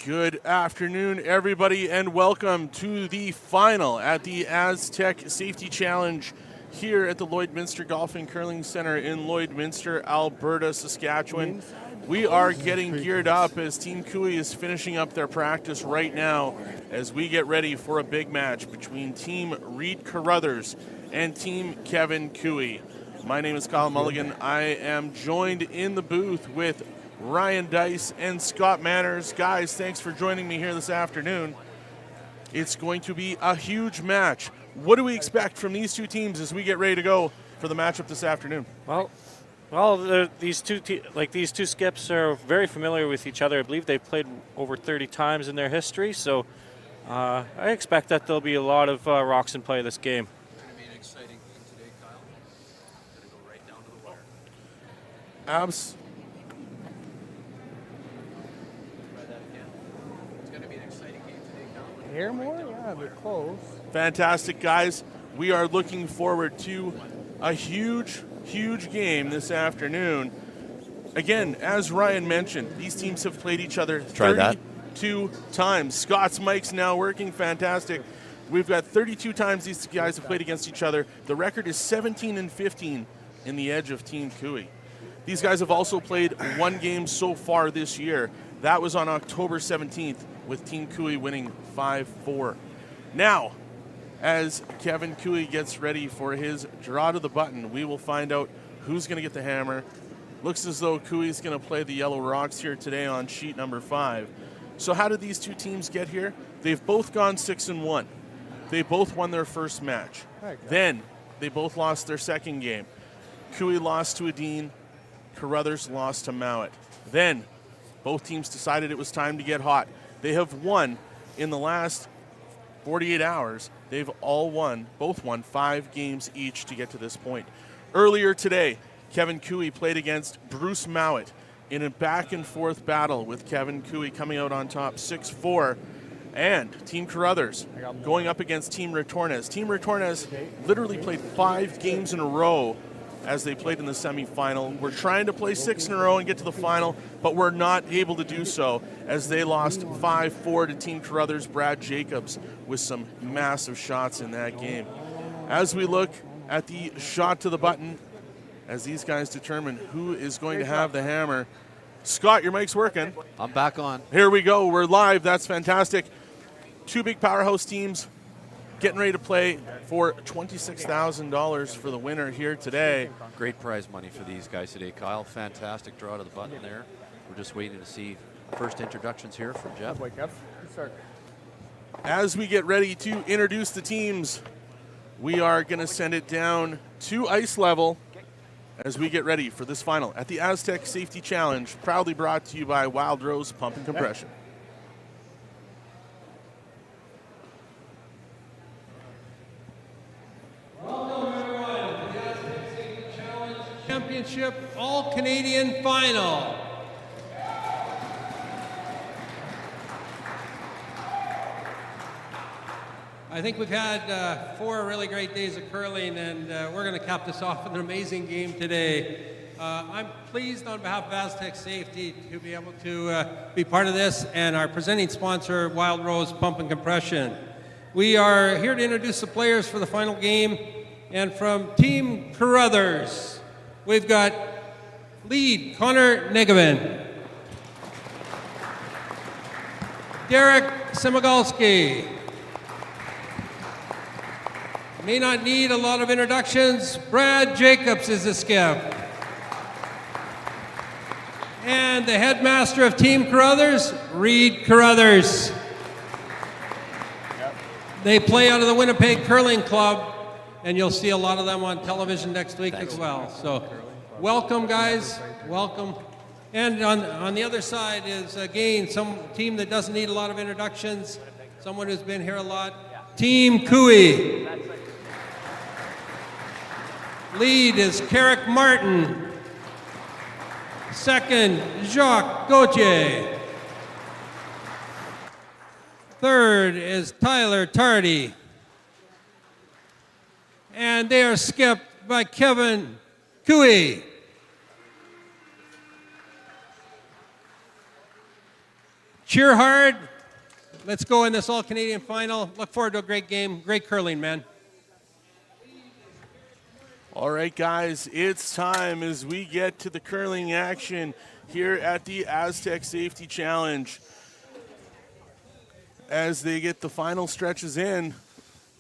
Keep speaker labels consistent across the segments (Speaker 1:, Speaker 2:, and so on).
Speaker 1: Good afternoon, everybody, and welcome to the final at the Astec Safety Challenge here at the Lloydminster Golf and Curling Center in Lloydminster, Alberta, Saskatchewan. We are getting geared up as Team Cooey is finishing up their practice right now as we get ready for a big match between Team Reid Carruthers and Team Kevin Cooey. My name is Kyle Mulligan. I am joined in the booth with Ryan Dice and Scott Manners. Guys, thanks for joining me here this afternoon. It's going to be a huge match. What do we expect from these two teams as we get ready to go for the matchup this afternoon?
Speaker 2: Well, these two skips are very familiar with each other. I believe they've played over 30 times in their history, so I expect that there'll be a lot of rocks in play this game.
Speaker 3: It's going to be an exciting game today, Kyle. Going to go right down to the wire. It's going to be an exciting game today, Kyle.
Speaker 4: Hear more? Yeah, they're close.
Speaker 1: Fantastic, guys. We are looking forward to a huge game this afternoon. Again, as Ryan mentioned, these teams have played each other 32 times. Scott's mic's now working. Fantastic. We've got 32 times these guys have played against each other. The record is 17-15 in the edge of Team Cooey. These guys have also played one game so far this year. That was on October 17th with Team Cooey winning 5-4. Now, as Kevin Cooey gets ready for his draw to the button, we will find out who's going to get the hammer. Looks as though Cooey's going to play the yellow rocks here today on sheet number 5. So how did these two teams get here? They've both gone 6-1. They both won their first match. Then they both lost their second game. Cooey lost to Adine. Carruthers lost to Mowat. Then both teams decided it was time to get hot. They have won in the last 48 hours. They've both won 5 games each to get to this point. Earlier today, Kevin Cooey played against Bruce Mowat in a back-and-forth battle with Kevin Cooey coming out on top 6-4. And Team Carruthers going up against Team Retornes. Team Retornes literally played 5 games in a row as they played in the semifinal. We're trying to play 6 in a row and get to the final, but we're not able to do so as they lost 5-4 to Team Carruthers. Brad Jacobs with some massive shots in that game. As we look at the shot to the button, as these guys determine who is going to have the hammer. Scott, your mic's working.
Speaker 3: I'm back on.
Speaker 1: Here we go. We're live. That's fantastic. 2 big powerhouse teams getting ready to play for $26,000 for the winner here today.
Speaker 3: Great prize money for these guys today, Kyle. Fantastic draw to the button there. We're just waiting to see first introductions here from Jeff.
Speaker 1: As we get ready to introduce the teams, we are going to send it down to ice level as we get ready for this final at the Astec Safety Challenge, proudly brought to you by Wild Rose Pump and Compression.
Speaker 5: Championship All-Canadian Final. I think we've had 4 really great days of curling, and we're going to cap this off with an amazing game today. I'm pleased on behalf of Astec Safety to be able to be part of this, and our presenting sponsor, Wild Rose Pump and Compression. We are here to introduce the players for the final game, and from Team Carruthers, we've got lead Connor Negevin, Derek Semigalski. May not need a lot of introductions. Brad Jacobs is the skip. And the headmaster of Team Carruthers, Reid Carruthers. They play out of the Winnipeg Curling Club, and you'll see a lot of them on television next week as well. So welcome, guys. Welcome. And on the other side is, again, some team that doesn't need a lot of introductions, someone who's been here a lot. Team Cooey. Lead is Carrick Martin. Second, Jacques Gauthier. Third is Tyler Tardy. And they are skipped by Kevin cheer hard. Let's go in this all-Canadian final. Look forward to a great game. Great curling, man.
Speaker 1: All right, guys, it's time as we get to the curling action here at the Astec Safety Challenge. As they get the final stretches in,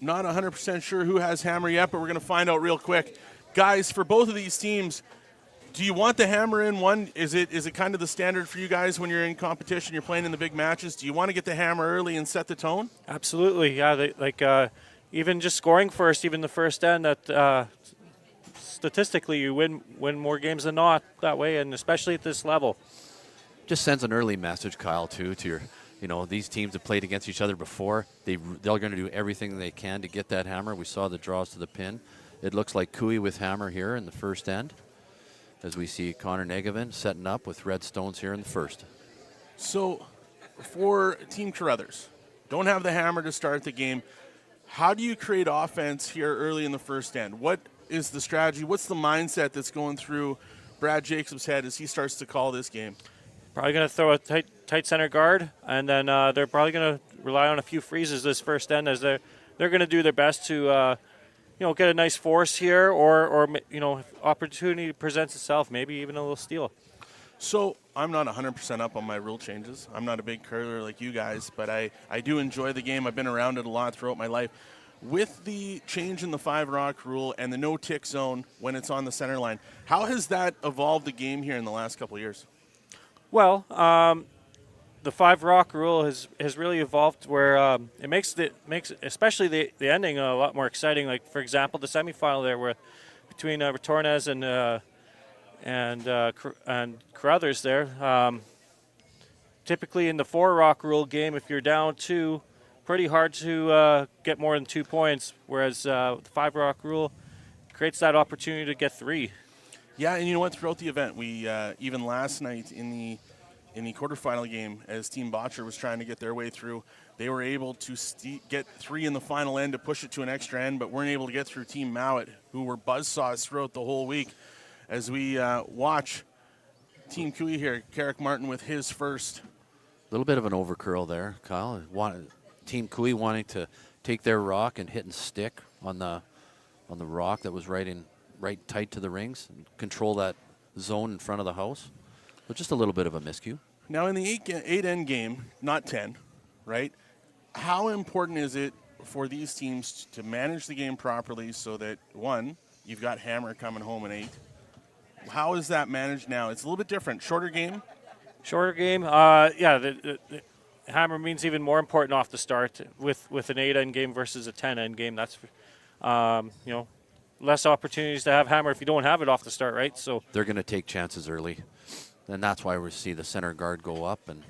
Speaker 1: not 100% sure who has hammer yet, but we're going to find out real quick. Guys, for both of these teams, do you want the hammer in one? Is it kind of the standard for you guys when you're in competition, you're playing in the big matches? Do you want to get the hammer early and set the tone?
Speaker 2: Absolutely, yeah. Even just scoring first, even the first end, that statistically you win more games than not that way, and especially at this level.
Speaker 3: Just sends an early message, Kyle, too, to your, these teams have played against each other before. They're going to do everything they can to get that hammer. We saw the draws to the pin. It looks like Cooey with hammer here in the first end, as we see Connor Negevin setting up with red stones here in the first.
Speaker 1: So for Team Carruthers, don't have the hammer to start the game. How do you create offense here early in the first end? What is the strategy? What's the mindset that's going through Brad Jacobs' head as he starts to call this game?
Speaker 2: Probably going to throw a tight center guard, and then they're probably going to rely on a few freezes this first end, as they're going to do their best to get a nice force here, or if opportunity presents itself, maybe even a little steal.
Speaker 1: So I'm not 100% up on my rule changes. I'm not a big curler like you guys, but I do enjoy the game. I've been around it a lot throughout my life. With the change in the 5-rock rule and the no-tick zone when it's on the center line, how has that evolved the game here in the last couple of years?
Speaker 2: Well, the 5-rock rule has really evolved where it makes especially the ending a lot more exciting. Like, for example, the semifinal there where between Retornez and Carruthers there. Typically in the 4-rock rule game, if you're down 2, pretty hard to get more than 2 points, whereas the 5-rock rule creates that opportunity to get 3.
Speaker 1: Yeah, and you know what? Throughout the event, we even last night in the quarterfinal game, as Team Botcher was trying to get their way through, they were able to get 3 in the final end to push it to an extra end, but weren't able to get through Team Mowat, who were buzzsaws throughout the whole week. As we watch Team Cooey here, Carrick Martin with his first.
Speaker 3: A little bit of an overcurl there, Kyle. Team Cooey wanting to take their rock and hit and stick on the rock that was right tight to the rings and control that zone in front of the house. But just a little bit of a miscue.
Speaker 1: Now in the 8-end game, not 10, right? How important is it for these teams to manage the game properly so that, one, you've got Hammer coming home in 8. How is that managed now? It's a little bit different. Shorter game?
Speaker 2: Shorter game. The Hammer means even more important off the start with an 8-end game versus a 10-end game. That's, less opportunities to have Hammer if you don't have it off the start, right? So
Speaker 3: they're going to take chances early, and that's why we see the center guard go up, and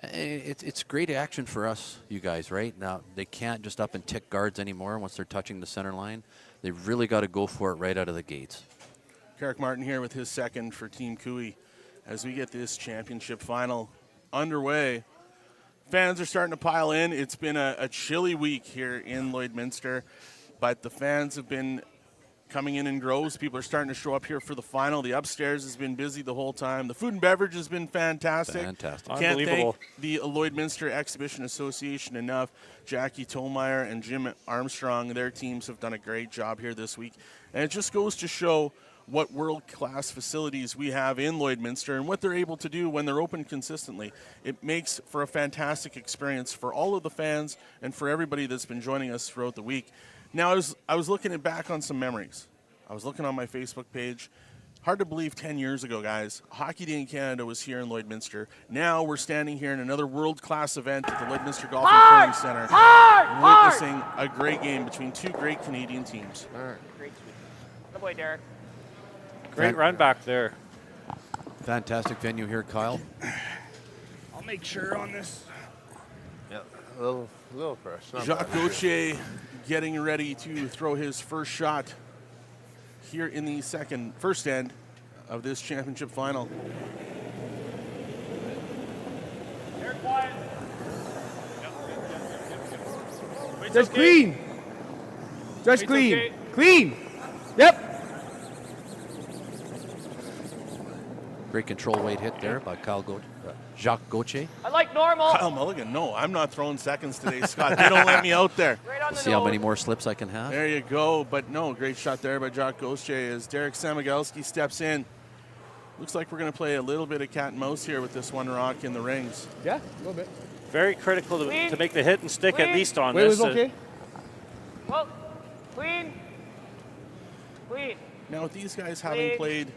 Speaker 3: it's great action for us, you guys, right? Now they can't just up and tick guards anymore once they're touching the center line. They've really got to go for it right out of the gates.
Speaker 1: Carrick Martin here with his second for Team Cooey as we get this championship final underway. Fans are starting to pile in. It's been a chilly week here in Lloydminster, but the fans have been coming in droves. People are starting to show up here for the final. The upstairs has been busy the whole time. The food and beverage has been fantastic. Can't thank the Lloydminster Exhibition Association enough. Jackie Tolmeyer and Jim Armstrong, their teams have done a great job here this week. And it just goes to show what world-class facilities we have in Lloydminster and what they're able to do when they're open consistently. It makes for a fantastic experience for all of the fans and for everybody that's been joining us throughout the week. Now, I was looking back on some memories. I was looking on my Facebook page. Hard to believe 10 years ago, guys, Hockey Day in Canada was here in Lloydminster. Now we're standing here in another world-class event at the Lloydminster Golf and Curling Center, witnessing a great game between two great Canadian teams.
Speaker 4: Great. Good boy, Derek.
Speaker 2: Great run back there.
Speaker 3: Fantastic venue here, Kyle.
Speaker 4: I'll make sure on this.
Speaker 6: Yeah, a little fresh.
Speaker 1: Jacques Gauthier getting ready to throw his first shot here in the first end of this championship final.
Speaker 4: They're quiet.
Speaker 6: Just clean. Just clean. Okay. Clean. Yep.
Speaker 3: Great control weight hit there by Kyle Jacques Gauthier.
Speaker 4: I like normal.
Speaker 1: Kyle Mulligan. No, I'm not throwing seconds today, Scott. They don't let me out there.
Speaker 4: Right on the
Speaker 3: See how many
Speaker 4: nose.
Speaker 3: more slips I can have.
Speaker 1: There you go. But no, great shot there by Jacques Gauthier as Derek Samigalski steps in. Looks like we're going to play a little bit of cat and mouse here with this one rock in the rings.
Speaker 6: Yeah, a little bit.
Speaker 2: Very critical to make the hit and stick at
Speaker 4: Clean.
Speaker 2: least on
Speaker 6: Wait,
Speaker 2: this.
Speaker 6: was okay?
Speaker 4: Well, clean. Clean.
Speaker 1: Now, with these guys having
Speaker 4: Clean.
Speaker 1: played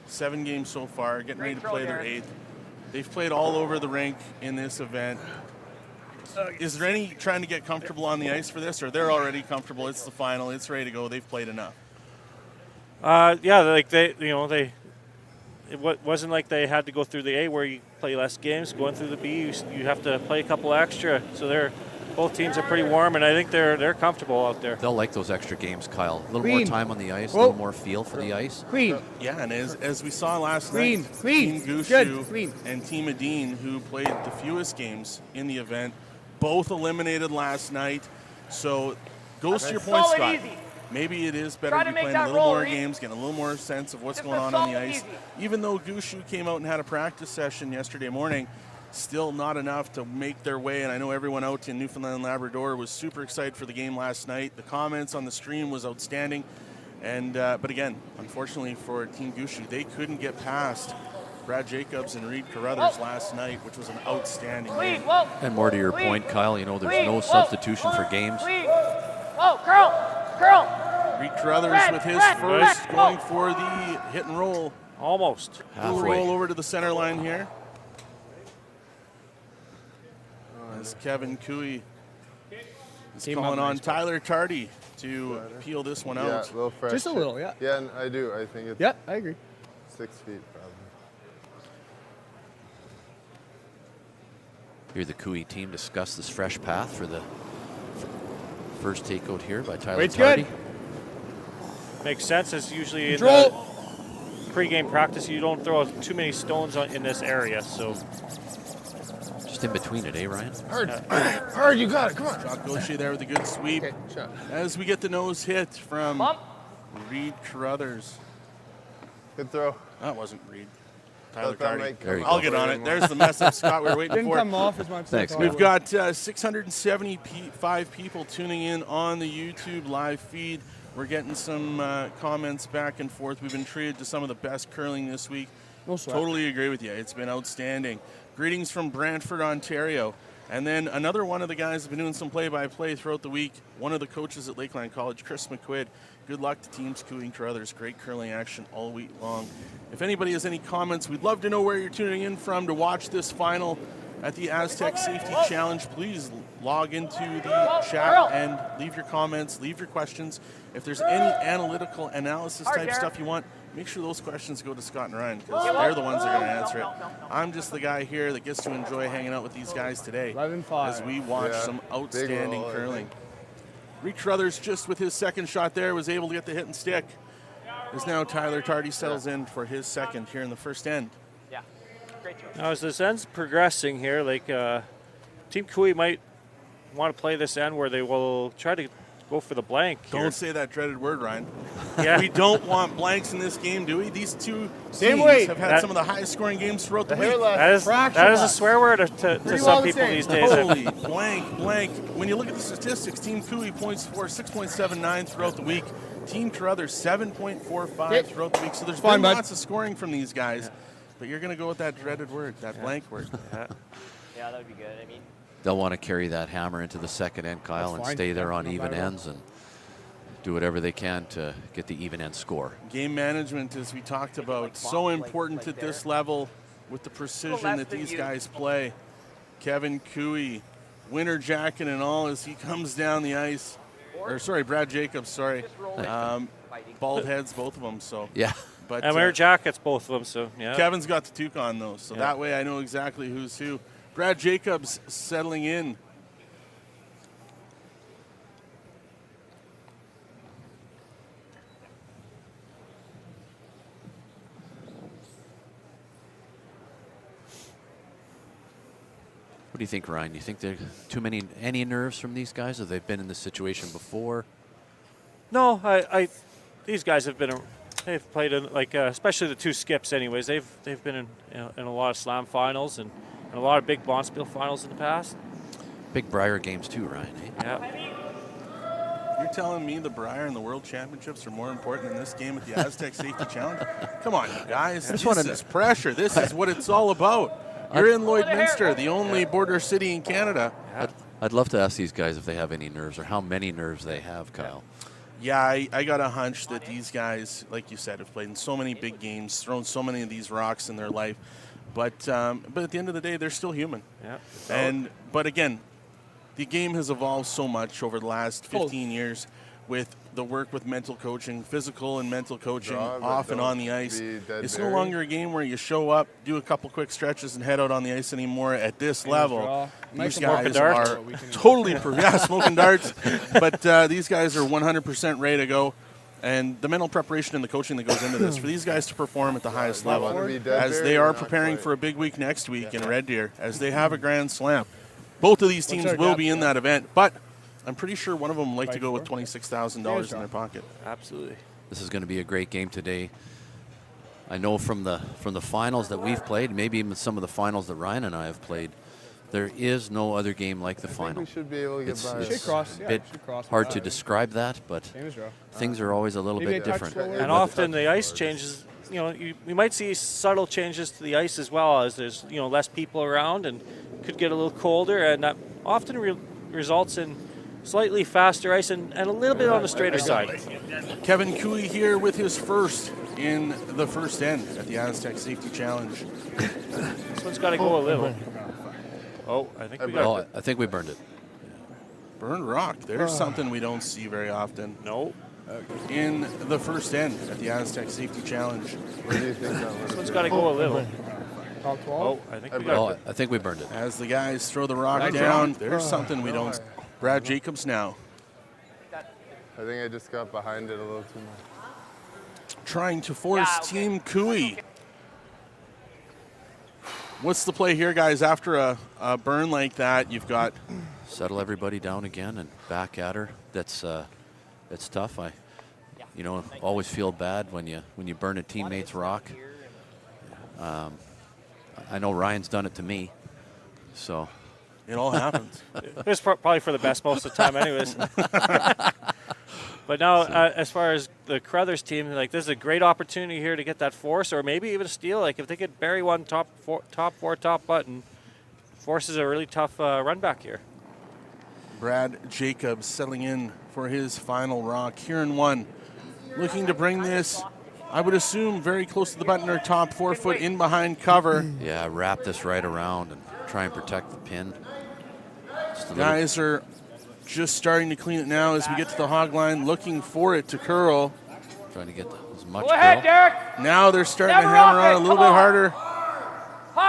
Speaker 1: 7 games so far, getting ready
Speaker 4: Great
Speaker 1: to
Speaker 4: throw
Speaker 1: play their
Speaker 4: there.
Speaker 1: 8th, they've played all over the rink in this event. Is there any trying to get comfortable on the ice for this, or they're already comfortable? It's the final. It's ready to go. They've played enough.
Speaker 2: Yeah, like it wasn't like they had to go through the A where you play less games. Going through the B, you have to play a couple extra. So both teams are pretty warm, and I think they're comfortable out there.
Speaker 3: They'll like those extra games, Kyle. A little more
Speaker 6: Clean.
Speaker 3: time on the ice, a
Speaker 6: Whoa.
Speaker 3: little more feel for the ice.
Speaker 6: Clean.
Speaker 1: Yeah, and as we saw last
Speaker 6: Clean,
Speaker 1: night,
Speaker 6: clean,
Speaker 1: Team Gushu
Speaker 6: good, clean.
Speaker 1: and Team Adine, who played the fewest games in the event, both eliminated last night. So goes to your point,
Speaker 4: Solid
Speaker 1: Scott.
Speaker 4: easy.
Speaker 1: Maybe it is better
Speaker 4: Try
Speaker 1: to
Speaker 4: to
Speaker 1: be
Speaker 4: make
Speaker 1: playing a
Speaker 4: that
Speaker 1: little
Speaker 4: roll,
Speaker 1: more
Speaker 4: Reid.
Speaker 1: games, getting a little more sense of what's
Speaker 4: Just
Speaker 1: going
Speaker 4: a
Speaker 1: on the
Speaker 4: solid
Speaker 1: ice.
Speaker 4: easy.
Speaker 1: Even though Gushu came out and had a practice session yesterday morning, still not enough to make their way. And I know everyone out in Newfoundland and Labrador was super excited for the game last night. The comments on the stream was outstanding. And but again, unfortunately for Team Gushu, they couldn't get past Brad Jacobs and Reid Carruthers last night, which was an outstanding
Speaker 4: Clean.
Speaker 1: game.
Speaker 4: Whoa.
Speaker 3: And more to your
Speaker 4: Clean.
Speaker 3: point, Kyle, there's
Speaker 4: Clean.
Speaker 3: no
Speaker 4: Whoa.
Speaker 3: substitution for games.
Speaker 4: Clean. Whoa, curl.
Speaker 1: Reid Carruthers
Speaker 4: Brad,
Speaker 1: with his
Speaker 4: Brad,
Speaker 1: first
Speaker 4: Brad,
Speaker 1: going
Speaker 4: whoa.
Speaker 1: for the hit and roll.
Speaker 2: Almost.
Speaker 1: We'll
Speaker 3: Halfway.
Speaker 1: roll over to the center line here. As Kevin Cooey is
Speaker 6: Came
Speaker 1: calling
Speaker 6: up
Speaker 1: on
Speaker 6: nice.
Speaker 1: Tyler Tardy to peel this one
Speaker 6: Oh,
Speaker 1: out.
Speaker 6: yeah, a little fresh.
Speaker 7: Just a little, yeah.
Speaker 6: Yeah, and I do. I think it's
Speaker 7: Yeah, I agree.
Speaker 6: 6 feet probably.
Speaker 3: Hear the Cooey team discuss this fresh path for the first takeout here by Tyler
Speaker 7: Weight's
Speaker 3: Tardy.
Speaker 7: good.
Speaker 2: Makes sense. It's usually in
Speaker 7: Control.
Speaker 2: the pre-game practice. You don't throw too many stones in this area. So
Speaker 3: Just in between it, Ryan?
Speaker 6: Hard. Hard, you got it. Come on.
Speaker 1: Jacques Gauthier there with a good sweep.
Speaker 6: Okay, shot.
Speaker 1: As we get the nose hit from
Speaker 4: Bump.
Speaker 1: Reid Carruthers.
Speaker 6: Good throw.
Speaker 1: That wasn't Reid. Tyler
Speaker 6: Thought that
Speaker 1: Tardy.
Speaker 6: might come
Speaker 3: There you
Speaker 6: off
Speaker 3: go.
Speaker 1: I'll get on it.
Speaker 6: anymore.
Speaker 1: There's the mess up, Scott, we were waiting
Speaker 7: Didn't
Speaker 1: for.
Speaker 7: come off as much. as I
Speaker 3: Thanks,
Speaker 7: thought
Speaker 3: man.
Speaker 7: it
Speaker 1: We've
Speaker 7: would.
Speaker 1: got 675 people tuning in on the YouTube live feed. We're getting some comments back and forth. We've been treated to some of the best curling this week.
Speaker 7: No sweat.
Speaker 1: Totally agree with you. It's been outstanding. Greetings from Brantford, Ontario. And then another one of the guys has been doing some play-by-play throughout the week. One of the coaches at Lakeland College, Chris McQuid. Good luck to teams Cooey and Carruthers. Great curling action all week long. If anybody has any comments, we'd love to know where you're tuning in from to watch this final at the Astec Safety Challenge. Please log into the chat and leave your comments, leave your questions. If there's any analytical analysis type stuff you want, make sure those questions go to Scott and Ryan because they're the ones that are going to answer it. I'm just the guy here that gets to enjoy hanging out with these guys today
Speaker 7: 11-5.
Speaker 1: as we watch
Speaker 6: Yeah,
Speaker 1: some outstanding
Speaker 6: roll, I
Speaker 1: curling.
Speaker 6: think.
Speaker 1: Reid Carruthers, just with his second shot there, was able to get the hit and stick. As now Tyler Tardy settles in for his second here in the first end.
Speaker 4: Yeah. Great throw.
Speaker 2: now as this end's progressing here, Team Cooey might want to play this end where they will try to go for the blank here.
Speaker 1: Don't say that dreaded word, Ryan.
Speaker 2: Yeah.
Speaker 1: We don't want blanks in this game, do we? These two
Speaker 7: Same
Speaker 1: teams
Speaker 7: weight.
Speaker 1: have had some of the highest scoring games throughout the
Speaker 6: The hair
Speaker 1: week.
Speaker 6: left.
Speaker 2: That is a swear word to
Speaker 7: Pretty
Speaker 2: some
Speaker 7: well the
Speaker 2: people
Speaker 7: same.
Speaker 2: these days.
Speaker 1: Holy blank. When you look at the statistics, Team Cooey points for 6.79 throughout the week. Team Carruthers 7.45
Speaker 7: Yep.
Speaker 1: throughout the week. So there's
Speaker 7: Fine,
Speaker 1: been
Speaker 7: bud.
Speaker 1: lots of scoring from these guys. But you're going to go with that dreaded word, that blank word.
Speaker 4: Yeah, that would be good. I mean,
Speaker 3: They'll want to carry that hammer into the second end, Kyle,
Speaker 7: That's
Speaker 3: and
Speaker 7: fine.
Speaker 3: stay there on
Speaker 7: No
Speaker 3: even
Speaker 7: problem.
Speaker 3: ends and do whatever they can to get the even end score.
Speaker 1: Game management, as we talked about, so important at this level with the precision that these guys play. Kevin Cooey, winter jacket and all as he comes down the ice. Or sorry, Brad Jacobs, sorry. Bald heads, both of them. So,
Speaker 3: Yeah.
Speaker 1: but
Speaker 2: And wear jackets, both of them. So yeah.
Speaker 1: Kevin's got the toque on though, so
Speaker 2: Yeah.
Speaker 1: that way I know exactly who's who. Brad Jacobs settling in.
Speaker 3: What do you think, Ryan? Do you think there any nerves from these guys? Have they been in this situation before?
Speaker 2: No, these guys have been. They've played in especially the two skips. Anyways, they've been in a lot of slam finals, and and a lot of big Bonspiel finals in the past.
Speaker 3: Big Briar games too, Ryan. Eh?
Speaker 2: Yeah.
Speaker 1: You're telling me the Briar and the World Championships are more important than this game at the Astec Safety Challenge? Come on, you guys. This is pressure. This is what it's all about. You're in Lloydminster, the only border city in Canada.
Speaker 3: I'd love to ask these guys if they have any nerves or how many nerves they have, Kyle.
Speaker 1: Yeah, I got a hunch that these guys, like you said, have played in so many big games, thrown so many of these rocks in their life. But at the end of the day, they're still human.
Speaker 2: Yeah.
Speaker 1: But again, the game has evolved so much over the last 15 years with the work with mental coaching, physical and mental coaching, off and on the ice. It's no longer a game where you show up, do a couple quick stretches, and head out on the ice anymore at this level. These guys are totally smoking darts. But these guys are 100% ready to go. And the mental preparation and the coaching that goes into this, for these guys to perform at the highest level, as they are preparing for a big week next week in Red Deer, as they have a Grand Slam. Both of these teams will be in that event, but I'm pretty sure one of them would like to go with $26,000 in their pocket.
Speaker 2: Absolutely.
Speaker 3: This is going to be a great game today. I know from the finals that we've played, maybe even some of the finals that Ryan and I have played, there is no other game like the final.
Speaker 6: We should be able to get by.
Speaker 3: It's a bit hard to describe that, but things are always a little bit different.
Speaker 2: And often the ice changes. You know, we might see subtle changes to the ice as well, as there's less people around and could get a little colder, and that often results in slightly faster ice and a little bit on the straighter side.
Speaker 1: Kevin Cooey here with his first in the first end at the Astec Safety Challenge.
Speaker 2: This one's got to go a little. Oh, I think we burned it.
Speaker 1: Burned rock. There's something we don't see very often.
Speaker 2: No.
Speaker 1: In the first end at the Astec Safety Challenge.
Speaker 6: What do you think that
Speaker 2: This one's got to go a little.
Speaker 7: Top 12?
Speaker 2: Oh,
Speaker 3: I think we burned it.
Speaker 1: As the guys throw the rock down, there's something we don't. Brad Jacobs now.
Speaker 6: I think I just got behind it a little too much.
Speaker 1: Trying to force Team Cooey. What's the play here, guys? After a burn like that, you've got...
Speaker 3: Settle everybody down again and back at her. That's tough. I always feel bad when you burn a teammate's rock. I know Ryan's done it to me, so
Speaker 1: it all happens.
Speaker 2: It's probably for the best most of the time, anyways. But now, as far as the Carruthers team, this is a great opportunity here to get that force, or maybe even a steal. If they could bury one top button, forces a really tough run back here.
Speaker 1: Brad Jacobs settling in for his final rock here in one. Looking to bring this, I would assume, very close to the button or top 4 foot in behind cover.
Speaker 3: Yeah, wrap this right around and try and protect the pin.
Speaker 1: Guys are just starting to clean it now as we get to the hog line, looking for it to curl.
Speaker 3: Trying to get as much
Speaker 4: Go ahead, Derek.
Speaker 1: Now they're starting to hammer on a little bit harder.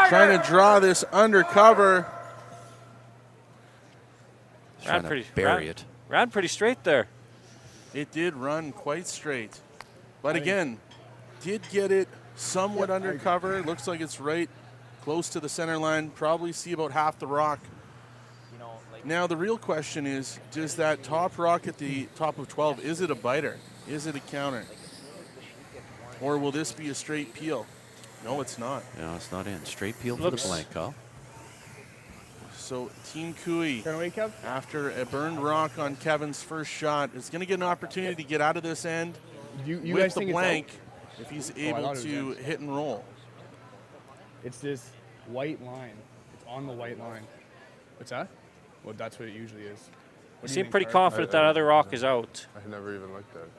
Speaker 1: Trying to draw this undercover.
Speaker 3: Trying to bury it.
Speaker 2: Ran pretty straight there.
Speaker 1: It did run quite straight. But again, did get it somewhat undercover. Looks like it's right close to the center line. Probably see about half the rock. Now the real question is, does that top rock at the top of 12, is it a biter? Is it a counter? Or will this be a straight peel? No, it's not.
Speaker 3: No, it's not in. Straight peel for the blank, Kyle.
Speaker 1: So Team Cooey, after a burned rock on Kevin's first shot, is going to get an opportunity to get out of this end with the blank if he's able to hit and roll.
Speaker 7: It's this white line. It's on the white line. What's that? Well, that's what it usually is.
Speaker 2: You seem pretty confident that other rock is out.
Speaker 6: I never even looked at it.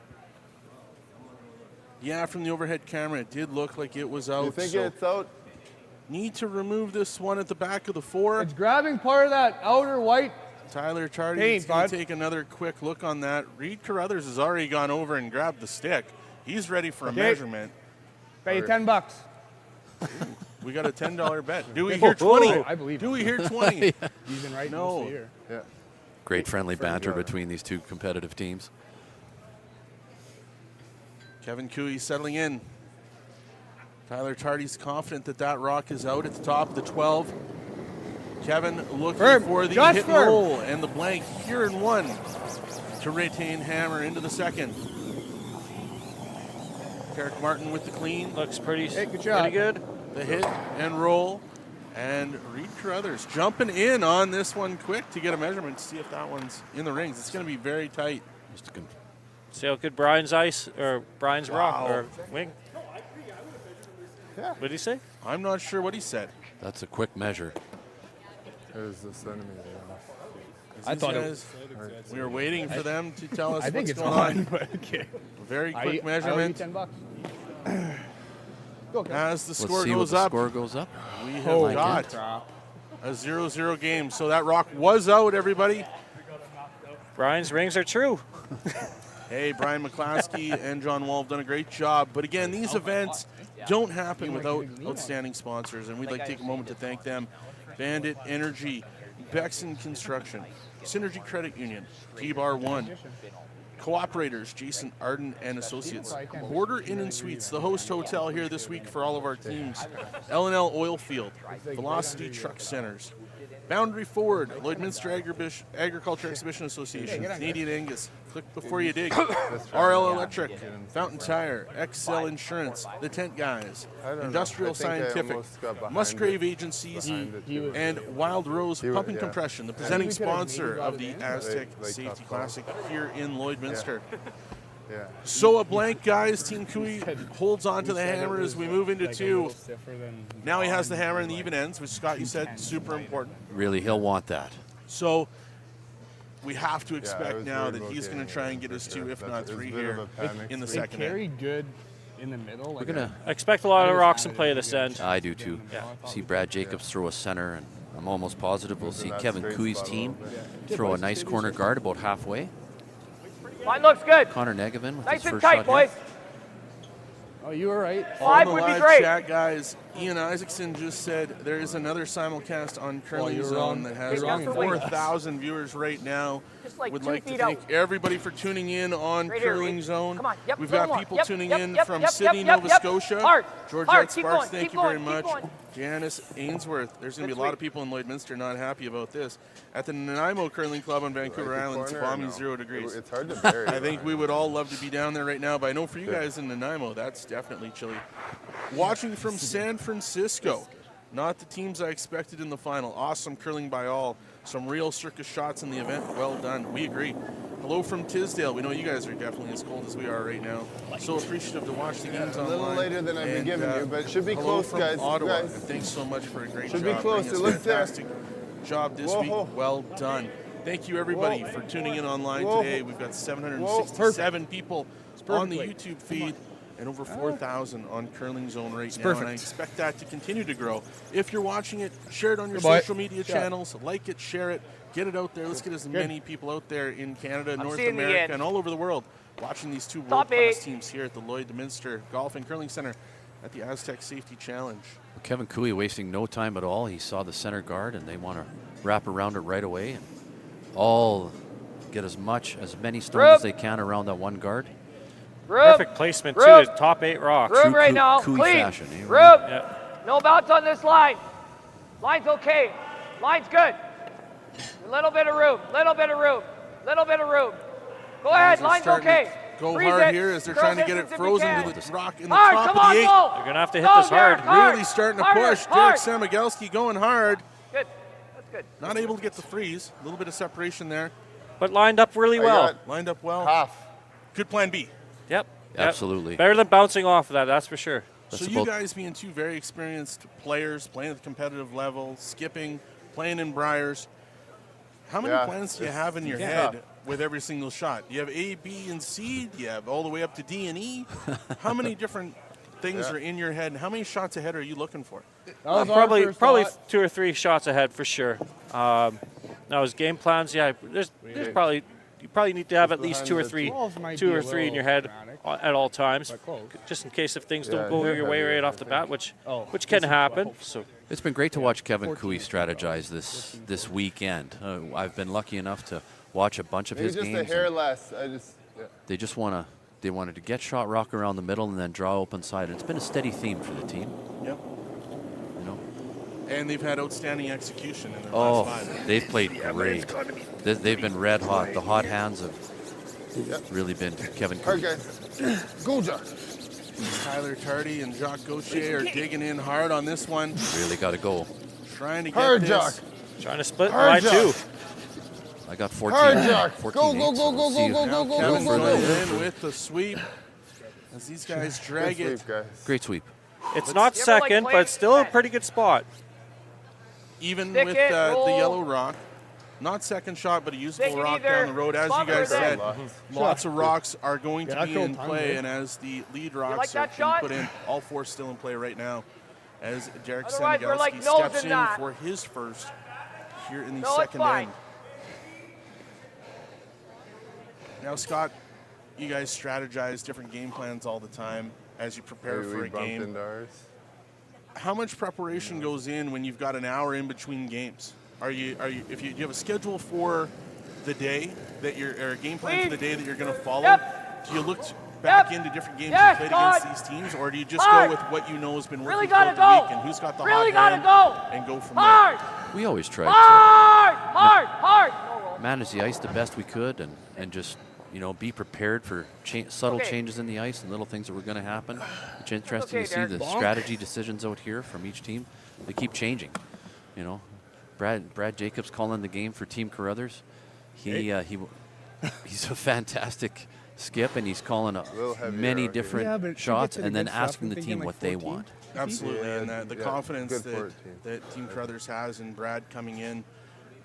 Speaker 1: Yeah, from the overhead camera, it did look like it was out.
Speaker 6: You think it's out?
Speaker 1: Need to remove this one at the back of the 4.
Speaker 7: It's grabbing part of that outer white.
Speaker 1: Tyler Tardy is going to take another quick look on that. Reid Carruthers has already gone over and grabbed the stick. He's ready for a measurement.
Speaker 7: Pay $10.
Speaker 1: We got a $10 bet. Do we hear 20?
Speaker 7: I believe.
Speaker 1: Do we hear 20?
Speaker 7: He's been right
Speaker 1: No.
Speaker 7: most of the year.
Speaker 6: Yeah.
Speaker 3: Great friendly banter between these two competitive teams.
Speaker 1: Kevin Cooey settling in. Tyler Tardy's confident that that rock is out at the top of the 12. Kevin looking for the hit and roll and the blank here in one to retain hammer into the second. Derek Martin with the clean.
Speaker 2: Looks pretty,
Speaker 7: good job.
Speaker 2: pretty good.
Speaker 1: The hit and roll And Reid Carruthers jumping in on this one quick to get a measurement to see if that one's in the rings. It's going to be very tight.
Speaker 2: See how good Brian's rock or wing.
Speaker 6: Yeah.
Speaker 2: What did he say?
Speaker 1: I'm not sure what he said.
Speaker 3: That's a quick measure.
Speaker 6: It was a centimeter off.
Speaker 7: I thought it
Speaker 1: was. We were waiting for them to tell us
Speaker 7: I think
Speaker 1: what's
Speaker 7: it's
Speaker 1: going
Speaker 7: on,
Speaker 1: on.
Speaker 7: but okay.
Speaker 1: Very quick
Speaker 7: I owe you
Speaker 1: measurement.
Speaker 7: $10. Go, Kev.
Speaker 1: As the
Speaker 3: Let's
Speaker 1: score
Speaker 3: see what
Speaker 1: goes
Speaker 3: the
Speaker 1: up,
Speaker 3: score goes up.
Speaker 1: we have
Speaker 7: Oh,
Speaker 1: got
Speaker 7: crap.
Speaker 1: a 0-0 game. So that rock was out, everybody.
Speaker 2: Brian's rings are true.
Speaker 1: Hey, Brian McClaskey and John Wall have done a great job. But again, these events don't happen without outstanding sponsors, and we'd like to take a moment to thank them. Bandit Energy, Bexon Construction, Synergy Credit Union, T-Bar One, Cooperators, Jason Arden and Associates, Border Inn and Suites, the host hotel here this week for all of our teams, L&L Oilfield, Velocity Truck Centers, Boundary Forward, Lloydminster Agriculture Exhibition Association, Canadian Angus, Click Before You Dig, RL Electric, Fountain Tire, XL Insurance, The Tent Guys, Industrial Scientific, Musgrave Agencies, and Wild Rose Pumping Compression, the presenting sponsor of the Astec Safety Classic here in Lloydminster.
Speaker 6: Yeah.
Speaker 1: So a blank, guys. Team Kui holds on to the hammer as we move into two. Now he has the hammer in the even ends, which Scott, you said, super important.
Speaker 3: Really, he'll want that.
Speaker 1: So we have to
Speaker 6: I
Speaker 1: expect
Speaker 6: was
Speaker 1: now
Speaker 6: worried
Speaker 1: that
Speaker 6: about
Speaker 1: he's going to
Speaker 6: getting
Speaker 1: try
Speaker 6: it
Speaker 1: and get
Speaker 6: for
Speaker 1: us
Speaker 6: sure.
Speaker 1: two, if
Speaker 6: That's-
Speaker 1: not
Speaker 6: it was
Speaker 1: three
Speaker 6: a bit
Speaker 1: here
Speaker 6: of a panic.
Speaker 1: in the
Speaker 7: They
Speaker 1: second
Speaker 7: carry
Speaker 1: end.
Speaker 7: good in the middle.
Speaker 3: We're gonna.
Speaker 2: I expect a lot of rocks and play this end.
Speaker 3: I do too. See Brad Jacobs throw a center, and I'm almost positive we'll see
Speaker 6: That's
Speaker 3: Kevin
Speaker 6: great
Speaker 3: Kui's
Speaker 6: spot
Speaker 3: team
Speaker 6: over
Speaker 3: throw a nice corner guard about halfway.
Speaker 4: Line looks good.
Speaker 3: Connor Negevin with
Speaker 4: Nice
Speaker 3: his
Speaker 4: and
Speaker 3: first
Speaker 4: tight,
Speaker 3: shot
Speaker 4: boys.
Speaker 3: here.
Speaker 7: Oh, you were right.
Speaker 4: Five
Speaker 1: On
Speaker 4: would
Speaker 1: the
Speaker 4: be
Speaker 1: live
Speaker 4: great.
Speaker 1: chat, guys, Ian Isaacson just said there is another simulcast on Curling
Speaker 7: you're
Speaker 1: Zone
Speaker 7: wrong.
Speaker 1: that has
Speaker 7: You're wrong in
Speaker 1: 4,000 viewers right now.
Speaker 4: Just like
Speaker 1: Would
Speaker 4: 2
Speaker 1: like to
Speaker 4: feet
Speaker 1: thank
Speaker 4: out.
Speaker 1: everybody for tuning in on
Speaker 4: Right here,
Speaker 1: Curling
Speaker 4: Reid.
Speaker 1: Zone.
Speaker 4: Come on. Yep,
Speaker 1: We've
Speaker 4: throw
Speaker 1: got
Speaker 4: more.
Speaker 1: people
Speaker 4: Yep,
Speaker 1: tuning
Speaker 4: yep,
Speaker 1: in
Speaker 4: yep,
Speaker 1: from
Speaker 4: yep,
Speaker 1: Sydney,
Speaker 4: yep,
Speaker 1: Nova
Speaker 4: yep.
Speaker 1: Scotia.
Speaker 4: Hard,
Speaker 1: Georgette
Speaker 4: hard. Keep
Speaker 1: Sparks,
Speaker 4: going,
Speaker 1: thank
Speaker 4: keep
Speaker 1: you very
Speaker 4: going, keep
Speaker 1: much.
Speaker 4: going.
Speaker 1: Janice Ainsworth. There's going to
Speaker 4: Good
Speaker 1: be a lot
Speaker 4: sweep.
Speaker 1: of people in Lloydminster not happy about this. At the Nanaimo Curling Club on Vancouver
Speaker 6: Right, the
Speaker 1: Island, it's
Speaker 6: corner or
Speaker 1: balmy
Speaker 6: no?
Speaker 1: 0 degrees.
Speaker 6: It's hard to bury.
Speaker 1: I think we would all love to be down there right now, but I know for you guys in Nanaimo, that's definitely chilly. Watching from San Francisco, not the teams I expected in the final. Awesome curling by all. Some real circus shots in the event. Well done. We agree. Hello from Tisdale. We know you guys are definitely as cold as we are right now. So appreciative to watch the games
Speaker 6: a
Speaker 1: online.
Speaker 6: little later than I've been
Speaker 1: And,
Speaker 6: giving you, but it should be
Speaker 1: hello
Speaker 6: close,
Speaker 1: from
Speaker 6: guys.
Speaker 1: Ottawa.
Speaker 6: Guys.
Speaker 1: And thanks so much for a great
Speaker 6: Should
Speaker 1: job.
Speaker 6: be close.
Speaker 1: Bringing
Speaker 6: It
Speaker 1: us
Speaker 6: looks there.
Speaker 1: fantastic job this week.
Speaker 6: Whoa.
Speaker 1: Well done. Thank you, everybody,
Speaker 6: Whoa.
Speaker 1: for tuning in online
Speaker 6: Whoa.
Speaker 1: today. We've got 767 people on the
Speaker 7: perfect.
Speaker 1: YouTube feed and over 4,000 on Curling Zone right now.
Speaker 7: perfect.
Speaker 1: And I expect that to continue to grow. If you're watching it, share it on your
Speaker 7: Goodbye.
Speaker 1: social media
Speaker 7: Shot.
Speaker 1: channels. Like it, share it, get it out there. Let's get as many people out there in Canada, North
Speaker 4: seeing the
Speaker 1: America,
Speaker 4: end.
Speaker 1: and all over the world watching these two
Speaker 4: Top
Speaker 1: world-class
Speaker 4: 8.
Speaker 1: teams here at the Lloydminster Golf and Curling Center at the Astec Safety Challenge.
Speaker 3: Kevin Kui wasting no time at all. He saw the center guard, and they want to wrap around it right away and all get as many stones
Speaker 4: Rub.
Speaker 3: as they can around that one guard.
Speaker 4: Rub.
Speaker 2: Perfect placement too.
Speaker 4: Rub.
Speaker 2: Top 8 rocks.
Speaker 4: Rub
Speaker 3: True
Speaker 4: right
Speaker 3: Kui-
Speaker 4: now.
Speaker 3: Kui
Speaker 4: Clean.
Speaker 3: fashion, eh,
Speaker 4: Rub.
Speaker 2: Yeah.
Speaker 4: No bounce on this line. Line's okay. Line's good. A little bit of room. Little bit of room. Little bit of room. Go ahead.
Speaker 1: Guys are
Speaker 4: Line's
Speaker 1: starting to
Speaker 4: okay.
Speaker 1: Go
Speaker 4: Freeze
Speaker 1: hard
Speaker 4: it.
Speaker 1: here as they're
Speaker 4: Girl
Speaker 1: trying to get it
Speaker 4: distance if you
Speaker 1: frozen
Speaker 4: can.
Speaker 1: to the rock in the
Speaker 4: Hard.
Speaker 1: top
Speaker 4: Come
Speaker 1: of
Speaker 4: on,
Speaker 1: the 8.
Speaker 4: go.
Speaker 2: They're gonna have to hit
Speaker 4: Go,
Speaker 2: this hard.
Speaker 4: Derek,
Speaker 1: Really starting to
Speaker 4: Harder,
Speaker 1: push.
Speaker 4: hard.
Speaker 1: Derek Samagelski going hard.
Speaker 4: Good. That's good.
Speaker 1: Not able to get the freeze. A little bit of separation there.
Speaker 2: But lined up really
Speaker 6: I
Speaker 2: well.
Speaker 6: got
Speaker 1: Lined up well.
Speaker 6: half.
Speaker 1: Good plan B.
Speaker 2: Yep.
Speaker 3: Absolutely.
Speaker 2: Better than bouncing off of that, that's for sure.
Speaker 3: That's
Speaker 1: So you
Speaker 3: about-
Speaker 1: guys being two very experienced players, playing at the competitive level, skipping, playing in Briars, how many
Speaker 6: Yeah,
Speaker 1: plans do you
Speaker 6: it's-
Speaker 1: have in your
Speaker 6: it's
Speaker 1: head
Speaker 6: tough.
Speaker 1: with every single shot? Do you have A, B, and C? Do you have all the way up to D and E? How many different things
Speaker 6: Yeah.
Speaker 1: are in your head, and how many shots ahead are you looking for?
Speaker 7: That was our
Speaker 2: Probably
Speaker 7: first
Speaker 2: 2 or 3 shots ahead for sure. Now his game plans, yeah. There's probably you probably need to have at least 2 or 3,
Speaker 7: Walls might
Speaker 2: two
Speaker 7: be
Speaker 2: or
Speaker 7: a
Speaker 2: 3 in your
Speaker 7: little
Speaker 2: head
Speaker 7: dramatic,
Speaker 2: at all times,
Speaker 7: but close.
Speaker 2: just in case if things
Speaker 6: Yeah,
Speaker 2: don't go
Speaker 6: they're
Speaker 2: your way
Speaker 6: heavier,
Speaker 2: right
Speaker 6: I
Speaker 2: off the
Speaker 6: think.
Speaker 2: bat, which
Speaker 7: Oh,
Speaker 2: can
Speaker 7: this is
Speaker 2: happen.
Speaker 7: 12.
Speaker 2: So
Speaker 3: It's been great to watch Kevin
Speaker 7: 14
Speaker 3: Kui strategize this weekend. I've been lucky enough to watch a bunch of
Speaker 6: Maybe
Speaker 3: his
Speaker 6: just a
Speaker 3: games.
Speaker 6: hair
Speaker 3: and
Speaker 6: less.
Speaker 3: They wanted to get shot rock around the middle and then draw open side. And it's been a steady theme for the team.
Speaker 1: Yep.
Speaker 3: You know.
Speaker 1: And they've had outstanding execution in their
Speaker 3: Oh,
Speaker 1: last 5.
Speaker 3: they've played great. They've been red hot. The hot hands have really been Kevin
Speaker 6: Hard,
Speaker 3: Kui.
Speaker 6: guys. Go, Josh.
Speaker 1: Tyler Tardy and Jacques Gaucher are digging in hard on this one.
Speaker 3: Really got to go.
Speaker 1: trying to get
Speaker 6: Hard
Speaker 1: this.
Speaker 6: jock.
Speaker 2: Trying to split
Speaker 6: Hard
Speaker 2: line two.
Speaker 6: jock.
Speaker 3: I got 14.
Speaker 6: Hard jock.
Speaker 3: 14
Speaker 6: Go, go, go, go, go, go,
Speaker 1: Now
Speaker 6: go, go,
Speaker 1: Kevin's
Speaker 6: go,
Speaker 1: going
Speaker 6: go.
Speaker 1: in with the sweep as these guys
Speaker 6: Good
Speaker 1: drag it.
Speaker 6: sweep, guys.
Speaker 3: Great sweep.
Speaker 2: It's not
Speaker 4: You ever, like,
Speaker 2: second,
Speaker 4: play
Speaker 2: but still a
Speaker 4: that?
Speaker 2: pretty good spot.
Speaker 1: Even
Speaker 4: Stick
Speaker 1: with
Speaker 4: it,
Speaker 1: the
Speaker 4: roll.
Speaker 1: yellow rock. Not second shot, but a usable
Speaker 4: Stick it
Speaker 1: rock
Speaker 4: either
Speaker 1: down the road. As you
Speaker 4: bumper
Speaker 1: guys
Speaker 4: than-
Speaker 1: said,
Speaker 6: Lots.
Speaker 1: lots of rocks are going
Speaker 7: Yeah,
Speaker 1: to be
Speaker 7: cool
Speaker 1: in
Speaker 7: time,
Speaker 1: play,
Speaker 7: dude.
Speaker 1: and as the lead
Speaker 4: like
Speaker 1: rocks are
Speaker 4: that
Speaker 1: being
Speaker 4: shot?
Speaker 1: put in, all four still in play right now. As Derek
Speaker 4: Otherwise, we're, like,
Speaker 1: Senegalski
Speaker 4: nosing
Speaker 1: steps in
Speaker 4: that.
Speaker 1: for his first here in the
Speaker 4: No, it's
Speaker 1: second
Speaker 4: fine.
Speaker 1: end. Now, Scott, you guys strategize different game plans all the time as you prepare
Speaker 6: Maybe
Speaker 1: for
Speaker 6: we
Speaker 1: a
Speaker 6: bumped
Speaker 1: game.
Speaker 6: into ours.
Speaker 1: How much preparation goes in when you've got an hour in between games? Do you have a schedule for the day that you're, or a game plan for the day that you're going to follow?
Speaker 4: Yep.
Speaker 1: Do you look back
Speaker 4: Yep.
Speaker 1: into different games
Speaker 4: Yes,
Speaker 1: you played
Speaker 4: God.
Speaker 1: against these teams, or do you just
Speaker 4: Hard.
Speaker 1: go with what you know has been working
Speaker 4: Really gotta
Speaker 1: throughout the
Speaker 4: go.
Speaker 1: week and who's got the
Speaker 4: Really
Speaker 1: hot
Speaker 4: gotta
Speaker 1: hand
Speaker 4: go.
Speaker 1: and go from
Speaker 4: Hard.
Speaker 3: We always tried
Speaker 4: Hard.
Speaker 3: to manage the ice the best we could and just, be prepared for subtle
Speaker 4: Okay.
Speaker 3: changes in the ice and little things that were going to happen. It's interesting
Speaker 4: okay,
Speaker 3: to see
Speaker 4: Derek.
Speaker 3: the
Speaker 7: Bonk.
Speaker 3: strategy decisions out here from each team. They keep changing. Brad Jacobs calling the game for Team Carruthers. He's a fantastic skip, and he's calling
Speaker 6: little heavier
Speaker 3: many
Speaker 6: out here.
Speaker 3: different
Speaker 7: Yeah, but to
Speaker 3: shots
Speaker 7: get to the
Speaker 3: and then
Speaker 7: good stuff,
Speaker 3: asking
Speaker 7: I'm
Speaker 3: the
Speaker 7: thinking
Speaker 3: team
Speaker 7: like
Speaker 3: what they
Speaker 7: 14.
Speaker 3: want.
Speaker 1: Absolutely,
Speaker 6: Yeah,
Speaker 1: and the
Speaker 6: yeah,
Speaker 1: confidence
Speaker 6: good for
Speaker 1: that,
Speaker 6: it, team.
Speaker 1: Team Carruthers has and Brad coming in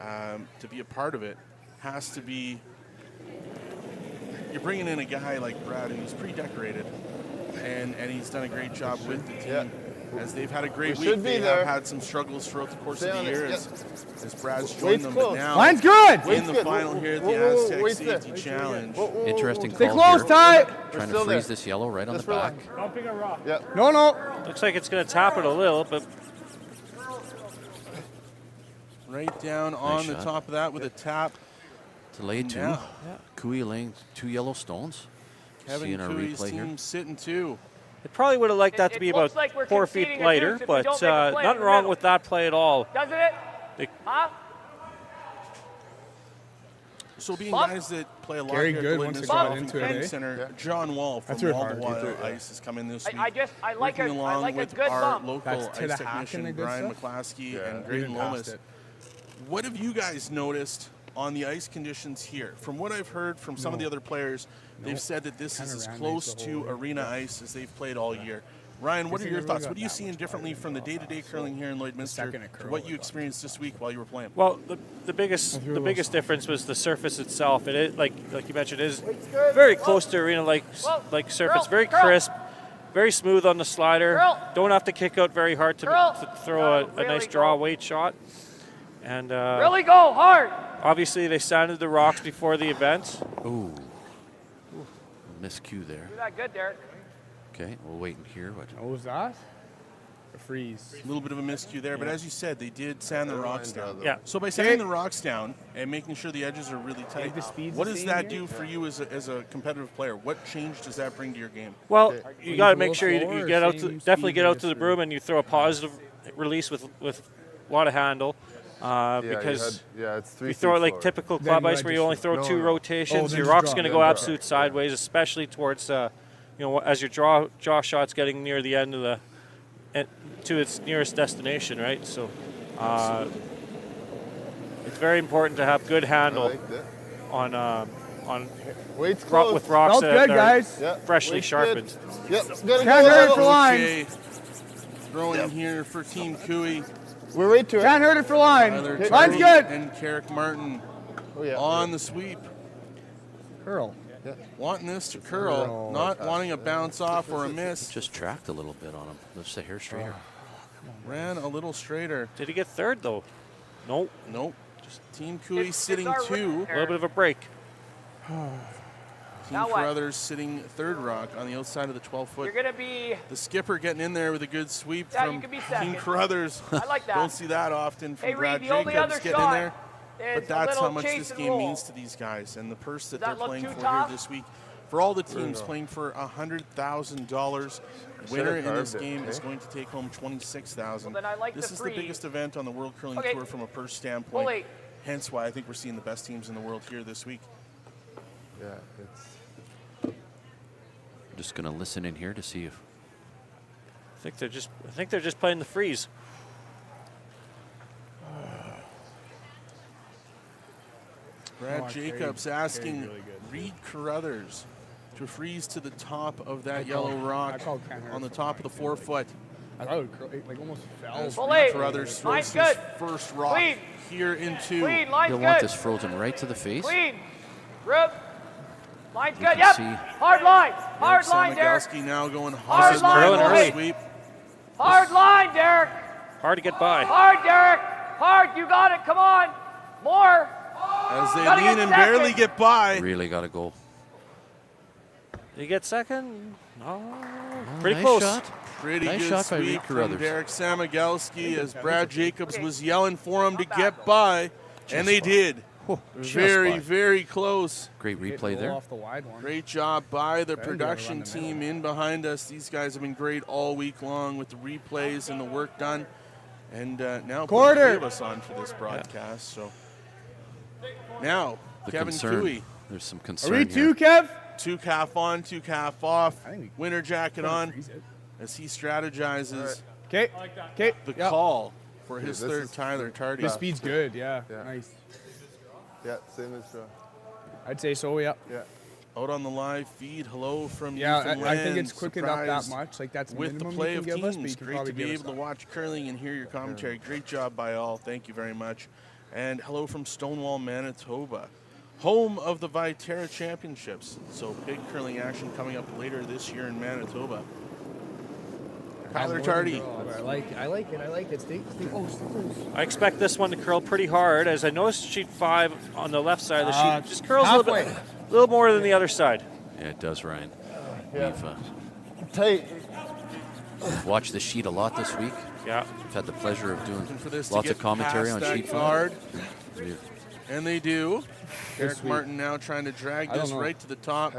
Speaker 1: to be a part of it has to be. You're bringing in a guy like Brad who's pre-decorated, and he's done a great job with the team.
Speaker 6: Yeah.
Speaker 1: As they've had a great
Speaker 6: We
Speaker 1: week,
Speaker 6: should be
Speaker 1: they
Speaker 6: there.
Speaker 1: have had some struggles throughout the course
Speaker 6: Stay
Speaker 1: of
Speaker 6: on
Speaker 1: the
Speaker 6: it,
Speaker 1: year
Speaker 6: yeah.
Speaker 1: as Brad's joined
Speaker 6: Wait's
Speaker 1: them.
Speaker 6: close.
Speaker 1: But now,
Speaker 7: Line's good.
Speaker 1: in
Speaker 6: Wait's
Speaker 1: the
Speaker 6: good.
Speaker 1: final here at the
Speaker 6: Whoa,
Speaker 1: Astec
Speaker 6: wait's there.
Speaker 1: Safety Challenge.
Speaker 3: Interesting
Speaker 7: Stay
Speaker 3: call
Speaker 7: close,
Speaker 3: here.
Speaker 7: Ty.
Speaker 3: Trying to
Speaker 6: still
Speaker 3: freeze
Speaker 6: there.
Speaker 3: this yellow right on
Speaker 6: Just
Speaker 3: the back.
Speaker 6: relax.
Speaker 7: Don't pick a rock.
Speaker 6: Yeah.
Speaker 7: No.
Speaker 2: Looks like it's going to tap it a little, but
Speaker 1: Right down on the
Speaker 3: shot.
Speaker 1: top of that with a tap.
Speaker 3: To lay two.
Speaker 1: Yeah.
Speaker 3: Cooey laying 2 yellow stones.
Speaker 1: Kevin
Speaker 3: Seeing our
Speaker 1: Cooey's
Speaker 3: replay here.
Speaker 1: team sitting two.
Speaker 2: it probably would have liked that to
Speaker 4: It
Speaker 2: be
Speaker 4: looks
Speaker 2: about
Speaker 4: like we're
Speaker 2: 4 feet
Speaker 4: conceding a
Speaker 2: lighter,
Speaker 4: deuce if we
Speaker 2: but
Speaker 4: don't make a play in
Speaker 2: nothing
Speaker 4: the
Speaker 2: wrong
Speaker 4: middle.
Speaker 2: with that play at all.
Speaker 4: Doesn't it?
Speaker 2: They-
Speaker 4: Huh?
Speaker 1: So being
Speaker 4: Bump.
Speaker 1: guys that play a lot
Speaker 7: Gary
Speaker 1: here
Speaker 7: Good
Speaker 1: at
Speaker 7: once
Speaker 1: Lloydminster
Speaker 7: it got
Speaker 1: Golf
Speaker 7: into
Speaker 1: and
Speaker 7: it, eh?
Speaker 1: Center,
Speaker 6: Yeah.
Speaker 1: John Wall from
Speaker 7: That's really
Speaker 1: Wall to
Speaker 7: hard.
Speaker 1: Wall
Speaker 6: Yeah.
Speaker 1: Ice has come in this week.
Speaker 4: I like
Speaker 1: working along
Speaker 4: a
Speaker 1: with
Speaker 4: good
Speaker 1: our
Speaker 4: bump.
Speaker 1: local
Speaker 7: That's to
Speaker 1: ice
Speaker 7: the hack and
Speaker 1: technician
Speaker 7: the good
Speaker 1: Brian
Speaker 7: stuff?
Speaker 1: McClaskey
Speaker 6: Yeah.
Speaker 1: and
Speaker 7: You
Speaker 1: Graydon
Speaker 7: didn't pass
Speaker 1: Lomas.
Speaker 7: it.
Speaker 1: What have you guys noticed on the ice conditions here? From what I've heard from some of the other players, they've said that this is
Speaker 7: Kinda
Speaker 1: as
Speaker 7: ran
Speaker 1: close
Speaker 7: ice the whole
Speaker 1: to
Speaker 7: way.
Speaker 1: arena ice as they've played all year. Ryan, what are
Speaker 7: think
Speaker 1: your
Speaker 7: everyone
Speaker 1: thoughts?
Speaker 7: got
Speaker 1: What are you
Speaker 7: that
Speaker 1: seeing
Speaker 7: much
Speaker 1: differently
Speaker 7: farther
Speaker 1: from the
Speaker 7: than
Speaker 1: day-to-day curling here in Lloydminster
Speaker 7: second it
Speaker 1: to
Speaker 7: curled,
Speaker 1: what
Speaker 7: I
Speaker 1: you
Speaker 7: thought.
Speaker 1: experienced this week while you were playing?
Speaker 2: Well, the biggest
Speaker 7: That's really
Speaker 2: the biggest
Speaker 7: well
Speaker 2: difference was the surface itself. It is like you mentioned, it is very close to arena like surface,
Speaker 4: Curl,
Speaker 2: very
Speaker 4: curl.
Speaker 2: crisp, very smooth on the slider.
Speaker 4: Curl.
Speaker 2: Don't have to kick out very hard to
Speaker 4: Curl.
Speaker 2: throw a
Speaker 4: Really
Speaker 2: nice
Speaker 4: go.
Speaker 2: draw weight shot. And
Speaker 4: Really go hard.
Speaker 2: obviously they sanded the rocks before the event.
Speaker 3: Ooh. Miscue there.
Speaker 4: Do that good, Derek.
Speaker 3: Okay, we'll wait in here. But
Speaker 7: What was that? A freeze.
Speaker 1: A little bit of a miscue there, but as you said, they did sand the rocks down.
Speaker 2: Yeah.
Speaker 1: So by sanding the rocks down and making sure the edges are really tight,
Speaker 7: the speed's
Speaker 1: what
Speaker 7: the
Speaker 1: does
Speaker 7: same
Speaker 1: that
Speaker 7: here?
Speaker 1: do for you as a competitive player? What change does that bring to your game?
Speaker 2: Well, you
Speaker 7: you
Speaker 2: got to
Speaker 7: go
Speaker 2: make sure you
Speaker 7: slower or
Speaker 2: get out to
Speaker 7: same
Speaker 2: definitely
Speaker 7: speed
Speaker 2: get out
Speaker 7: as
Speaker 2: to the
Speaker 7: for-
Speaker 2: broom and you throw a positive release with a lot of handle. Because
Speaker 6: it's 3
Speaker 2: you throw it
Speaker 6: feet
Speaker 2: like
Speaker 6: slower.
Speaker 2: typical
Speaker 7: Then
Speaker 2: club
Speaker 7: what
Speaker 2: ice
Speaker 7: I
Speaker 2: where you
Speaker 7: just
Speaker 2: only
Speaker 7: did.
Speaker 2: throw
Speaker 6: No,
Speaker 2: two
Speaker 6: no.
Speaker 2: rotations,
Speaker 7: then
Speaker 2: your
Speaker 7: just
Speaker 2: rock's
Speaker 7: drop
Speaker 2: going to
Speaker 7: it.
Speaker 2: go
Speaker 7: Then
Speaker 2: absolute sideways, especially towards as your jaw shot's getting near the end of to its nearest destination, right? So it's very important to have good
Speaker 6: I
Speaker 2: handle
Speaker 6: liked it.
Speaker 2: on
Speaker 6: Weight's close.
Speaker 2: with rocks
Speaker 7: Felt
Speaker 2: that
Speaker 7: good,
Speaker 2: are
Speaker 7: guys.
Speaker 6: Yeah,
Speaker 2: freshly
Speaker 6: weight's
Speaker 2: sharpened.
Speaker 6: good. Yep. Gotta
Speaker 7: Can't
Speaker 6: go
Speaker 7: hurt it
Speaker 6: little.
Speaker 7: for line.
Speaker 1: Okay, throwing here for Team Cooey.
Speaker 6: We're right to it.
Speaker 7: Can't hurt it for line.
Speaker 1: Tyler
Speaker 7: Line's
Speaker 1: Tardy
Speaker 7: good.
Speaker 1: and Carrick Martin
Speaker 6: Oh, yeah.
Speaker 1: on the sweep.
Speaker 7: Curl.
Speaker 1: Wanting this to curl, not wanting a bounce off or a miss.
Speaker 3: just tracked a little bit on him. Just a hair straighter.
Speaker 1: Ran a little straighter.
Speaker 2: Did he get third though? Nope.
Speaker 1: Nope. Just Team Cooey
Speaker 4: It's
Speaker 1: sitting
Speaker 4: our
Speaker 1: two.
Speaker 2: A little bit of a break.
Speaker 1: Team
Speaker 4: Now what?
Speaker 1: Carruthers sitting third rock on the outside of the 12-foot.
Speaker 4: You're gonna be.
Speaker 1: The skipper getting in there with a good sweep
Speaker 4: Yeah, you
Speaker 1: from
Speaker 4: could be
Speaker 1: Team
Speaker 4: second.
Speaker 1: Carruthers.
Speaker 4: I like that.
Speaker 1: Don't see that often from
Speaker 4: Hey,
Speaker 1: Brad
Speaker 4: Reid, the only
Speaker 1: Jacobs
Speaker 4: other
Speaker 1: getting in
Speaker 4: shot
Speaker 1: there.
Speaker 4: is
Speaker 1: But that's
Speaker 4: a
Speaker 1: how
Speaker 4: little
Speaker 1: much
Speaker 4: chase
Speaker 1: this
Speaker 4: and
Speaker 1: game
Speaker 4: roll.
Speaker 1: means to these guys and the purse that they're
Speaker 4: that look
Speaker 1: playing
Speaker 4: too
Speaker 1: for
Speaker 4: tough?
Speaker 1: here this week. For all the teams playing for $100,000. Winner in this
Speaker 6: carved it,
Speaker 1: game is
Speaker 6: eh?
Speaker 1: going to take home $26,000.
Speaker 4: Well, then I like
Speaker 1: This
Speaker 4: the
Speaker 1: is the
Speaker 4: free.
Speaker 1: biggest event on the World Curling
Speaker 4: Okay.
Speaker 1: Tour from a purse standpoint.
Speaker 4: Fully.
Speaker 1: Hence why I think we're seeing the best teams in the world here this week.
Speaker 6: Yeah, it's.
Speaker 3: I'm just gonna listen in here to see if
Speaker 2: I think they're just playing the freeze.
Speaker 1: Brad Jacobs asking
Speaker 7: really good.
Speaker 1: Reid Carruthers to freeze to the top of that yellow rock on the top of the 4 foot.
Speaker 7: I thought it would like almost fell.
Speaker 1: As
Speaker 4: Full
Speaker 1: Reid
Speaker 4: eight.
Speaker 1: Carruthers
Speaker 4: Line's
Speaker 1: throws his
Speaker 4: good.
Speaker 1: first rock
Speaker 4: Clean.
Speaker 1: here into.
Speaker 4: Clean, line's
Speaker 3: You'll
Speaker 4: good.
Speaker 3: want this frozen right to the face.
Speaker 4: Clean. Roop. Line's
Speaker 3: You
Speaker 4: good.
Speaker 3: can
Speaker 4: Yep.
Speaker 3: see-
Speaker 4: Hard line. Hard line, Derek.
Speaker 1: Samagelski now going
Speaker 4: Hard
Speaker 1: hard
Speaker 4: line,
Speaker 1: on the
Speaker 2: early.
Speaker 1: sweep.
Speaker 4: Hard line, Derek.
Speaker 2: Hard to get by.
Speaker 4: Hard, Derek. Hard. You got it. Come on. More.
Speaker 1: As they
Speaker 4: Gotta
Speaker 1: lean
Speaker 4: get
Speaker 1: and
Speaker 4: second.
Speaker 1: barely get by.
Speaker 3: Really got to go.
Speaker 2: Did he get second? No.
Speaker 3: Oh,
Speaker 2: Pretty
Speaker 3: nice
Speaker 2: close.
Speaker 3: shot.
Speaker 1: Pretty
Speaker 3: Nice
Speaker 1: good
Speaker 3: shot by
Speaker 1: sweep
Speaker 3: Reid
Speaker 1: from
Speaker 3: Carruthers.
Speaker 1: Derek Samagelski as Brad Jacobs was yelling for him to get by, and they did. Very, very close.
Speaker 3: Great replay there.
Speaker 7: Off the wide one.
Speaker 1: Great job by the
Speaker 7: Better do a
Speaker 1: production
Speaker 7: run the
Speaker 1: team in behind us. These guys have been great all week long with the replays and the work done. And now put three of us on for this broadcast. So now
Speaker 3: The
Speaker 1: Kevin
Speaker 3: concern.
Speaker 1: Cooey,
Speaker 3: There's some
Speaker 7: Are
Speaker 3: concern
Speaker 7: we
Speaker 3: here.
Speaker 7: two, Kev?
Speaker 1: 2 calf on, 2 calf off.
Speaker 7: I think we
Speaker 1: Winter jacket
Speaker 7: Freeze
Speaker 1: on
Speaker 7: it.
Speaker 1: as he strategizes
Speaker 7: Okay. Okay.
Speaker 1: the
Speaker 7: Yep.
Speaker 1: call for his
Speaker 6: this
Speaker 1: third
Speaker 6: is-
Speaker 1: Tyler Tardy.
Speaker 7: The speed's good. Yeah.
Speaker 6: Yeah.
Speaker 7: Nice.
Speaker 6: Yeah, same as Joe.
Speaker 7: I'd say so. Yeah.
Speaker 6: Yeah.
Speaker 1: Out on the live feed, hello from
Speaker 7: Yeah.
Speaker 1: Newfoundland.
Speaker 7: I think it's quick enough that
Speaker 1: Surprised
Speaker 7: much. Like that's
Speaker 1: with the
Speaker 7: minimum
Speaker 1: play
Speaker 7: you
Speaker 1: of
Speaker 7: can give us, but
Speaker 1: teams.
Speaker 7: you can
Speaker 1: Great
Speaker 7: probably
Speaker 1: to be
Speaker 7: give us
Speaker 1: able to
Speaker 7: that.
Speaker 1: watch curling and hear your commentary. Great job by all. Thank you very much. And hello from Stonewall, Manitoba, home of the Viterra Championships. So big curling action coming up later this year in Manitoba. Tyler Tardy.
Speaker 7: I like it. I like it. Stay close.
Speaker 2: I expect this one to curl pretty hard, as I noticed sheet 5 on the left side of the sheet just curls a
Speaker 7: halfway.
Speaker 2: little more than the other side.
Speaker 3: Yeah, it does, Ryan.
Speaker 6: Yeah. Tight.
Speaker 3: We've watched the sheet a lot this week.
Speaker 2: Yeah.
Speaker 3: We've had the pleasure of doing
Speaker 1: For this to
Speaker 3: lots
Speaker 1: get
Speaker 3: of commentary
Speaker 1: past
Speaker 3: on
Speaker 1: that
Speaker 3: sheet 5.
Speaker 1: guard,
Speaker 3: We've-
Speaker 1: and they do. Eric
Speaker 7: sweet.
Speaker 1: Martin now trying to drag
Speaker 7: I don't
Speaker 1: this
Speaker 7: know.
Speaker 1: right to the top.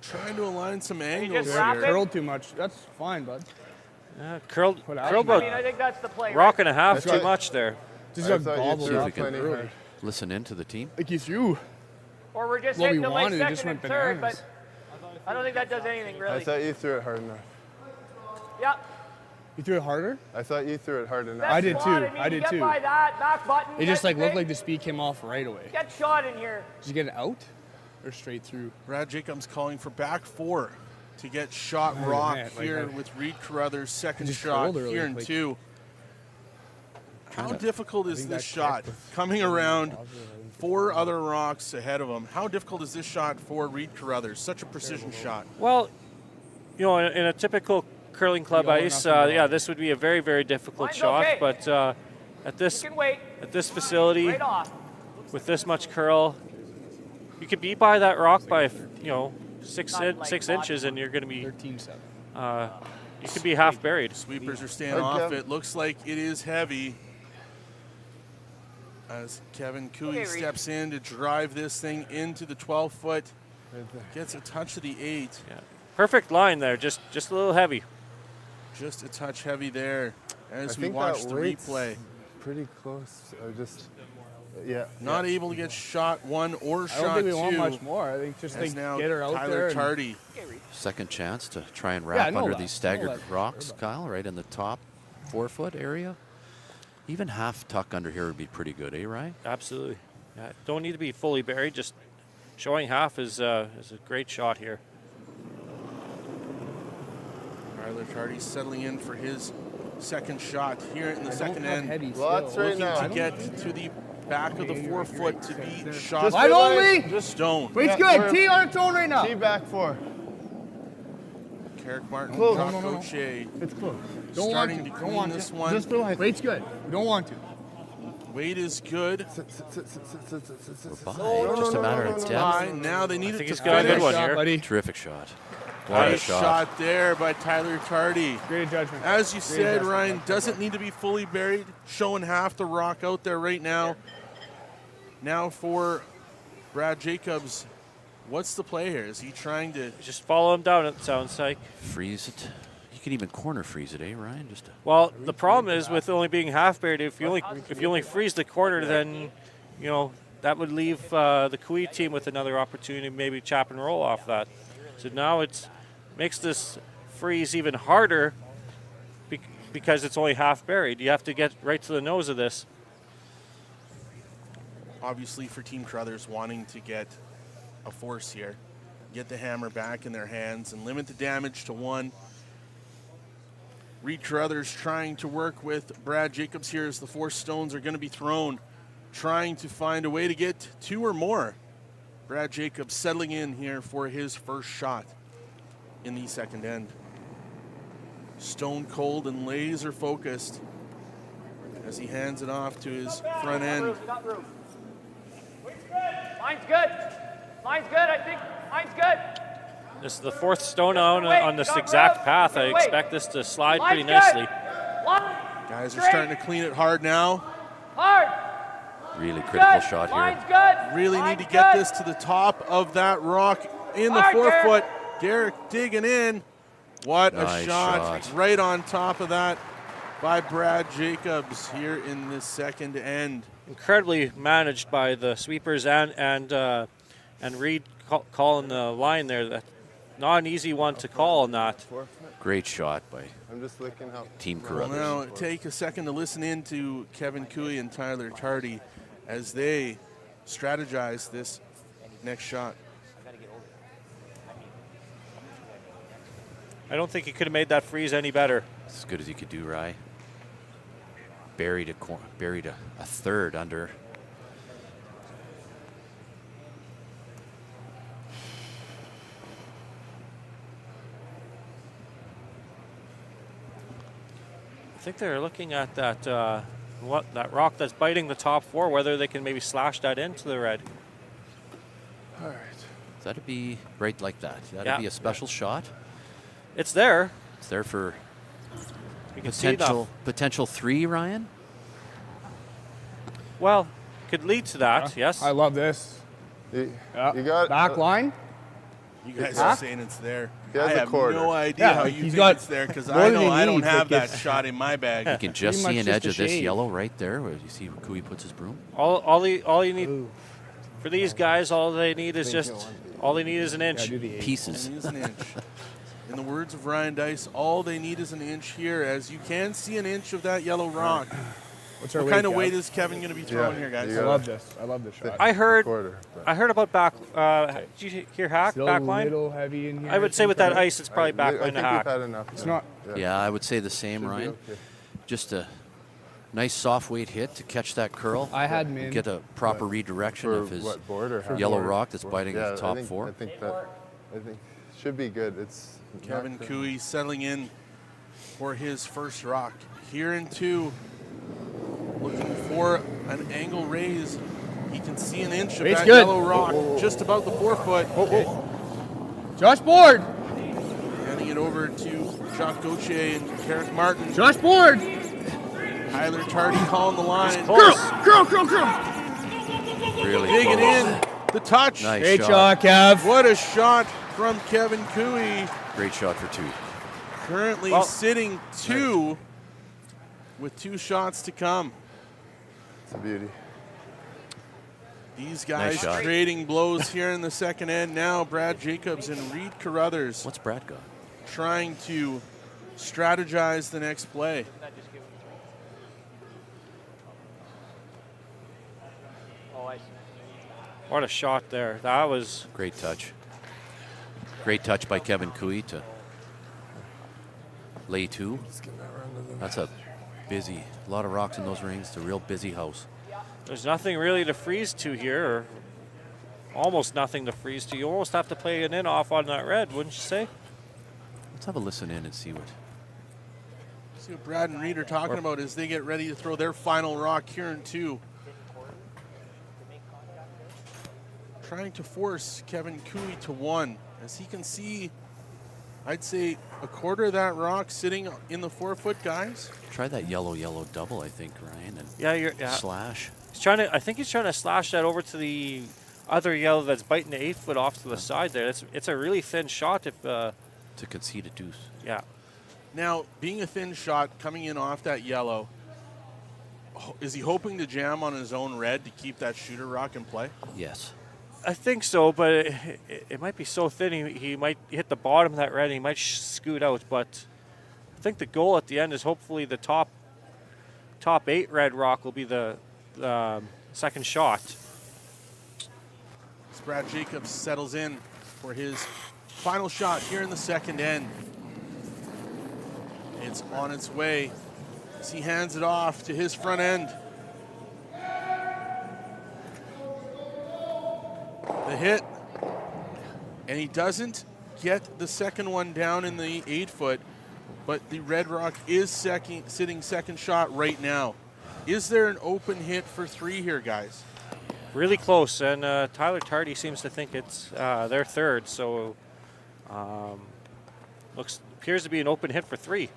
Speaker 1: Trying to align some angles
Speaker 4: just wrap
Speaker 1: here.
Speaker 4: it?
Speaker 7: Curled too much. That's fine, bud.
Speaker 2: Curled
Speaker 7: Put out.
Speaker 2: curled
Speaker 4: I mean, I
Speaker 2: about
Speaker 4: think that's the play.
Speaker 2: rock
Speaker 4: Right?
Speaker 2: and a half
Speaker 6: That's
Speaker 2: too
Speaker 6: right.
Speaker 2: much there.
Speaker 7: Just
Speaker 6: I
Speaker 7: got
Speaker 6: thought you
Speaker 7: gobbled
Speaker 6: threw
Speaker 3: See if
Speaker 7: up
Speaker 3: we can-
Speaker 6: plenty
Speaker 7: early.
Speaker 6: hard.
Speaker 3: Listen in to the team.
Speaker 7: Like you threw.
Speaker 4: Or we're just
Speaker 7: What
Speaker 4: hitting
Speaker 7: we
Speaker 4: the late
Speaker 7: wanted, it
Speaker 4: second
Speaker 7: just
Speaker 4: and
Speaker 7: went
Speaker 4: third,
Speaker 7: bananas.
Speaker 4: but I don't think that does anything
Speaker 6: I
Speaker 4: really.
Speaker 6: thought you threw it hard enough.
Speaker 4: Yeah.
Speaker 7: You threw it harder.
Speaker 6: I thought you threw it hard enough.
Speaker 4: That
Speaker 7: I did
Speaker 4: squat,
Speaker 7: too.
Speaker 4: I mean,
Speaker 7: I
Speaker 4: you
Speaker 7: did
Speaker 4: get
Speaker 7: too.
Speaker 4: by that back button.
Speaker 7: It just
Speaker 4: get
Speaker 7: like looked
Speaker 4: big,
Speaker 7: like the speed came off right away.
Speaker 4: Get shot in here.
Speaker 7: Did you get it out or straight through?
Speaker 1: Brad Jacobs calling for back 4 to get shot
Speaker 7: Oh,
Speaker 1: rock
Speaker 7: man, like
Speaker 1: here
Speaker 7: that.
Speaker 1: with Reid Carruthers' second
Speaker 7: just
Speaker 1: shot
Speaker 7: curled early,
Speaker 1: here in
Speaker 7: like-
Speaker 1: 2. How difficult is
Speaker 7: think
Speaker 1: this
Speaker 7: that
Speaker 1: shot coming around 4 other rocks ahead of him? How difficult is this shot for Reid Carruthers? Such a precision shot.
Speaker 2: Well, you know, in a typical curling club
Speaker 7: all or
Speaker 2: ice,
Speaker 7: nothing
Speaker 2: yeah, this would be a very, very difficult
Speaker 4: Line's
Speaker 2: shot.
Speaker 4: okay.
Speaker 2: But at
Speaker 4: You
Speaker 2: this
Speaker 4: can wait.
Speaker 2: facility,
Speaker 4: Right off.
Speaker 2: with this much curl, you could be by that rock by, you know, six
Speaker 4: Not like
Speaker 2: 6
Speaker 4: body.
Speaker 2: inches, and you're going to be,
Speaker 7: 13-7.
Speaker 2: you could be half buried.
Speaker 1: Sweepers are staying
Speaker 6: Hard,
Speaker 1: off.
Speaker 6: Kev.
Speaker 1: It looks like it is heavy. As Kevin Cooey
Speaker 4: Okay, Reid.
Speaker 1: steps in to drive this thing into the 12-foot. Gets a touch of the 8.
Speaker 2: Yeah. Perfect line there, just a little heavy.
Speaker 1: Just a touch heavy there as
Speaker 6: I
Speaker 1: we
Speaker 6: think
Speaker 1: watch
Speaker 6: that
Speaker 1: the
Speaker 6: weight's
Speaker 1: replay.
Speaker 6: pretty close. Yeah.
Speaker 1: Not able to get shot 1 or
Speaker 7: I
Speaker 1: shot
Speaker 7: don't think we
Speaker 1: 2.
Speaker 7: want much more. I think just
Speaker 1: As
Speaker 7: think
Speaker 1: now
Speaker 7: get her out
Speaker 1: Tyler
Speaker 7: there. and-
Speaker 1: Tardy.
Speaker 3: Second chance to try and
Speaker 7: Yeah,
Speaker 3: wrap
Speaker 7: I know
Speaker 3: under
Speaker 7: that.
Speaker 3: these
Speaker 7: I
Speaker 3: staggered
Speaker 7: know that.
Speaker 3: rocks, Kyle, right in the top 4 foot area. Even half tuck under here would be pretty good, eh, Ryan?
Speaker 2: Absolutely. Yeah, don't need to be fully buried. Just showing half is a great shot here.
Speaker 1: Tyler Tardy settling in for his second shot here in the
Speaker 7: I
Speaker 1: second
Speaker 7: don't have
Speaker 1: end.
Speaker 7: heavy
Speaker 6: Lots
Speaker 7: still.
Speaker 6: right
Speaker 1: Looking
Speaker 6: now.
Speaker 1: to get to the back of the 4 foot to be shot.
Speaker 6: Just
Speaker 7: Wide only.
Speaker 1: Just stone.
Speaker 7: Wait's
Speaker 6: Yeah,
Speaker 7: good.
Speaker 6: we're-
Speaker 7: T on its own right now.
Speaker 6: T back 4.
Speaker 1: Carrick Martin,
Speaker 6: Close.
Speaker 1: Jock
Speaker 7: No, no, no.
Speaker 1: O'Shea
Speaker 7: It's close.
Speaker 1: starting to clean this one.
Speaker 7: Just relax. Wait's good. We don't want to.
Speaker 1: Weight is good.
Speaker 3: We're by. Just a matter of depth.
Speaker 1: High. Now they need
Speaker 2: I
Speaker 1: it
Speaker 2: think
Speaker 1: to
Speaker 2: he's got a good
Speaker 1: finish.
Speaker 2: one
Speaker 7: Shot,
Speaker 2: here.
Speaker 7: buddy.
Speaker 3: Terrific shot. What a
Speaker 1: Nice
Speaker 3: shot.
Speaker 1: shot there by Tyler Tardy.
Speaker 7: Great judgment.
Speaker 1: As you
Speaker 7: Great
Speaker 1: said,
Speaker 7: judgment.
Speaker 1: Ryan, doesn't need to be fully buried. Showing half the rock out there right now. Now for Brad Jacobs, what's the play here? Is he trying to?
Speaker 2: Just follow him down, it sounds like.
Speaker 3: Freeze it. You can even corner freeze it, eh, Ryan? Just a,
Speaker 2: Well, the problem is with only being half buried, if you only freeze the corner, then you know that would leave the Cooey team with another opportunity, to maybe chop and roll off that. So now it makes this freeze even harder because it's only half buried. You have to get right to the nose of this.
Speaker 1: obviously for Team Carruthers wanting to get a force here, get the hammer back in their hands and limit the damage to 1. Reid Carruthers trying to work with Brad Jacobs here as the force stones are going to be thrown, trying to find a way to get 2 or more. Brad Jacobs settling in here for his first shot in the second end. Stone cold and laser focused as he hands it off to his front end.
Speaker 4: Line's good. Line's good, I think. Line's good.
Speaker 2: This is the 4th stone on this exact path. I expect this to slide pretty nicely.
Speaker 1: Guys are starting to clean it hard now.
Speaker 4: Hard.
Speaker 3: Really critical shot
Speaker 4: Line's
Speaker 3: here.
Speaker 4: good.
Speaker 1: Really need to get this to the top of that rock in the
Speaker 4: Hard,
Speaker 1: 4-foot. Derek digging in. What a
Speaker 3: Nice
Speaker 1: shot.
Speaker 3: shot.
Speaker 1: Right on top of that by Brad Jacobs here in the second end.
Speaker 2: Incredibly managed by the sweepers and Reid calling the line there. That not an easy one to call on that.
Speaker 3: Great shot by
Speaker 6: I'm just looking how.
Speaker 3: Team
Speaker 1: Well,
Speaker 3: Carruthers.
Speaker 1: now take a second to listen in to Kevin Cooey and Tyler Tardy as they strategize this next shot.
Speaker 2: I don't think he could have made that freeze any better.
Speaker 3: As good as you could do, Rye. Buried a third under.
Speaker 2: I think they're looking at that that rock that's biting the top 4, whether they can maybe slash that into the red.
Speaker 1: All right.
Speaker 3: That'd be right like that. That'd
Speaker 2: Yeah.
Speaker 3: be a special shot.
Speaker 2: It's there.
Speaker 3: It's there for
Speaker 2: You can see that.
Speaker 3: potential 3, Ryan.
Speaker 2: Well, could lead to that. Yes.
Speaker 7: I love this.
Speaker 6: You
Speaker 7: Yeah.
Speaker 6: got
Speaker 7: Back line.
Speaker 1: You guys are saying it's there.
Speaker 6: He has
Speaker 1: I
Speaker 6: a
Speaker 1: have
Speaker 6: quarter.
Speaker 1: no idea
Speaker 7: Yeah,
Speaker 1: how you
Speaker 7: he's
Speaker 1: think
Speaker 7: got
Speaker 1: it's there because
Speaker 7: more
Speaker 1: I
Speaker 7: than
Speaker 1: know
Speaker 7: he
Speaker 1: I don't
Speaker 7: needs,
Speaker 1: have
Speaker 7: like
Speaker 1: that shot in my bag.
Speaker 3: You can just
Speaker 7: Pretty
Speaker 3: see
Speaker 7: much
Speaker 3: an
Speaker 7: just
Speaker 3: edge
Speaker 7: a
Speaker 3: of this
Speaker 7: shade.
Speaker 3: yellow right there where you see where Cooey puts his broom.
Speaker 2: All you need for these guys, all they need is an inch.
Speaker 7: Yeah, do the 8.
Speaker 3: Pieces.
Speaker 1: It is an inch. In the words of Ryan Dice, all they need is an inch here, as you can see an inch of that yellow rock.
Speaker 7: What's our
Speaker 1: What kind of
Speaker 7: Kev?
Speaker 1: weight is Kevin going to be throwing here, guys?
Speaker 7: I love this. I love this shot.
Speaker 2: I heard
Speaker 6: quarter. but-
Speaker 2: about back. Did you hear hack
Speaker 7: Still
Speaker 2: back
Speaker 7: a
Speaker 2: line?
Speaker 7: little heavy in here.
Speaker 2: I would say with that
Speaker 7: right?
Speaker 2: ice, it's probably back
Speaker 6: I
Speaker 2: line
Speaker 6: think
Speaker 2: to
Speaker 6: we've
Speaker 2: hack.
Speaker 6: had enough.
Speaker 7: It's
Speaker 6: now.
Speaker 7: not.
Speaker 3: Yeah, I would say the same,
Speaker 6: Should be
Speaker 3: Ryan.
Speaker 6: okay.
Speaker 3: Just a nice soft weight hit to catch that curl.
Speaker 7: I had min.
Speaker 3: Get a proper redirection
Speaker 6: For
Speaker 3: of his
Speaker 6: what, board or half
Speaker 3: yellow
Speaker 6: board?
Speaker 3: rock that's biting
Speaker 6: Yeah,
Speaker 3: the top
Speaker 6: I think,
Speaker 3: 4.
Speaker 6: I think should be good. It's
Speaker 1: Kevin
Speaker 6: not-
Speaker 1: Cooey settling in for his first rock. Here in 2, looking for an angle raise. He can see an inch of
Speaker 7: Raise
Speaker 1: that
Speaker 7: good.
Speaker 1: yellow rock, just about the 4-foot.
Speaker 7: Josh Board.
Speaker 1: Handing it over to Jacques Gauthier and Carrick Martin.
Speaker 7: Josh Board.
Speaker 1: Tyler Tardy calling the line.
Speaker 7: Curl.
Speaker 3: Really
Speaker 1: Digging
Speaker 3: close.
Speaker 1: in. The touch.
Speaker 3: Nice
Speaker 7: Great
Speaker 3: shot.
Speaker 7: shot, Kev.
Speaker 1: What a shot from Kevin Cooey.
Speaker 3: Great shot for 2.
Speaker 1: Currently
Speaker 2: Well-
Speaker 1: sitting 2 with 2 shots to come.
Speaker 6: It's a beauty.
Speaker 1: These guys
Speaker 3: Nice shot.
Speaker 1: trading blows here in the second end. Now Brad Jacobs and Reid Carruthers
Speaker 3: What's Brad got?
Speaker 1: trying to strategize the next play.
Speaker 2: What a shot there. That was
Speaker 3: Great touch. Great touch by Kevin Cooey to lay 2. That's a lot of rocks in those rings. It's a real busy house.
Speaker 2: There's nothing really to freeze to here, or almost nothing to freeze to. You almost have to play an in off on that red, wouldn't you say?
Speaker 3: Let's have a listen in and see what.
Speaker 1: See what Brad and Reid are talking about as they get ready to throw their final rock here in 2. Trying to force Kevin Cooey to 1. As he can see, I'd say a quarter of that rock sitting in the 4-foot, guys.
Speaker 3: Try that yellow double, I think, Ryan, and
Speaker 2: Yeah,
Speaker 3: slash.
Speaker 2: I think he's trying to slash that over to the other yellow that's biting the 8-foot off to the side there. It's a really thin shot. If
Speaker 3: To concede a deuce.
Speaker 2: yeah,
Speaker 1: Now, being a thin shot coming in off that yellow, is he hoping to jam on his own red to keep that shooter rock in play?
Speaker 3: Yes.
Speaker 2: I think so, but it might be so thin he might hit the bottom of that red and he might scoot out. But I think the goal at the end is hopefully the top 8 red rock will be the second shot.
Speaker 1: as Brad Jacobs settles in for his final shot here in the second end. It's on its way as he hands it off to his front end. The hit, and he doesn't get the second one down in the 8-foot, but the Red Rock is sitting second shot right now. Is there an open hit for 3 here, guys?
Speaker 2: Really close, and Tyler Tardy seems to think it's their third, so appears to be an open hit for 3.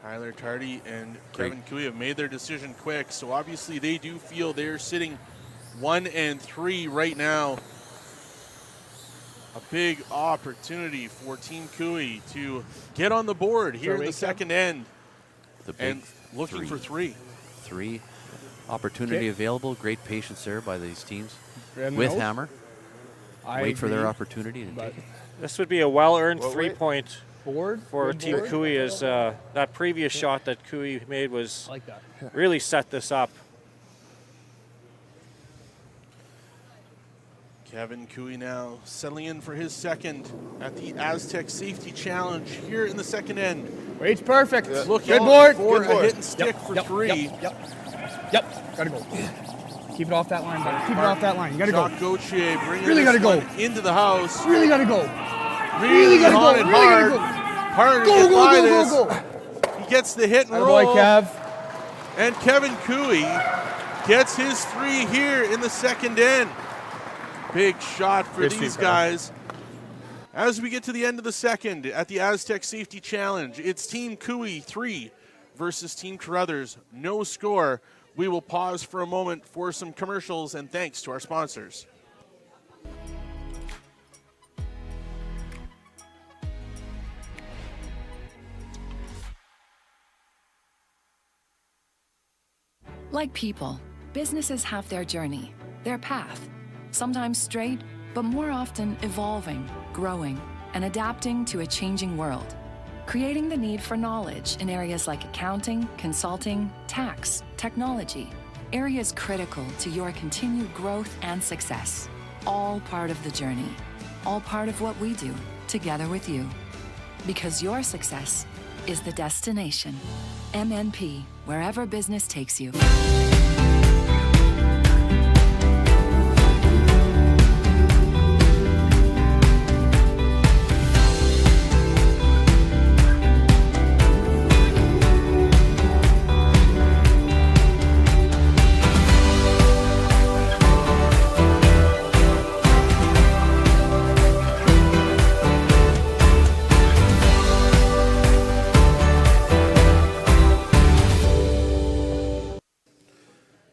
Speaker 1: Tyler Tardy and Kevin Cooey have made their decision quick, so obviously they do feel they're sitting 1 and 3 right now. A big opportunity for Team Cooey to get on the board here in the second end. And looking for 3.
Speaker 3: 3 opportunity available. Great patience there by these teams
Speaker 7: And
Speaker 3: with
Speaker 7: no.
Speaker 3: Hammer. Wait for their opportunity to take it.
Speaker 2: This would be a well-earned 3-point
Speaker 7: Board
Speaker 2: for
Speaker 7: Good
Speaker 2: Team
Speaker 7: board?
Speaker 2: Cooey, as that previous shot that Cooey made was
Speaker 7: I like that.
Speaker 2: really set this up.
Speaker 1: Kevin Cooey now settling in for his second at the Astec Safety Challenge here in the second end.
Speaker 7: Wait's perfect.
Speaker 1: Looking
Speaker 7: Good board.
Speaker 1: for
Speaker 7: Good
Speaker 1: a
Speaker 7: board.
Speaker 1: hit and stick for 3.
Speaker 7: Yep. Gotta go. Keep it off that line, buddy. Keep it off that line. You gotta go.
Speaker 1: Jacques Gauthier bringing
Speaker 7: Really
Speaker 1: this
Speaker 7: gotta go.
Speaker 1: one into the house.
Speaker 7: Really gotta go.
Speaker 1: Really
Speaker 7: gotta
Speaker 1: on
Speaker 7: go.
Speaker 1: it
Speaker 7: Really
Speaker 1: hard.
Speaker 7: gotta go.
Speaker 1: Hard to
Speaker 7: Go,
Speaker 1: get
Speaker 7: go,
Speaker 1: by
Speaker 7: go,
Speaker 1: this.
Speaker 7: go, go.
Speaker 1: He gets the hit and
Speaker 7: Attaboy,
Speaker 1: roll.
Speaker 7: Kev.
Speaker 1: And Kevin Cooey gets his 3 here in the second end. Big shot for
Speaker 7: Good
Speaker 1: these
Speaker 7: feed,
Speaker 1: guys. As we get to the end of the second at the Astec Safety Challenge, it's Team Cooey 3 versus Team Carruthers. No score. We will pause for a moment for some commercials and thanks to our sponsors.
Speaker 8: Like people, businesses have their journey, their path, sometimes straight, but more often evolving, growing, and adapting to a changing world, creating the need for knowledge in areas like accounting, consulting, tax, technology, areas critical to your continued growth and success. All part of the journey, all part of what we do together with you. Because your success is the destination. MNP, wherever business takes you.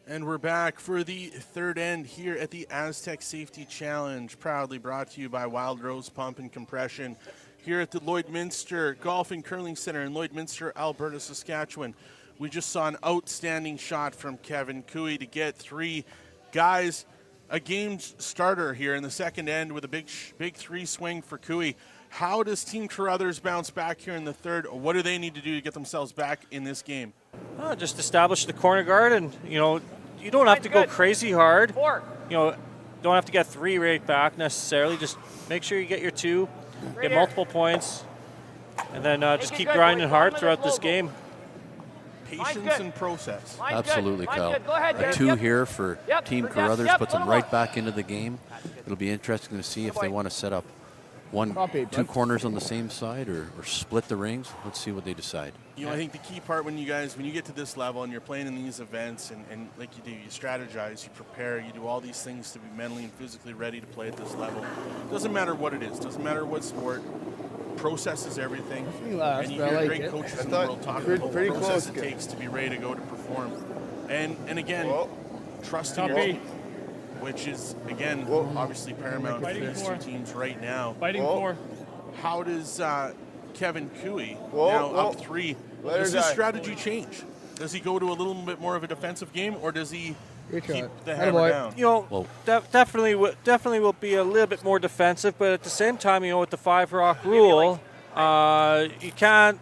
Speaker 1: And we're back for the third end here at the Astec Safety Challenge, proudly brought to you by Wild Rose Pump and Compression here at the Lloydminster Golf and Curling Center in Lloydminster, Alberta, Saskatchewan. We just saw an outstanding shot from Kevin Cooey to get 3. Guys, a game starter here in the second end with a big 3 swing for Cooey. How does Team Carruthers bounce back here in the third? What do they need to do to get themselves back in this game?
Speaker 2: Just establish the corner guard, and you don't have to go crazy hard.
Speaker 4: 4.
Speaker 2: Don't have to get 3 right back necessarily. Just make sure you get your 2, get multiple points, and then just keep grinding hard throughout this game.
Speaker 1: Patience and process.
Speaker 3: Absolutely, Kyle.
Speaker 4: Go ahead,
Speaker 3: A 2 here for Team Carruthers puts them right
Speaker 4: up.
Speaker 3: back into the game. It'll be interesting to see if they want to set up 2 corners on the same side or split the rings. Let's see what they decide.
Speaker 1: I think the key part when you get to this level and you're playing in these events and like you do, you strategize, you prepare, you do all these things to be mentally and physically ready to play at this level. Doesn't matter what it is, doesn't matter what sport. Process is everything. And you hear great coaches in the world talk about the process it takes to be ready to go to perform. And again, trusting your team, which is, again, obviously paramount for these 2 teams right now.
Speaker 7: Fighting for.
Speaker 1: How does Kevin Cooey, now up 3, does his strategy change? Does he go to a little bit more of a defensive game, or does he keep the hammer down?
Speaker 2: Definitely will be a little bit more defensive, but at the same time, with the 5 rock rule, you can't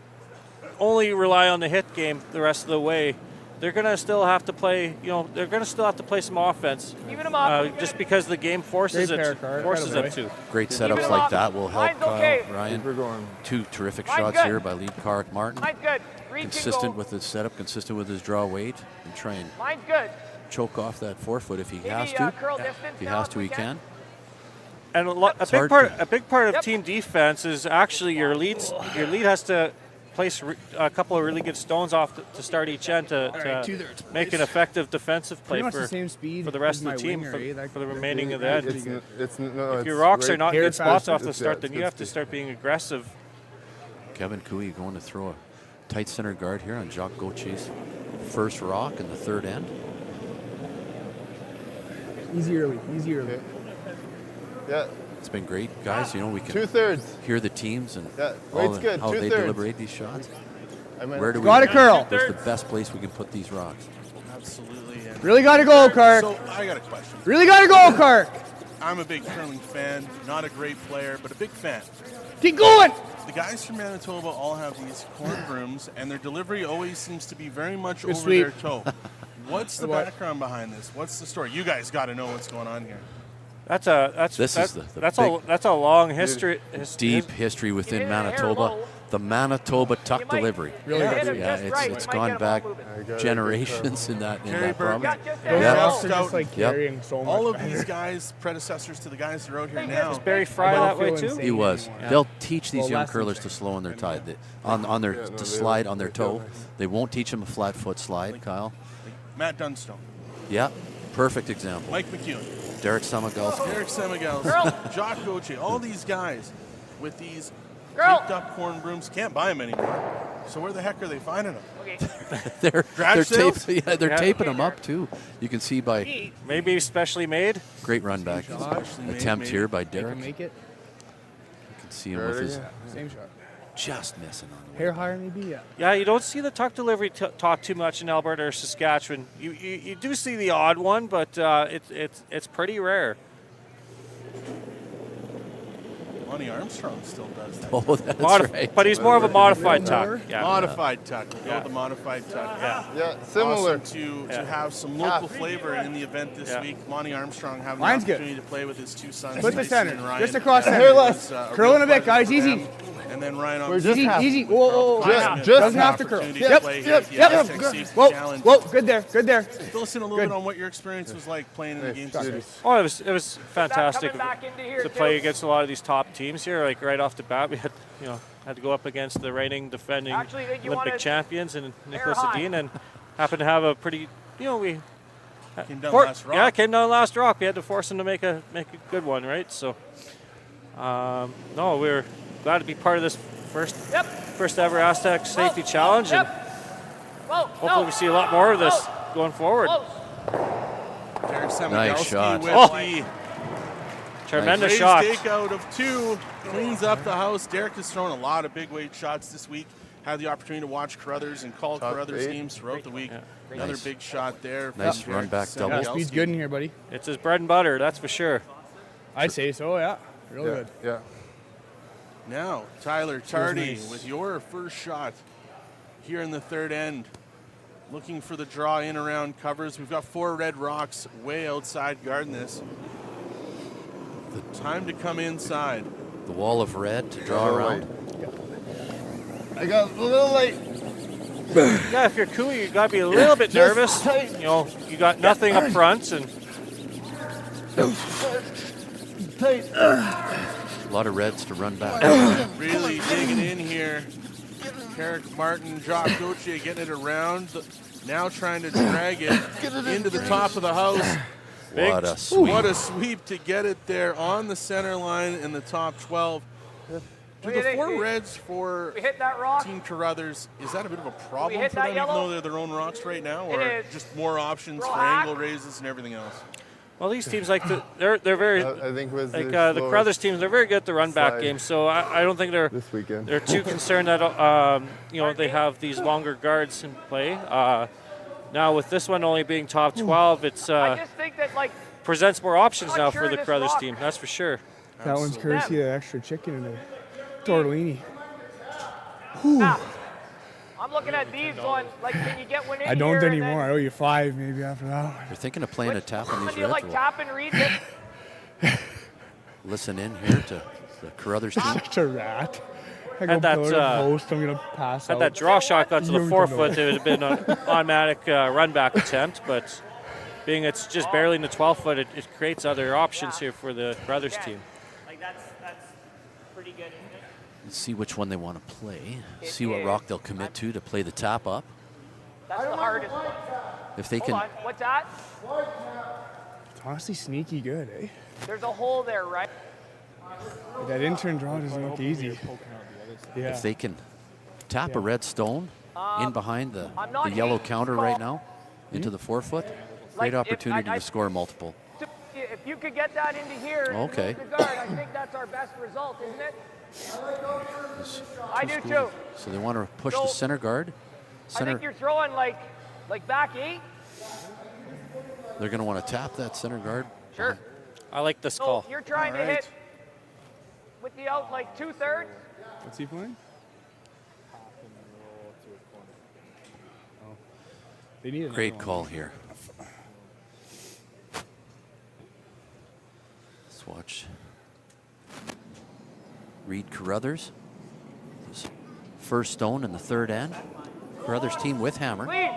Speaker 2: only rely on the hit game the rest of the way. they're going to still have to play. They're going to still have to play some offense.
Speaker 4: Even them up.
Speaker 2: Just because the game forces
Speaker 7: Great
Speaker 2: it
Speaker 7: pair,
Speaker 2: forces them
Speaker 7: Carter.
Speaker 2: to.
Speaker 3: Great
Speaker 4: Even
Speaker 3: setups
Speaker 4: them
Speaker 3: like
Speaker 4: up.
Speaker 3: that will help
Speaker 4: Line's okay.
Speaker 3: Ryan.
Speaker 6: We're going.
Speaker 3: 2 terrific
Speaker 4: Line's
Speaker 3: shots
Speaker 4: good.
Speaker 3: here by lead Carrick Martin.
Speaker 4: Line's good. Reid can
Speaker 3: Consistent
Speaker 4: go.
Speaker 3: with his setup, consistent with his draw weight, and try and
Speaker 4: Line's good.
Speaker 3: choke off that forefoot if he has
Speaker 4: Maybe
Speaker 3: to.
Speaker 4: curl distance
Speaker 3: If he
Speaker 4: now
Speaker 3: has
Speaker 4: if
Speaker 3: to,
Speaker 4: we
Speaker 3: he can.
Speaker 2: And
Speaker 3: It's hard to-
Speaker 2: a big part of
Speaker 4: Yep.
Speaker 2: team defense is actually your lead has to place a couple of really good stones off to start each end to
Speaker 7: right, 2/3
Speaker 2: make an effective defensive play
Speaker 7: Pretty much
Speaker 2: for
Speaker 7: the same speed
Speaker 2: for the rest
Speaker 7: as
Speaker 2: of the
Speaker 7: my
Speaker 2: team
Speaker 7: winger, eh? That-
Speaker 2: for the remaining of the end.
Speaker 6: If
Speaker 2: If your rocks are not
Speaker 7: Hair
Speaker 2: good spots
Speaker 7: fast,
Speaker 2: off the
Speaker 6: it's-
Speaker 2: start,
Speaker 6: yeah,
Speaker 2: then you have to start being aggressive.
Speaker 3: Kevin Cooey going to throw a tight center guard here on Jacques Gauthier's first rock in the third end.
Speaker 7: Easy early.
Speaker 6: Yeah,
Speaker 3: It's been great, guys. We can
Speaker 6: 2/3.
Speaker 3: hear the teams and
Speaker 6: Yeah,
Speaker 3: all
Speaker 6: weight's
Speaker 3: the-
Speaker 6: good,
Speaker 3: how they
Speaker 6: 2/3.
Speaker 3: deliberate these shots.
Speaker 6: I mean,
Speaker 3: Where do we
Speaker 7: Got it, curl.
Speaker 3: Where's the best place we can put these rocks?
Speaker 1: Absolutely. And
Speaker 7: Really got to go, Cark.
Speaker 1: so I got a question.
Speaker 7: Really got to go, Cark.
Speaker 1: I'm a big curling fan, not a great player, but a big fan.
Speaker 7: Keep going.
Speaker 1: The guys from Manitoba all have these corn brooms, and their delivery always seems to be very much
Speaker 7: Good
Speaker 1: over
Speaker 7: sweep.
Speaker 1: their toe. What's the
Speaker 7: What?
Speaker 1: background behind this? What's the story? You guys got to know what's going on here.
Speaker 2: That's
Speaker 3: This is the
Speaker 2: that's
Speaker 3: big-
Speaker 2: a long history.
Speaker 3: Deep history within
Speaker 4: hit it hair
Speaker 3: Manitoba.
Speaker 4: low.
Speaker 3: The Manitoba tuck
Speaker 4: You might-
Speaker 3: delivery.
Speaker 7: Really
Speaker 4: hit
Speaker 7: good.
Speaker 4: him
Speaker 3: Yeah,
Speaker 4: just right,
Speaker 3: it's
Speaker 4: you might
Speaker 3: gone
Speaker 4: get 'em all
Speaker 3: back
Speaker 4: moving.
Speaker 6: I got it.
Speaker 3: generations in that
Speaker 1: Jerry
Speaker 3: province.
Speaker 4: Got just
Speaker 7: Those
Speaker 4: there.
Speaker 3: Yeah.
Speaker 7: rocks are just like
Speaker 3: Yep.
Speaker 7: carrying so much.
Speaker 1: All of
Speaker 7: better.
Speaker 1: these guys, predecessors to the guys that are out here now.
Speaker 2: Is Barry Fry
Speaker 7: don't
Speaker 2: that way
Speaker 7: feel
Speaker 2: too?
Speaker 7: insane.
Speaker 3: He was.
Speaker 7: anymore.
Speaker 3: They'll teach these
Speaker 7: Well,
Speaker 3: young
Speaker 7: less than
Speaker 3: curlers to
Speaker 7: six.
Speaker 3: slow on their tide, on their
Speaker 6: Yeah, no,
Speaker 3: to
Speaker 6: they
Speaker 3: slide
Speaker 6: don't-
Speaker 3: on their
Speaker 6: they don't.
Speaker 3: toe. They won't teach them a flat foot slide, Kyle.
Speaker 1: Matt Dunstone,
Speaker 3: Yeah, perfect example.
Speaker 1: Mike McEwen,
Speaker 3: Derek Samagalski.
Speaker 1: Eric Semigels,
Speaker 4: Girl.
Speaker 1: Jacques Gauthier, all these guys with these
Speaker 4: Girl.
Speaker 1: taped up corn brooms can't buy them anymore. So where the heck are they finding them?
Speaker 4: Okay.
Speaker 3: they're
Speaker 1: Garage sales?
Speaker 3: they're
Speaker 2: Yeah.
Speaker 3: taping them up too. You can see by
Speaker 2: Maybe specially made.
Speaker 3: great run back
Speaker 1: Especially made,
Speaker 3: attempt
Speaker 1: maybe.
Speaker 3: here by
Speaker 7: They
Speaker 3: Derek.
Speaker 7: can make it.
Speaker 3: You can see him with his
Speaker 7: Same shot.
Speaker 3: just missing on the way.
Speaker 7: Hair higher, maybe. Yeah.
Speaker 2: Yeah, you don't see the tuck delivery taught too much in Alberta or Saskatchewan. You do see the odd one, but it's pretty rare.
Speaker 1: Lonnie Armstrong still does that.
Speaker 3: Oh, that's right.
Speaker 2: But he's more of a modified
Speaker 7: Little more.
Speaker 2: tuck. Yeah.
Speaker 1: Modified tuck. We'll go
Speaker 2: Yeah.
Speaker 1: with the modified tuck.
Speaker 2: Yeah.
Speaker 6: Yeah, similar.
Speaker 1: Awesome to
Speaker 2: Yeah.
Speaker 1: have some local flavor in the event this
Speaker 2: Yeah.
Speaker 1: week. Monty Armstrong having
Speaker 7: Line's
Speaker 1: the
Speaker 7: good.
Speaker 1: opportunity to play with his two sons.
Speaker 7: Put the
Speaker 1: Tyson
Speaker 7: center.
Speaker 1: and Ryan.
Speaker 7: Just across
Speaker 1: Yeah,
Speaker 7: center.
Speaker 6: Hair
Speaker 1: it
Speaker 6: less.
Speaker 1: was, a
Speaker 7: Curl in
Speaker 1: real
Speaker 7: a bit,
Speaker 1: pleasure
Speaker 7: guys.
Speaker 1: for
Speaker 7: Easy.
Speaker 1: them. And then Ryan
Speaker 6: We're
Speaker 1: obviously
Speaker 6: just
Speaker 7: Easy. Whoa, whoa, whoa.
Speaker 6: Just
Speaker 7: Doesn't
Speaker 6: half.
Speaker 7: have to curl.
Speaker 1: opportunity
Speaker 7: Yep.
Speaker 1: to play here at the Astec Safety
Speaker 7: Whoa,
Speaker 1: Challenge.
Speaker 7: whoa. Good there. Good there.
Speaker 1: Fill us in a little bit on what your experience was like playing in the game today.
Speaker 2: Oh, it was fantastic
Speaker 4: Coming back into here,
Speaker 2: to play
Speaker 4: too.
Speaker 2: against a lot of these top teams here. Like right off the bat, we had to go up against the reigning, defending
Speaker 4: Actually, you
Speaker 2: Olympic
Speaker 4: wanna
Speaker 2: champions and Nicholas
Speaker 4: high.
Speaker 2: Edin, and happened to have a pretty we
Speaker 1: Came down last rock.
Speaker 2: yeah, came down last rock. We had to force him to make a good one, right? So, no, we're glad to be part of this first ever Astec Safety Challenge, and
Speaker 4: Whoa,
Speaker 2: hopefully we see a lot more of this going forward.
Speaker 1: Derek Samagalski
Speaker 3: Nice shot.
Speaker 1: with
Speaker 2: Oh.
Speaker 1: the
Speaker 2: Tremendous
Speaker 1: raised
Speaker 2: shot.
Speaker 1: takeout of 2. Cleans up the house. Derek has thrown a lot of big weight shots this week. Had the opportunity to watch Carruthers and call
Speaker 6: Top
Speaker 1: Carruthers
Speaker 6: 8.
Speaker 1: games throughout the week. Another
Speaker 3: Nice.
Speaker 1: big shot there. from
Speaker 3: Nice
Speaker 1: Derek
Speaker 3: run back double.
Speaker 7: Yeah,
Speaker 1: Samagalski.
Speaker 7: speed's good in here, buddy.
Speaker 2: It's his bread and butter, that's for sure.
Speaker 7: I'd say so. Yeah. Real
Speaker 6: Yeah,
Speaker 7: good.
Speaker 6: yeah.
Speaker 1: Now, Tyler Tardy
Speaker 7: nice.
Speaker 1: with your first shot here in the third end. Looking for the draw in around covers. We've got 4 red rocks way outside guarding this. The time to come inside.
Speaker 3: The wall of red to draw around.
Speaker 6: I got a little late.
Speaker 2: Yeah, if you're cool, you got to be a little bit nervous.
Speaker 6: tight.
Speaker 2: You got nothing up front, and
Speaker 6: Tight.
Speaker 3: A lot of reds to run back.
Speaker 1: Really digging in here. Carrick Martin, Jacques Gauthier getting it around. Now trying to drag it into the top of the house.
Speaker 3: What a sweep.
Speaker 1: What a sweep to get it there on the center line in the top 12. Do
Speaker 4: do you
Speaker 1: the
Speaker 4: think?
Speaker 1: 4 reds for
Speaker 4: We hit that rock.
Speaker 1: Team Carruthers, is that a bit of a problem
Speaker 4: hit
Speaker 1: for
Speaker 4: that
Speaker 1: them, even
Speaker 4: yellow?
Speaker 1: though they're their own rocks right now?
Speaker 4: It
Speaker 1: Or
Speaker 4: is.
Speaker 1: just more options
Speaker 4: Roll
Speaker 1: for
Speaker 4: hack.
Speaker 1: angle raises and everything else?
Speaker 2: well, these teams they're very
Speaker 6: I think with
Speaker 2: like
Speaker 6: the
Speaker 2: the Carruthers teams. They're very good at the run back
Speaker 6: slide
Speaker 2: game, so I don't think they're
Speaker 6: this weekend.
Speaker 2: too concerned that they have these longer guards in play. Now with this one only being top 12, it's
Speaker 4: I just think that
Speaker 2: presents more options
Speaker 4: Not
Speaker 2: now
Speaker 4: sure
Speaker 2: for the
Speaker 4: this
Speaker 2: Carruthers
Speaker 4: rock-
Speaker 2: team. That's for sure.
Speaker 7: That one's courtesy of the extra chicken in the tortellini.
Speaker 4: now, I'm looking at these going, like, can you get one in
Speaker 7: I don't
Speaker 4: here and
Speaker 7: anymore. I
Speaker 4: then-
Speaker 7: owe you 5 maybe after that one.
Speaker 3: They're thinking of playing a tap on
Speaker 4: Which
Speaker 3: these
Speaker 4: do you
Speaker 3: reds.
Speaker 4: like tapping, Reid? This-
Speaker 3: Listen in here to the Carruthers team.
Speaker 7: Such a rat. I go
Speaker 2: Had that,
Speaker 7: pillar to post. I'm gonna pass
Speaker 2: Had
Speaker 7: out.
Speaker 2: that draw shot got to
Speaker 7: You
Speaker 2: the
Speaker 7: don't
Speaker 2: forefoot,
Speaker 7: know.
Speaker 2: it would have been an automatic run back attempt, but being it's just barely in the 12 foot, it creates other options here for the Carruthers team.
Speaker 4: Like, that's pretty good, isn't it?
Speaker 3: Let's see which one they want to play. See what rock they'll commit to play the tap up.
Speaker 4: That's the hardest one.
Speaker 3: If they
Speaker 4: Hold
Speaker 3: can,
Speaker 4: on, what's that?
Speaker 7: It's honestly sneaky good, eh?
Speaker 4: There's a hole there, right?
Speaker 7: That intern draw doesn't look easy. Yeah.
Speaker 3: if they can tap a red stone in behind the yellow counter right now into the 4-foot, great
Speaker 4: Like, if
Speaker 3: opportunity
Speaker 4: I-
Speaker 3: to score multiple.
Speaker 4: If you could get that into here, and
Speaker 3: Okay.
Speaker 4: move the guard, I think that's our best result, isn't it? I do too.
Speaker 3: So they want to push the
Speaker 4: So,
Speaker 3: center guard.
Speaker 4: I think you're throwing like back 8.
Speaker 3: They're going to want to tap that center guard.
Speaker 4: Sure.
Speaker 2: I like this
Speaker 4: So
Speaker 2: call.
Speaker 4: you're trying to
Speaker 1: All right.
Speaker 4: hit with the out like 2/3.
Speaker 7: What's he playing? Oh. They need another
Speaker 3: Great
Speaker 7: one.
Speaker 3: call here. Let's watch Reid Carruthers. His first stone in the 3rd end. Carruthers team with hammer.
Speaker 4: Clean.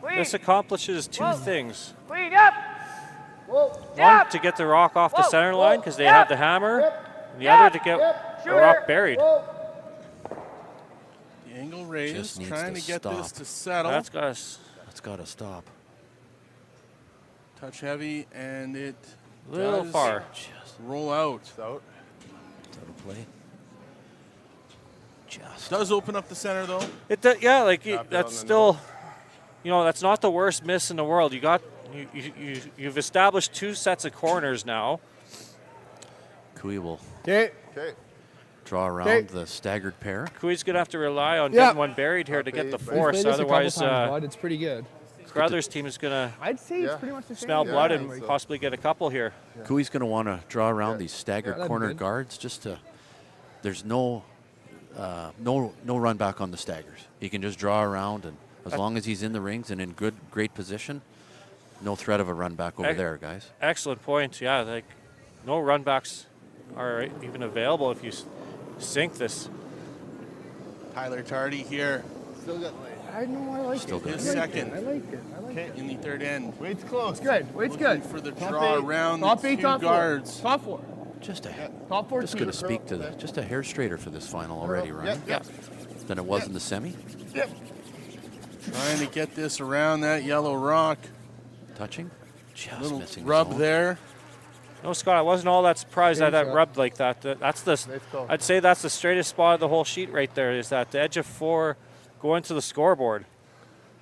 Speaker 4: Clean.
Speaker 2: This accomplishes two things.
Speaker 4: Clean. Yep.
Speaker 2: One,
Speaker 4: Yep.
Speaker 2: to get the rock off the
Speaker 4: Whoa,
Speaker 2: center
Speaker 4: whoa,
Speaker 2: line because they
Speaker 4: yep.
Speaker 2: have the hammer. And the
Speaker 4: Yep.
Speaker 2: other to get the
Speaker 4: Shooter.
Speaker 2: rock buried.
Speaker 4: Whoa.
Speaker 1: The angle raised,
Speaker 3: Just needs
Speaker 1: trying
Speaker 3: to
Speaker 1: to get this
Speaker 3: stop.
Speaker 1: to settle.
Speaker 2: That's got us
Speaker 3: That's got to stop.
Speaker 1: Touch heavy, and it
Speaker 2: a little
Speaker 1: does
Speaker 2: far.
Speaker 1: roll out.
Speaker 6: It's out.
Speaker 3: That'll play. Just.
Speaker 1: Does open up the center though.
Speaker 2: It yeah, like
Speaker 6: Tap it
Speaker 2: that's
Speaker 6: on the
Speaker 2: still, that's not the worst miss in the world. You've established 2 sets of corners now.
Speaker 3: Kui will
Speaker 7: Okay.
Speaker 6: Okay.
Speaker 3: draw around
Speaker 7: Okay.
Speaker 3: the staggered pair.
Speaker 2: Kui's gonna have to rely on
Speaker 7: Yeah.
Speaker 2: getting one buried here to get the
Speaker 6: We've
Speaker 2: force.
Speaker 7: Played this a couple
Speaker 2: Otherwise,
Speaker 7: times, bud. It's pretty good.
Speaker 2: Carruthers team is gonna
Speaker 7: I'd say it's
Speaker 6: Yeah.
Speaker 7: pretty much the same.
Speaker 2: smell
Speaker 6: Yeah,
Speaker 2: blood
Speaker 6: I
Speaker 2: and
Speaker 6: think so.
Speaker 2: possibly get a couple here.
Speaker 3: Kui's going to want to draw around these staggered
Speaker 7: that'd be
Speaker 3: corner
Speaker 7: good.
Speaker 3: guards just to. There's no run back on the staggers. He can just draw around, and as long as he's in the rings and in great position, no threat of a run back over there, guys.
Speaker 2: Excellent point. Yeah, like no run backs are even available if you sink this.
Speaker 1: Tyler Tardy here
Speaker 6: Still got light.
Speaker 7: I know. I like
Speaker 3: Still
Speaker 7: it.
Speaker 3: good.
Speaker 7: I
Speaker 1: His
Speaker 7: like
Speaker 1: second.
Speaker 7: It. I like it. I like it.
Speaker 1: in the 3rd end.
Speaker 6: Weight's close.
Speaker 7: It's good. Weight's
Speaker 1: Looking
Speaker 7: good.
Speaker 1: for the
Speaker 7: Top
Speaker 1: draw
Speaker 7: 8.
Speaker 1: around
Speaker 7: Top
Speaker 1: the
Speaker 7: 8,
Speaker 1: 2
Speaker 7: top
Speaker 1: guards.
Speaker 7: 4. Top 4.
Speaker 3: Just a
Speaker 7: Top 4.
Speaker 3: just going to speak to just a hair straighter for this final already, right?
Speaker 6: Yep.
Speaker 3: Than it was in the semi.
Speaker 1: Trying to get this around that yellow rock.
Speaker 3: Touching. Just
Speaker 1: Little
Speaker 3: missing.
Speaker 1: rub
Speaker 3: zone.
Speaker 1: there.
Speaker 2: No, Scott, I wasn't all that surprised that
Speaker 7: shot.
Speaker 2: rubbed like that. That's the.
Speaker 6: Nice call.
Speaker 2: I'd say that's the straightest spot of the whole sheet right there. Is that the edge of 4 going to the scoreboard?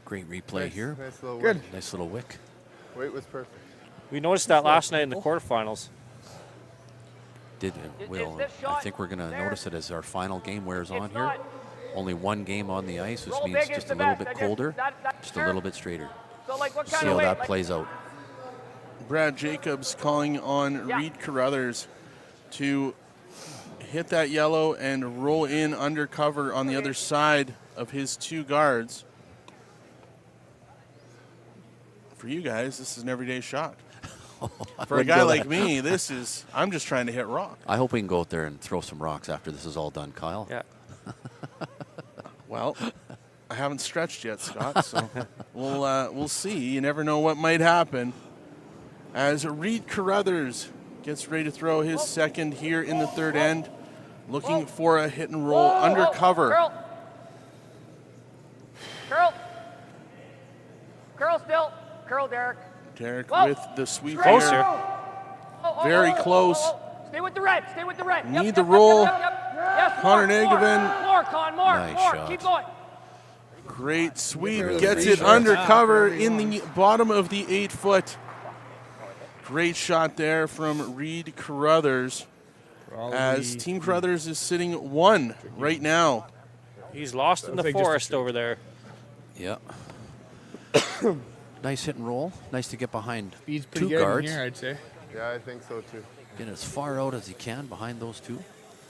Speaker 3: Great replay
Speaker 6: Nice,
Speaker 3: here.
Speaker 6: Nice little
Speaker 7: Good.
Speaker 6: wick.
Speaker 3: Nice little wick.
Speaker 6: Weight was perfect.
Speaker 2: We noticed that last night in the quarterfinals.
Speaker 4: Is
Speaker 3: Will.
Speaker 4: this
Speaker 3: I
Speaker 4: shot
Speaker 3: think we're going to
Speaker 4: there?
Speaker 3: notice it as our final game wears on
Speaker 4: It's
Speaker 3: here.
Speaker 4: not.
Speaker 3: Only 1 game on the ice, which
Speaker 4: Roll
Speaker 3: means
Speaker 4: big is
Speaker 3: just
Speaker 4: the
Speaker 3: a little
Speaker 4: best.
Speaker 3: bit colder,
Speaker 4: That-
Speaker 3: just a little bit straighter.
Speaker 4: So like what
Speaker 3: See
Speaker 4: kind
Speaker 3: how
Speaker 4: of weight?
Speaker 3: that
Speaker 4: Like,
Speaker 3: plays out.
Speaker 1: Brad Jacobs calling on
Speaker 4: Yeah.
Speaker 1: Reid Carruthers to hit that yellow and roll in undercover on the other side of his 2 guards. For you guys, this is an everyday shot. For a
Speaker 3: wouldn't
Speaker 1: guy
Speaker 3: go
Speaker 1: like
Speaker 3: that-
Speaker 1: me, I'm just trying to hit rock.
Speaker 3: I hope we can go out there and throw some rocks after this is all done, Kyle.
Speaker 2: Yeah.
Speaker 1: Well, I haven't stretched yet, Scott, so we'll see. You never know what might happen. As Reid Carruthers gets ready to throw his second here in the 3rd end, looking for a hit and roll undercover.
Speaker 4: Curl still. Curl, Derek.
Speaker 1: Derek
Speaker 4: Whoa.
Speaker 1: with the sweep
Speaker 2: Closer.
Speaker 1: here. Very close.
Speaker 4: Stay with the red. Stay with the red. Yep,
Speaker 1: Need
Speaker 4: yep,
Speaker 1: the
Speaker 4: yep,
Speaker 1: roll.
Speaker 4: Yep, yep, yep. Yes,
Speaker 1: Connor
Speaker 4: more,
Speaker 1: Nagevin.
Speaker 4: More, Con, more,
Speaker 3: Nice
Speaker 4: more.
Speaker 3: shot.
Speaker 4: Keep going.
Speaker 1: Great sweep.
Speaker 7: Really
Speaker 1: Gets
Speaker 7: great
Speaker 1: it
Speaker 7: shot.
Speaker 1: undercover in the bottom of the 8-foot. Great shot there from Reid Carruthers. As Team Carruthers is sitting 1 right now.
Speaker 2: He's lost in the
Speaker 7: like just a
Speaker 2: forest over there.
Speaker 3: Yeah. Nice hit and roll. Nice to get behind
Speaker 7: Speed's pretty
Speaker 3: 2
Speaker 7: good in
Speaker 3: guards.
Speaker 7: here, I'd say.
Speaker 6: Yeah, I think so too.
Speaker 3: Get as far out as he can behind those 2.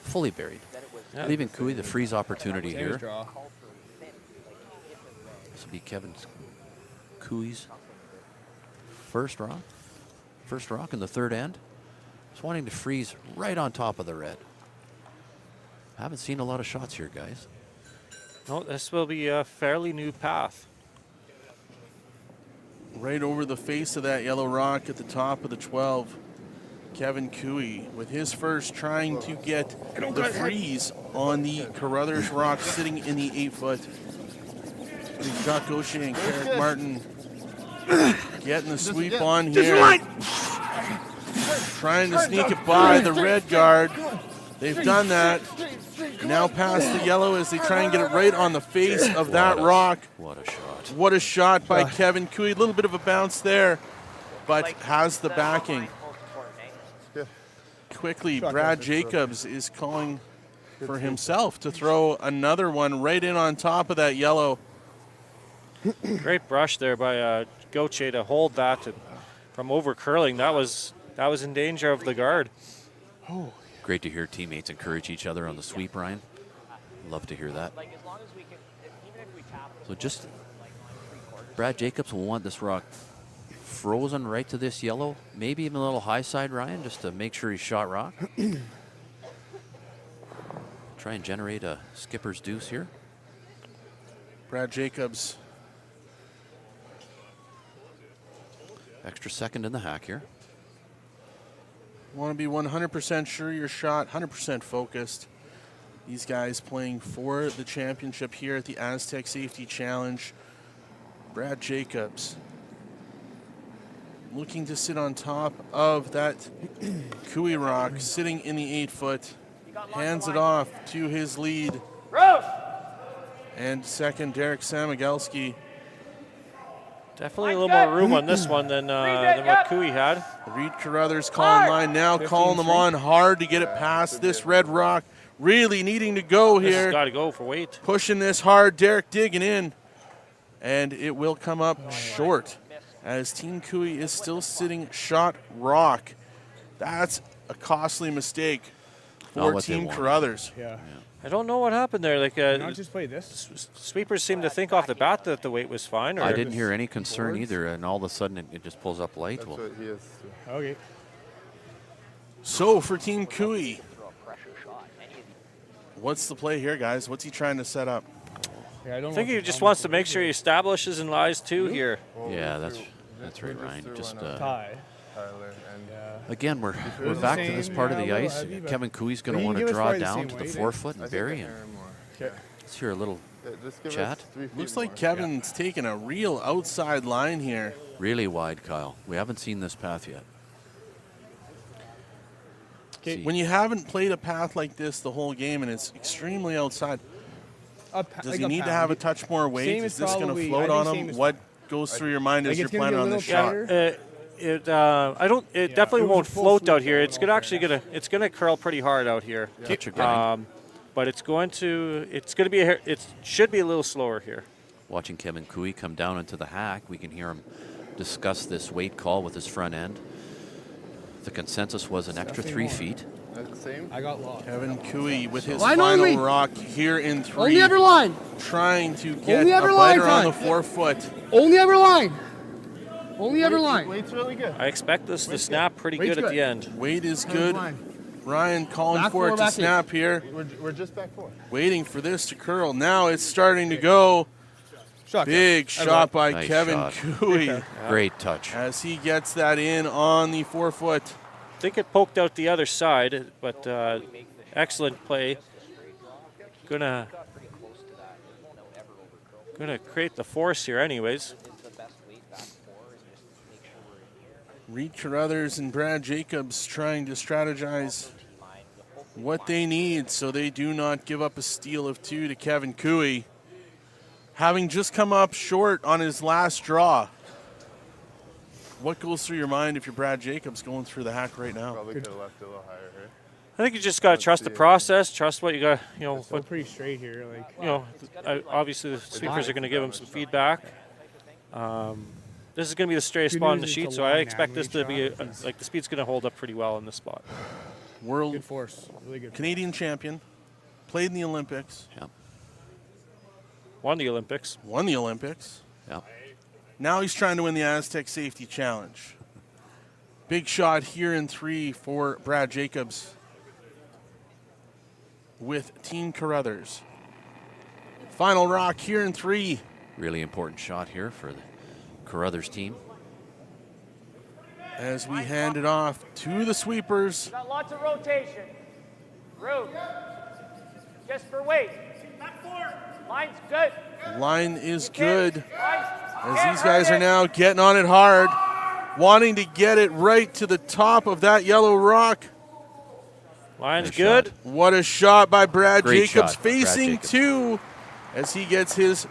Speaker 3: Fully buried.
Speaker 2: Yeah.
Speaker 3: Leaving Kui the freeze opportunity
Speaker 7: Same as
Speaker 3: here.
Speaker 7: draw.
Speaker 3: This will be Kevin Cooey's first rock. First rock in the third end. Just wanting to freeze right on top of the red. Haven't seen a lot of shots here, guys.
Speaker 2: No, this will be a fairly new path.
Speaker 1: Right over the face of that yellow rock at the top of the 12. Kevin Cooey with his first trying to get the freeze on the Carruthers rock sitting in the 8-foot. Jacques Gaucher and Carrick Martin getting the sweep on here. Trying to sneak it by the red guard. They've done that. Now past the yellow as they try and get it right on the face of that rock.
Speaker 3: What a shot.
Speaker 1: What a shot by Kevin Cooey. A little bit of a bounce there, but has the backing. Quickly, Brad Jacobs is calling for himself to throw another one right in on top of that yellow.
Speaker 2: Great brush there by Gaucher to hold that from over curling. That was in danger of the guard.
Speaker 3: Oh. Great to hear teammates encourage each other on the sweep, Ryan. Love to hear that. So just Brad Jacobs will want this rock frozen right to this yellow, maybe even a little high side, Ryan, just to make sure he's shot rock. Try and generate a skipper's deuce here.
Speaker 1: Brad Jacobs.
Speaker 3: Extra second in the hack here.
Speaker 1: Want to be 100% sure your shot, 100% focused. These guys playing for the championship here at the Astec Safety Challenge. Brad Jacobs looking to sit on top of that Cooey rock, sitting in the 8-foot. Hands it off to his lead. And second, Derek Samigelski.
Speaker 2: Definitely a little more room on this one than what Cooey had.
Speaker 1: Reid Carruthers calling line now, calling them on hard to get it past this red rock. Really needing to go here.
Speaker 2: This has got to go for weight.
Speaker 1: Pushing this hard, Derek digging in. And it will come up short as Team Cooey is still sitting shot rock. That's a costly mistake for Team Carruthers.
Speaker 7: Yeah.
Speaker 2: I don't know what happened there. Like,
Speaker 7: not just play this.
Speaker 2: Sweepers seem to think off the bat that the weight was fine. Or
Speaker 3: I didn't hear any concern either, and all of a sudden it just pulls up light.
Speaker 6: That's what he is.
Speaker 7: Okay.
Speaker 1: So for Team Cooey, what's the play here, guys? What's he trying to set up?
Speaker 7: Yeah, I
Speaker 2: think he just wants to make sure he establishes and lies two here.
Speaker 3: Yeah, that's right, Ryan. Just
Speaker 7: tie.
Speaker 3: again, we're back to this part of the ice. Kevin Cooey's going to want to draw down to the 4-foot and bury him. Let's hear a little chat.
Speaker 1: Looks like Kevin's taking a real outside line here.
Speaker 3: Really wide, Kyle. We haven't seen this path yet.
Speaker 1: When you haven't played a path like this the whole game and it's extremely outside, does he need to have a touch more weight? Is this going to float on him? What goes through your mind as you're planning on this shot?
Speaker 2: It definitely won't float out here. It's gonna curl pretty hard out here. But it should be a little slower here.
Speaker 3: Watching Kevin Cooey come down into the hack, we can hear him discuss this weight call with his front end. The consensus was an extra 3 feet.
Speaker 7: I got lost.
Speaker 1: Kevin Cooey with his final rock here in 3.
Speaker 9: Only ever line.
Speaker 1: Trying to get a biter on the 4-foot.
Speaker 9: Only ever line. Only ever line.
Speaker 6: Weight's really good.
Speaker 2: I expect this to snap pretty good at the end.
Speaker 1: Weight is good. Ryan calling for it to snap here.
Speaker 6: We're just back 4.
Speaker 1: Waiting for this to curl. Now it's starting to go. Big shot by Kevin Cooey.
Speaker 3: Great touch.
Speaker 1: As he gets that in on the 4-foot.
Speaker 2: I think it poked out the other side, but excellent play. Gonna create the force here anyways.
Speaker 1: Reid Carruthers and Brad Jacobs trying to strategize what they need so they do not give up a steal of 2 to Kevin Cooey, having just come up short on his last draw. What goes through your mind if you're Brad Jacobs going through the hack right now?
Speaker 6: Probably could have left it a little higher here.
Speaker 2: I think you just got to trust the process, trust what you got. You know,
Speaker 7: It's pretty straight here.
Speaker 2: Obviously the sweepers are going to give him some feedback. This is going to be the straightest spot on the sheet, so I expect this to be the speed's going to hold up pretty well in this spot.
Speaker 1: World
Speaker 7: good force, really good.
Speaker 1: Canadian champion, played in the Olympics.
Speaker 3: Yep.
Speaker 2: Won the Olympics.
Speaker 1: Won the Olympics.
Speaker 3: Yeah.
Speaker 1: Now he's trying to win the Astec Safety Challenge. Big shot here in 3 for Brad Jacobs with Team Carruthers. Final rock here in 3.
Speaker 3: Really important shot here for the Carruthers team.
Speaker 1: As we hand it off to the sweepers.
Speaker 4: Got lots of rotation. Room. Just for weight. Line's good.
Speaker 1: Line is good.
Speaker 4: Line's
Speaker 1: As these guys are now getting on it hard, wanting to get it right to the top of that yellow rock.
Speaker 2: Line's
Speaker 3: Nice
Speaker 2: good.
Speaker 3: shot.
Speaker 1: What a shot by Brad
Speaker 3: Great
Speaker 1: Jacobs,
Speaker 3: shot by Brad
Speaker 1: facing
Speaker 3: Jacobs.
Speaker 1: 2 as he gets his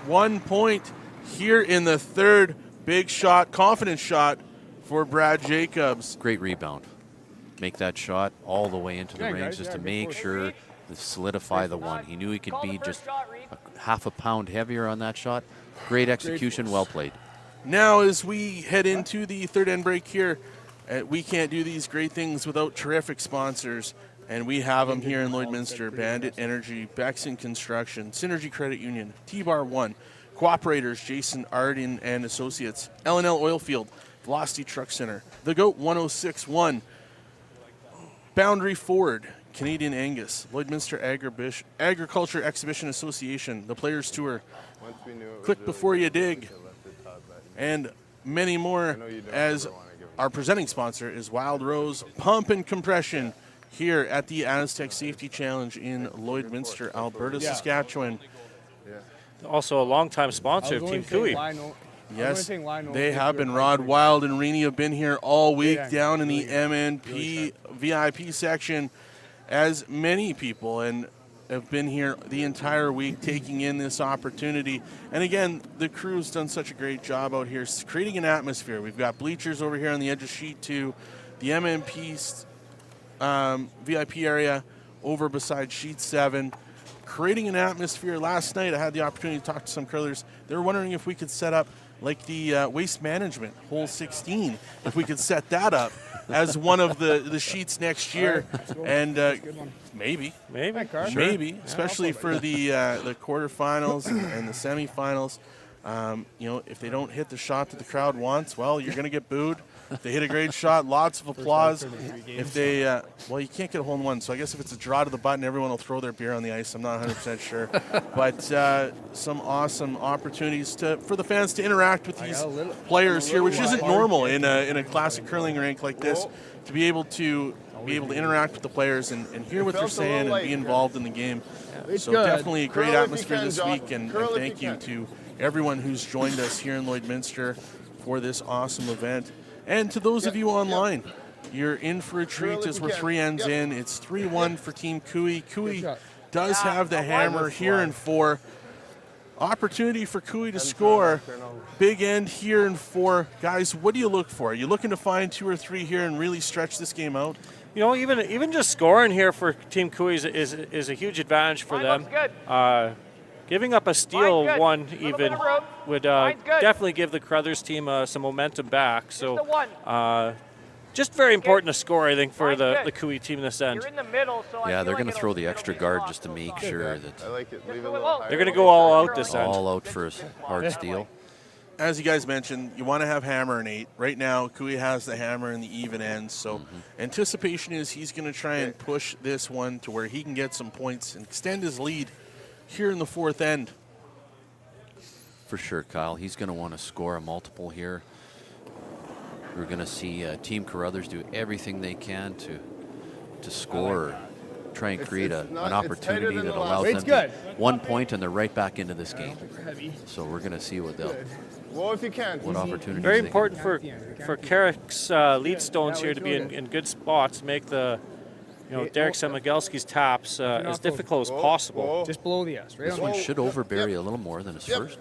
Speaker 1: 1 point here in the 3rd. Big shot, confident shot for Brad Jacobs.
Speaker 3: Great rebound. Make that shot all the way into the
Speaker 7: Yeah,
Speaker 3: range
Speaker 7: guys,
Speaker 3: just
Speaker 7: yeah,
Speaker 3: to
Speaker 7: good
Speaker 3: make
Speaker 7: force.
Speaker 3: sure to solidify the one. He knew he could
Speaker 4: Call the
Speaker 3: be
Speaker 4: first
Speaker 3: just
Speaker 4: shot, Reid.
Speaker 3: a half a pound heavier on that shot. Great execution, well played.
Speaker 1: Now as we head into the 3rd end break here, we can't do these great things without terrific sponsors. And we have them here in Lloydminster: Bandit Energy, Bexon Construction, Synergy Credit Union, T-Bar 1, Cooperators, Jason Arden and Associates, L&L Oilfield, Velocity Truck Center, The Goat 1061, Boundary Ford, Canadian Angus, Lloydminster Agriculture Exhibition Association, the Players Tour,
Speaker 6: Once we knew it was
Speaker 1: Click
Speaker 6: really
Speaker 1: Before You
Speaker 6: good,
Speaker 1: Dig,
Speaker 6: I left the top button.
Speaker 1: and many more,
Speaker 6: know you don't
Speaker 1: as
Speaker 6: ever wanna give them-
Speaker 1: our presenting sponsor is Wild Rose Pump and Compression here at the Astec Safety Challenge in Lloydminster, Alberta, Saskatchewan.
Speaker 2: Also a longtime sponsor of Team Cooey.
Speaker 1: Yes, they have been. Rod Wild and Rini have been here all week
Speaker 7: Yeah,
Speaker 1: down in the
Speaker 7: really good.
Speaker 1: MNP VIP section, as many people, and have been here the entire week taking in this opportunity. And again, the crew's done such a great job out here creating an atmosphere. We've got bleachers over here on the edge of Sheet 2, the MNP VIP area over beside Sheet 7, creating an atmosphere. Last night I had the opportunity to talk to some curlers. They were wondering if we could set up like the waste management, hole 16, if we could set that up as one of the sheets next year. And maybe, especially for the quarterfinals and the semifinals. If they don't hit the shot that the crowd wants, well, you're going to get booed. If they hit a great shot, lots of applause. If they, you can't get a hole in one. So I guess if it's a draw to the button, everyone will throw their beer on the ice. I'm not 100% sure. But some awesome opportunities for the fans to interact with these players here, which isn't normal in a classic curling rink like this, to be able to interact with the players and hear what they're saying and be involved in the game. So definitely a great atmosphere this week, and thank you to everyone who's joined us here in Lloydminster for this awesome event. And to those of you online, you're in for a treat as we're 3 ends in. It's 3-1 for Team Cooey. Cooey does have the hammer here in 4. Opportunity for Cooey to score. Big end here in 4. Guys, what do you look for? Are you looking to find 2 or 3 here and really stretch this game out?
Speaker 2: Even just scoring here for Team Cooey is a huge advantage for them.
Speaker 4: Looks good.
Speaker 2: Giving up a steal
Speaker 4: Line's good.
Speaker 2: one
Speaker 4: Little
Speaker 2: even
Speaker 4: bit of room.
Speaker 2: would
Speaker 4: Line's good.
Speaker 2: definitely give the Carruthers team some momentum back.
Speaker 4: Just
Speaker 2: So
Speaker 4: the one.
Speaker 2: just very important to score, I think, for
Speaker 4: Line's
Speaker 2: the
Speaker 4: good.
Speaker 2: Cooey team this end.
Speaker 4: You're in the middle, so I
Speaker 3: Yeah,
Speaker 4: feel
Speaker 3: they're
Speaker 4: like
Speaker 3: going to throw the extra guard just to make sure
Speaker 6: I
Speaker 3: that
Speaker 6: like it. Leave it a
Speaker 4: Whoa.
Speaker 6: little higher.
Speaker 2: they're going to go all out this end.
Speaker 3: all out for a hard steal.
Speaker 1: As you guys mentioned, you want to have hammer and 8. Right now, Cooey has the hammer in the even ends, so anticipation is he's going to try and push this one to where he can get some points and extend his lead here in the 4th end.
Speaker 3: For sure, Kyle. He's going to want to score a multiple here. We're going to see Team Carruthers do everything they can to score, try and create an opportunity
Speaker 6: than
Speaker 3: that
Speaker 6: the last
Speaker 3: allows
Speaker 7: one.
Speaker 3: them
Speaker 7: It's
Speaker 3: to
Speaker 7: good.
Speaker 3: 1 point, and they're right back into this game.
Speaker 7: Heavy.
Speaker 3: So we're going to see what
Speaker 6: Well, if you can.
Speaker 3: what opportunities.
Speaker 2: Very
Speaker 3: they
Speaker 2: important for Carrick's lead stones here to be in good spots, make the Derek Semigelski's taps as difficult as possible.
Speaker 7: Just below the S, right
Speaker 3: This
Speaker 7: on
Speaker 3: one
Speaker 7: the
Speaker 3: should overbury a little more than his first.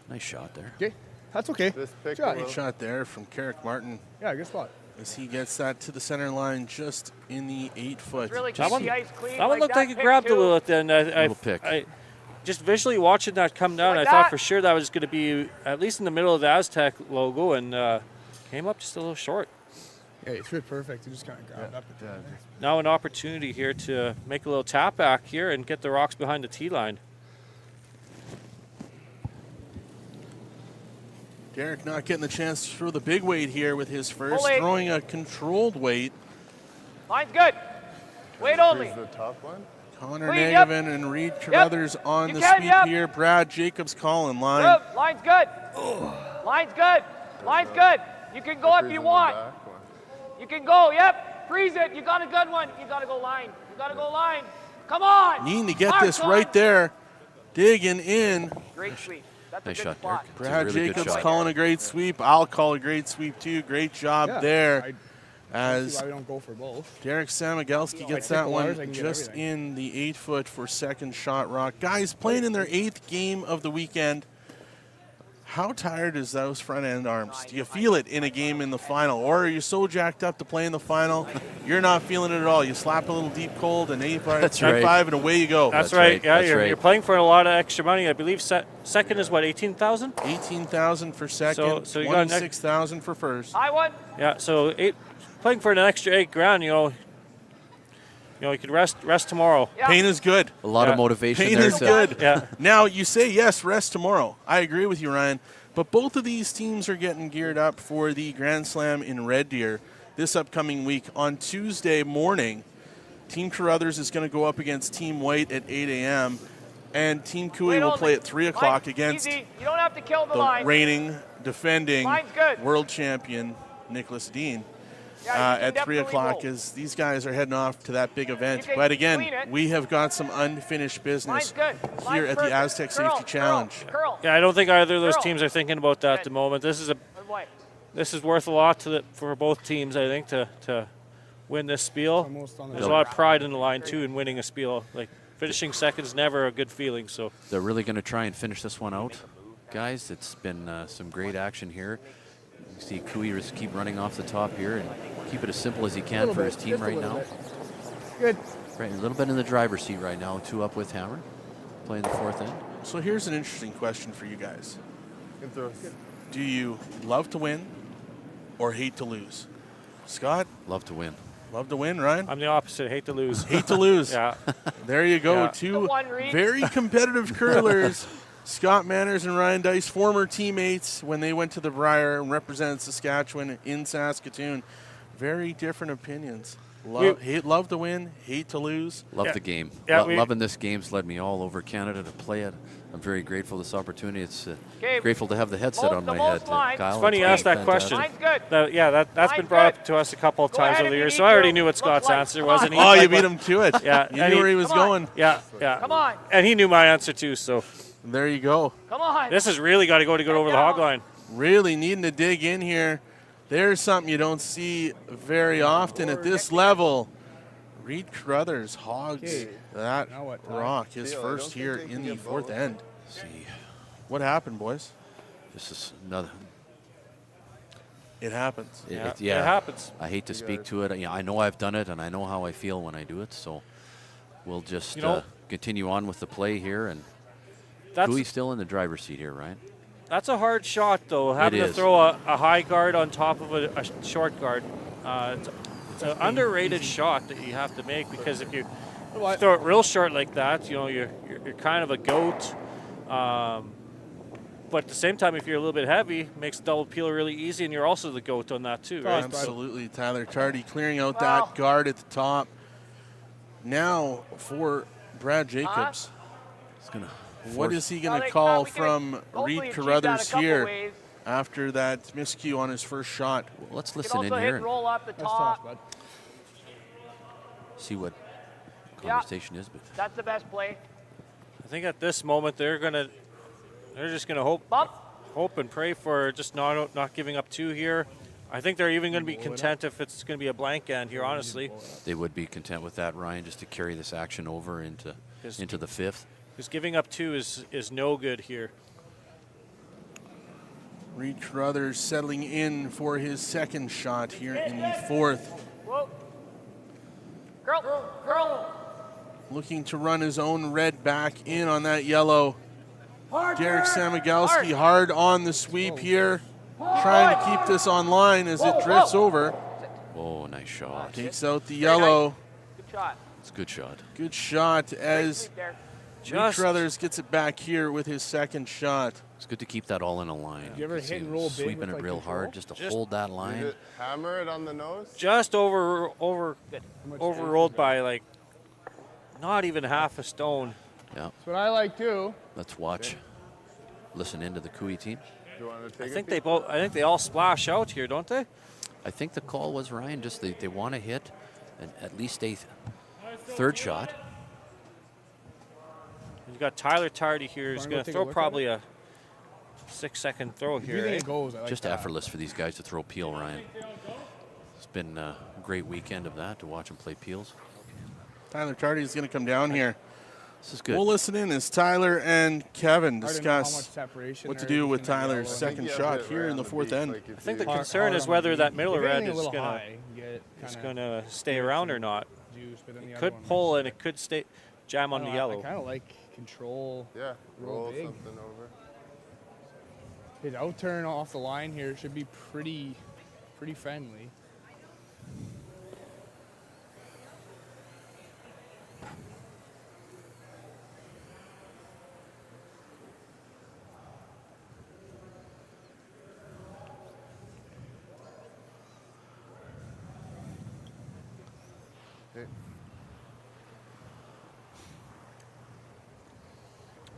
Speaker 3: Nice shot there.
Speaker 7: Okay, that's okay.
Speaker 6: This pick
Speaker 7: Shot.
Speaker 6: will-
Speaker 1: Great shot there from Carrick Martin
Speaker 7: Yeah, good spot.
Speaker 1: as he gets that to the center line just in the 8-foot.
Speaker 4: Really
Speaker 2: That
Speaker 4: keep
Speaker 2: one-
Speaker 4: the ice clean.
Speaker 2: That one looked like it
Speaker 4: pick
Speaker 2: grabbed a
Speaker 4: too.
Speaker 2: little at the end.
Speaker 3: Little pick.
Speaker 2: Just visually watching that come down,
Speaker 4: Like
Speaker 2: I thought
Speaker 4: that.
Speaker 2: for sure that was going to be at least in the middle of the Astec logo, and came up just a little short.
Speaker 7: Yeah, you threw it perfect. You just kind of grabbed up.
Speaker 2: Now an opportunity here to make a little tap back here and get the rocks behind the tee line.
Speaker 1: Derek not getting the chance to throw the big weight here with his first,
Speaker 4: Pull 8.
Speaker 1: throwing a controlled weight.
Speaker 4: Line's good. Weight only.
Speaker 6: Here's the top one.
Speaker 1: Connor
Speaker 4: Reid, yep.
Speaker 1: Negavan and Reid Carruthers on
Speaker 4: You
Speaker 1: the
Speaker 4: can,
Speaker 1: sweep
Speaker 4: yep.
Speaker 1: here. Brad Jacobs calling line.
Speaker 4: Room. Line's good. Line's good. Line's good. You can go if
Speaker 6: Here's
Speaker 4: you
Speaker 6: in the
Speaker 4: want.
Speaker 6: back one.
Speaker 4: You can go. Yep. Freeze it. You got a good one. You got to go line. You got to go line. Come on.
Speaker 1: Needing to get
Speaker 4: Mark
Speaker 1: this
Speaker 4: on.
Speaker 1: right there. Digging in.
Speaker 4: Great sweep. That's
Speaker 3: Nice
Speaker 4: a good
Speaker 3: shot,
Speaker 4: spot.
Speaker 3: Derek. It's a
Speaker 1: Brad
Speaker 3: really good
Speaker 1: Jacobs
Speaker 3: shot.
Speaker 1: calling a great sweep. I'll call a great sweep too. Great job
Speaker 7: Yeah,
Speaker 1: there.
Speaker 7: I don't
Speaker 1: As
Speaker 7: see why we don't go for both.
Speaker 1: Derek Samagelski
Speaker 7: I
Speaker 1: gets
Speaker 7: take
Speaker 1: that
Speaker 7: the
Speaker 1: one
Speaker 7: Lars, I can get
Speaker 1: just
Speaker 7: everything.
Speaker 1: in the 8-foot for second shot rock. Guys playing in their 8th game of the weekend. How tired is those front end arms? Do you feel it in a game in the final? Or are you so jacked up to play in the final, you're not feeling it at all? You slap a little deep cold and 8-5
Speaker 3: That's right.
Speaker 1: and away you go.
Speaker 2: That's
Speaker 3: That's
Speaker 2: right.
Speaker 3: right,
Speaker 2: Yeah,
Speaker 3: that's
Speaker 2: you're,
Speaker 3: right.
Speaker 2: you're playing for a lot of extra money. I believe second is what, 18,000?
Speaker 1: 18,000 for second,
Speaker 2: So you got an
Speaker 1: 26,000 for first.
Speaker 4: High one.
Speaker 2: Yeah. So playing for an extra $8,000. You could rest tomorrow.
Speaker 4: Yeah.
Speaker 1: Pain is good.
Speaker 3: A lot
Speaker 2: Yeah.
Speaker 3: of motivation
Speaker 1: Pain
Speaker 3: there.
Speaker 1: is
Speaker 3: to-
Speaker 1: good.
Speaker 2: Yeah.
Speaker 1: Now, you say, yes, rest tomorrow. I agree with you, Ryan. But both of these teams are getting geared up for the Grand Slam in Red Deer this upcoming week. On Tuesday morning, Team Carruthers is going to go up against Team White at 8 a.m. And Team Cooey
Speaker 4: Weight
Speaker 1: will
Speaker 4: only.
Speaker 1: play at 3 o'clock
Speaker 4: Line.
Speaker 1: against
Speaker 4: Easy. You don't have to kill the
Speaker 1: the
Speaker 4: line.
Speaker 1: reigning, defending
Speaker 4: Line's good.
Speaker 1: world champion, Nicholas Dean.
Speaker 4: Yeah, you can
Speaker 1: At 3
Speaker 4: definitely
Speaker 1: o'clock
Speaker 4: roll.
Speaker 1: as these guys are heading off to that big event.
Speaker 4: You can
Speaker 1: But again,
Speaker 4: clean it.
Speaker 1: we have got some unfinished business
Speaker 4: Line's good.
Speaker 1: here
Speaker 4: Line's
Speaker 1: at the
Speaker 4: perfect.
Speaker 1: Aztec
Speaker 4: Curl,
Speaker 1: Safety Challenge.
Speaker 4: Curl.
Speaker 2: Yeah, I don't think either of those
Speaker 4: Girl.
Speaker 2: teams are thinking about that at the moment. This is worth a lot for both teams, I think, to win this spiel.
Speaker 7: Almost on the
Speaker 2: There's a lot of pride in the line too in winning a spiel. Like finishing second is never a good feeling. So
Speaker 3: They're really going to try and finish this one out, guys. It's been some great action here. You see Cooey just keep running off the top here and keep it as simple as he can for his team right now.
Speaker 7: Good.
Speaker 3: Right, a little bit in the driver's seat right now. 2 up with Hammer, playing the 4th end.
Speaker 1: So here's an interesting question for you guys.
Speaker 6: Good throws.
Speaker 1: Do you love to win or hate to lose? Scott,
Speaker 3: Love to win.
Speaker 1: love to win, Ryan?
Speaker 2: I'm the opposite. Hate to lose.
Speaker 1: Hate to lose.
Speaker 2: Yeah.
Speaker 1: There you go.
Speaker 2: Yeah.
Speaker 1: Two
Speaker 4: Good one, Reid.
Speaker 1: very competitive curlers. Scott Manners and Ryan Dice, former teammates when they went to the Briar and represented Saskatchewan in Saskatoon. Very different opinions. Love to win, hate to lose.
Speaker 3: Love
Speaker 2: Yeah.
Speaker 3: the game.
Speaker 2: Yeah,
Speaker 3: Loving this game's led me all over Canada to play it. I'm very grateful for this opportunity. It's
Speaker 4: Okay.
Speaker 3: grateful to have the headset on
Speaker 4: The
Speaker 3: my
Speaker 4: most
Speaker 3: head.
Speaker 4: lines.
Speaker 3: Kyle,
Speaker 2: It's funny you
Speaker 3: been
Speaker 2: asked that
Speaker 3: fantastic.
Speaker 2: question.
Speaker 4: Line's good.
Speaker 2: That's
Speaker 4: Line's
Speaker 2: been brought
Speaker 4: good.
Speaker 2: up to us a couple of
Speaker 4: Go
Speaker 2: times
Speaker 4: ahead
Speaker 2: over the
Speaker 4: if you
Speaker 2: years,
Speaker 4: need
Speaker 2: so I already
Speaker 4: to.
Speaker 2: knew what
Speaker 4: Look
Speaker 2: Scott's
Speaker 4: like-
Speaker 2: answer
Speaker 4: come
Speaker 2: was.
Speaker 4: on.
Speaker 2: And he
Speaker 1: Oh, you
Speaker 2: like
Speaker 1: beat
Speaker 2: what-
Speaker 1: him to it.
Speaker 2: Yeah,
Speaker 1: You
Speaker 2: and
Speaker 1: knew
Speaker 2: he-
Speaker 1: where he was
Speaker 4: come on.
Speaker 1: going.
Speaker 2: Yeah.
Speaker 4: Come on.
Speaker 2: And he knew my answer too. So
Speaker 1: There you go.
Speaker 4: Come on.
Speaker 2: this has really got to go over the hog line.
Speaker 1: Really needing to dig in here. There's something you don't see very often at this level. Reid Carruthers hogs
Speaker 7: Okay.
Speaker 1: that
Speaker 7: Now what?
Speaker 1: rock, his
Speaker 6: Theo, I
Speaker 1: first
Speaker 6: don't
Speaker 1: here
Speaker 6: think they
Speaker 1: in
Speaker 6: can
Speaker 1: the
Speaker 6: get
Speaker 1: 4th
Speaker 6: both.
Speaker 1: end.
Speaker 3: See,
Speaker 1: What happened, boys?
Speaker 3: this is another.
Speaker 1: It happens.
Speaker 2: It happens.
Speaker 3: I hate to speak to it. I know I've done it, and I know how I feel when I do it. So we'll just continue on with the play here. And Cooey's still in the driver's seat here, Ryan.
Speaker 2: That's a hard shot, though, having to
Speaker 3: is.
Speaker 2: throw a high guard on top of a short guard. It's an underrated shot that you have to make because if you throw it real short like that, you're kind of a goat. But at the same time, if you're a little bit heavy, it makes double peel really easy, and you're also the goat on that too, right?
Speaker 1: Absolutely. Tyler Tardy clearing out that guard at the top. Now for Brad Jacobs.
Speaker 3: He's gonna.
Speaker 1: What is he going
Speaker 4: Well,
Speaker 1: to
Speaker 4: they-
Speaker 1: call
Speaker 4: we can
Speaker 1: from
Speaker 4: hopefully
Speaker 1: Reid
Speaker 4: achieve that
Speaker 1: Carruthers
Speaker 4: a couple
Speaker 1: here
Speaker 4: ways.
Speaker 1: after that miscue on his first shot?
Speaker 3: Let's
Speaker 4: You can
Speaker 3: listen in
Speaker 4: also hit
Speaker 3: here
Speaker 4: and
Speaker 3: and
Speaker 4: roll off the
Speaker 7: That's tough,
Speaker 4: top.
Speaker 7: bud.
Speaker 3: see what
Speaker 4: Yeah.
Speaker 3: conversation is. But
Speaker 4: That's the best play.
Speaker 2: I think at this moment they're just gonna hope and pray for just not giving up 2 here. I think they're even going to be content if it's going to be a blank end here, honestly.
Speaker 3: they would be content with that, Ryan, just to carry this action over into the 5th.
Speaker 2: Because giving up 2 is no good here.
Speaker 1: Reid Carruthers settling in for his second shot here in the 4th.
Speaker 4: Whoa. Girl.
Speaker 1: Looking to run his own red back in on that yellow. Derek Samagelski hard on the sweep here. Trying to keep this on line as it drifts over.
Speaker 3: Oh, nice shot.
Speaker 1: Takes out the yellow.
Speaker 4: Good shot.
Speaker 3: It's a good shot.
Speaker 1: Good shot as
Speaker 4: Sweep there.
Speaker 1: Reid Carruthers gets it back here with his second shot.
Speaker 3: It's good to keep that all in a line.
Speaker 7: You ever hit and roll big
Speaker 3: sweeping
Speaker 7: with,
Speaker 3: it
Speaker 7: like,
Speaker 3: real
Speaker 7: control?
Speaker 3: hard just to hold that line.
Speaker 6: Hammer it on the nose.
Speaker 2: Just overrolled by like not even half a stone.
Speaker 3: Yeah.
Speaker 7: That's what I like too.
Speaker 3: Let's watch. Listen into the Cooey team.
Speaker 6: Do you want to take
Speaker 2: I think they all splash out here, don't they?
Speaker 3: I think the call was, Ryan, just they want to hit at least a third shot.
Speaker 2: You've got Tyler Tardy here. He's
Speaker 7: Wanna
Speaker 2: going
Speaker 7: go
Speaker 2: to
Speaker 7: take a
Speaker 2: throw
Speaker 7: look at
Speaker 2: probably a 6-second throw
Speaker 7: If you
Speaker 2: here.
Speaker 7: think
Speaker 2: eh?
Speaker 7: it goes, I like
Speaker 3: Just
Speaker 7: that.
Speaker 3: effortless for these guys to throw peel, Ryan. It's been a great weekend of that, to watch them play peels.
Speaker 1: Tyler Tardy is going to come down here.
Speaker 3: This is good.
Speaker 1: We'll listen in as Tyler and Kevin
Speaker 7: Hard to know how much
Speaker 1: discuss
Speaker 7: separation
Speaker 1: what to
Speaker 7: there
Speaker 1: do
Speaker 7: is
Speaker 1: with
Speaker 7: between that
Speaker 1: Tyler's
Speaker 7: yellow.
Speaker 1: second shot here in the fourth end.
Speaker 2: I think the
Speaker 7: Hard-
Speaker 2: concern
Speaker 7: hard
Speaker 2: is
Speaker 7: on
Speaker 2: whether
Speaker 7: the
Speaker 2: that
Speaker 7: beat.
Speaker 2: middle
Speaker 7: If
Speaker 2: red
Speaker 7: anything a
Speaker 2: is
Speaker 7: little
Speaker 2: going
Speaker 7: high, you get
Speaker 2: to stay around or not.
Speaker 7: juice, but then the
Speaker 2: It
Speaker 7: other
Speaker 2: could
Speaker 7: one
Speaker 2: pull
Speaker 7: was-
Speaker 2: and it could stay jam on the
Speaker 7: I
Speaker 2: yellow.
Speaker 7: kind of like control.
Speaker 6: Yeah,
Speaker 7: roll
Speaker 6: roll
Speaker 7: big.
Speaker 6: something over.
Speaker 7: His out turn off the line here should be pretty friendly.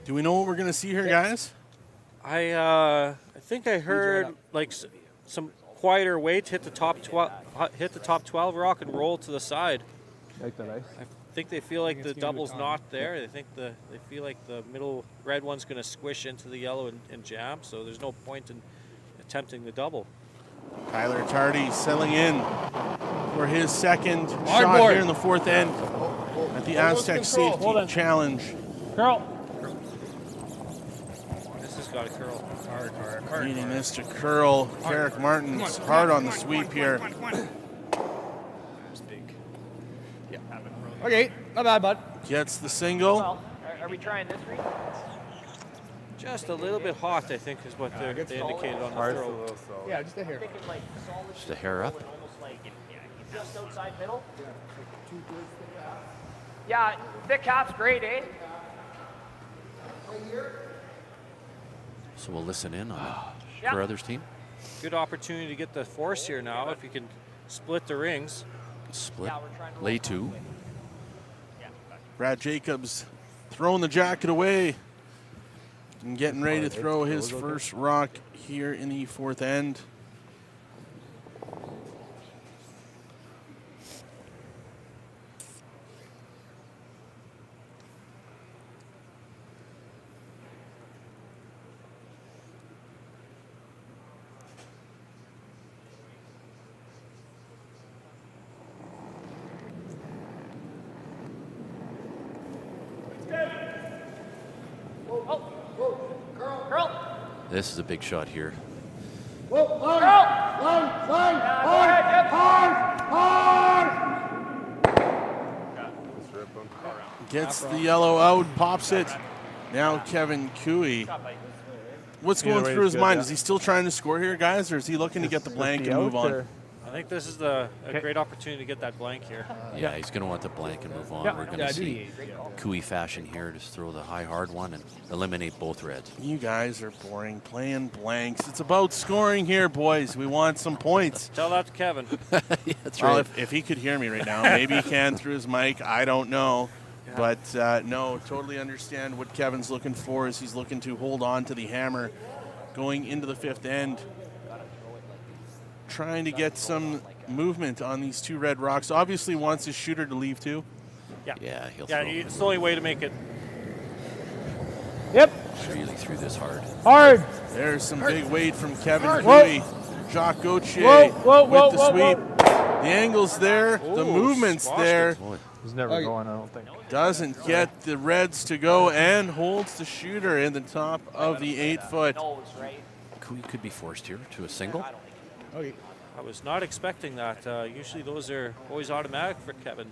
Speaker 1: Do we know what we're going to see here, guys?
Speaker 2: I think I heard like some quieter weight hit the top 12 rock and roll to the side.
Speaker 7: Like that ice?
Speaker 2: I think they feel like
Speaker 7: think
Speaker 2: the
Speaker 7: it's gonna do
Speaker 2: double's
Speaker 7: time.
Speaker 2: not there. They feel like the middle red one's going to squish into the yellow and jam. So there's no point in attempting the double.
Speaker 1: Tyler Tardy settling in for his second
Speaker 7: Hard
Speaker 1: shot
Speaker 7: board.
Speaker 1: here in the fourth end at the Astec Safety Challenge.
Speaker 9: Curl.
Speaker 2: This has got a curl.
Speaker 7: Hard.
Speaker 1: Needing this to curl. Carrick Martin's hard on the sweep here.
Speaker 7: There's big. Yeah, have it. Okay, not bad, bud.
Speaker 1: Gets the single.
Speaker 4: Well, are we trying this, Reid?
Speaker 2: Just a little bit hot, I think, is what they indicated on the
Speaker 6: Hard, a
Speaker 2: throw.
Speaker 6: little soft.
Speaker 7: Yeah, just a hair.
Speaker 4: Thinking like solid.
Speaker 3: Just a hair up.
Speaker 4: Almost like just outside middle. Yeah, thick half's great, eh?
Speaker 3: So we'll listen in on
Speaker 4: Yeah.
Speaker 3: Carruthers' team.
Speaker 2: Good opportunity to get the force here now if you can split the rings.
Speaker 3: Split. Lay two.
Speaker 1: Brad Jacobs throwing the jacket away and getting ready to throw his first rock here in the fourth end.
Speaker 4: Curl.
Speaker 3: This is a big shot here.
Speaker 6: Just rip 'em.
Speaker 1: Gets the yellow out, pops it. Now Kevin Cooey. What's going through his mind? Is he still trying to score here, guys, or is he looking to get the blank and move on?
Speaker 2: I think this is a great opportunity to get that blank here.
Speaker 3: Yeah, he's going to want the blank and move on. We're going to see Cooey fashion here. Just throw the high hard one and eliminate both reds.
Speaker 1: You guys are boring, playing blanks. It's about scoring here, boys. We want some points.
Speaker 2: Tell that to Kevin.
Speaker 3: Yeah, that's
Speaker 1: Well,
Speaker 3: right.
Speaker 1: if he could hear me right now, maybe he can through his mic. I don't know. But no, totally understand what Kevin's looking for is he's looking to hold on to the hammer going into the fifth end. Trying to get some movement on these two red rocks. Obviously wants his shooter to leave too.
Speaker 3: Yeah, he'll
Speaker 2: Yeah,
Speaker 3: throw.
Speaker 2: it's the only way to make it.
Speaker 9: Yep.
Speaker 3: Really threw this hard.
Speaker 9: Hard.
Speaker 1: There's some big weight from Kevin
Speaker 9: Whoa.
Speaker 1: Cooey. Jacques Gauthier
Speaker 9: Whoa,
Speaker 1: with the
Speaker 9: whoa,
Speaker 1: sweep. The angle's there. The
Speaker 2: Ooh,
Speaker 1: movement's
Speaker 2: squashed
Speaker 1: there.
Speaker 2: it.
Speaker 3: Boy,
Speaker 10: He's never going, I don't think.
Speaker 1: Doesn't get the reds to go and holds the shooter in the top of the 8-foot.
Speaker 4: Nose, right?
Speaker 3: Cooey could be forced here to a single.
Speaker 7: Okay.
Speaker 2: I was not expecting that. Usually those are always automatic for Kevin.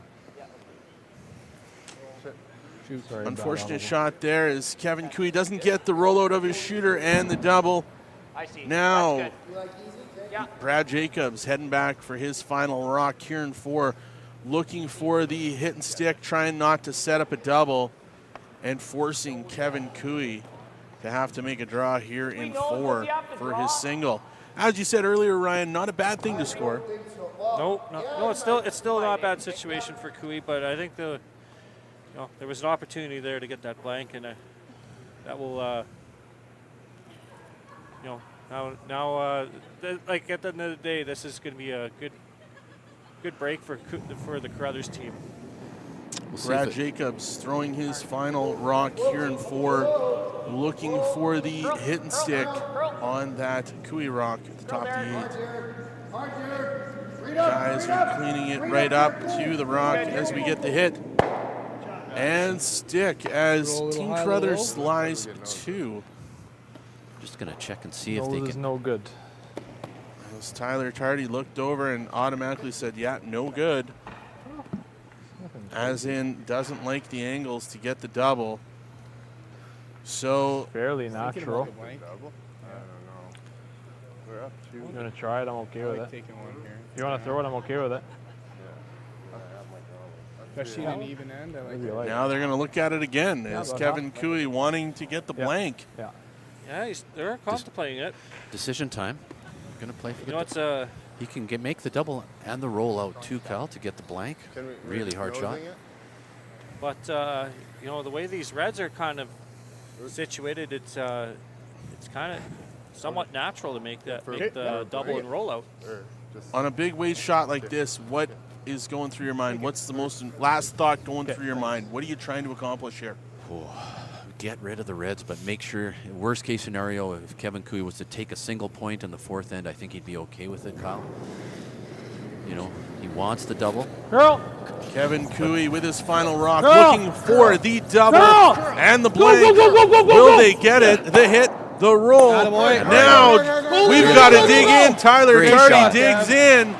Speaker 10: Sorry,
Speaker 1: Unfortunate shot there as Kevin Cooey doesn't get the rollout of his shooter and the double.
Speaker 4: I see.
Speaker 1: Now,
Speaker 4: That's good. Yeah.
Speaker 1: Brad Jacobs heading back for his final rock here in 4, looking for the hit and stick, trying not to set up a double. and forcing Kevin Cooey to have to make a draw here in 4 for his single. As you said earlier, Ryan, not a bad thing to score.
Speaker 2: No, it's still not a bad situation for Cooey, but I think there was an opportunity there to get that blank, and that will, like at the end of the day, this is going to be a good break for the Carruthers team.
Speaker 1: Brad Jacobs throwing his final rock here in 4, looking for the hit and stick on that Cooey rock at the top of the 8. Guys are cleaning it right up to the rock as we get the hit and stick as Team Carruthers slides 2.
Speaker 3: Just going to check and see if they
Speaker 10: This is
Speaker 3: can.
Speaker 10: no good.
Speaker 1: As Tyler Tardy looked over and automatically said, yeah, no good. As in, doesn't like the angles to get the double. So,
Speaker 10: Fairly natural.
Speaker 6: Double? I don't know. We're up 2.
Speaker 10: You're going to try it, I'm okay with it.
Speaker 7: Taking one here.
Speaker 10: If you want to throw it, I'm okay with it.
Speaker 7: Especially in an even end. I like
Speaker 10: Maybe
Speaker 7: it.
Speaker 10: I like
Speaker 1: now they're going to look at it again as
Speaker 10: but
Speaker 1: Kevin Cooey wanting to get the blank.
Speaker 10: Yeah.
Speaker 2: Yeah, they're contemplating it.
Speaker 3: Decision time. Going to play for the.
Speaker 2: It's a.
Speaker 3: He can make the double and the roll out too, Kyle, to get the blank. Really hard shot.
Speaker 2: But the way these Reds are kind of situated, it's kind of somewhat natural to make the double and roll out.
Speaker 1: On a big weight shot like this, what is going through your mind? What's the last thought going through your mind? What are you trying to accomplish here?
Speaker 3: Get rid of the Reds, but make sure, worst case scenario, if Kevin Cooey was to take a single point in the 4th end, I think he'd be okay with it, Kyle. He wants the double.
Speaker 1: Kevin Cooey with his final rock, looking for the double and the blank. Will they get it? The hit, the roll. Now we've got to dig in. Tyler Tardy digs in.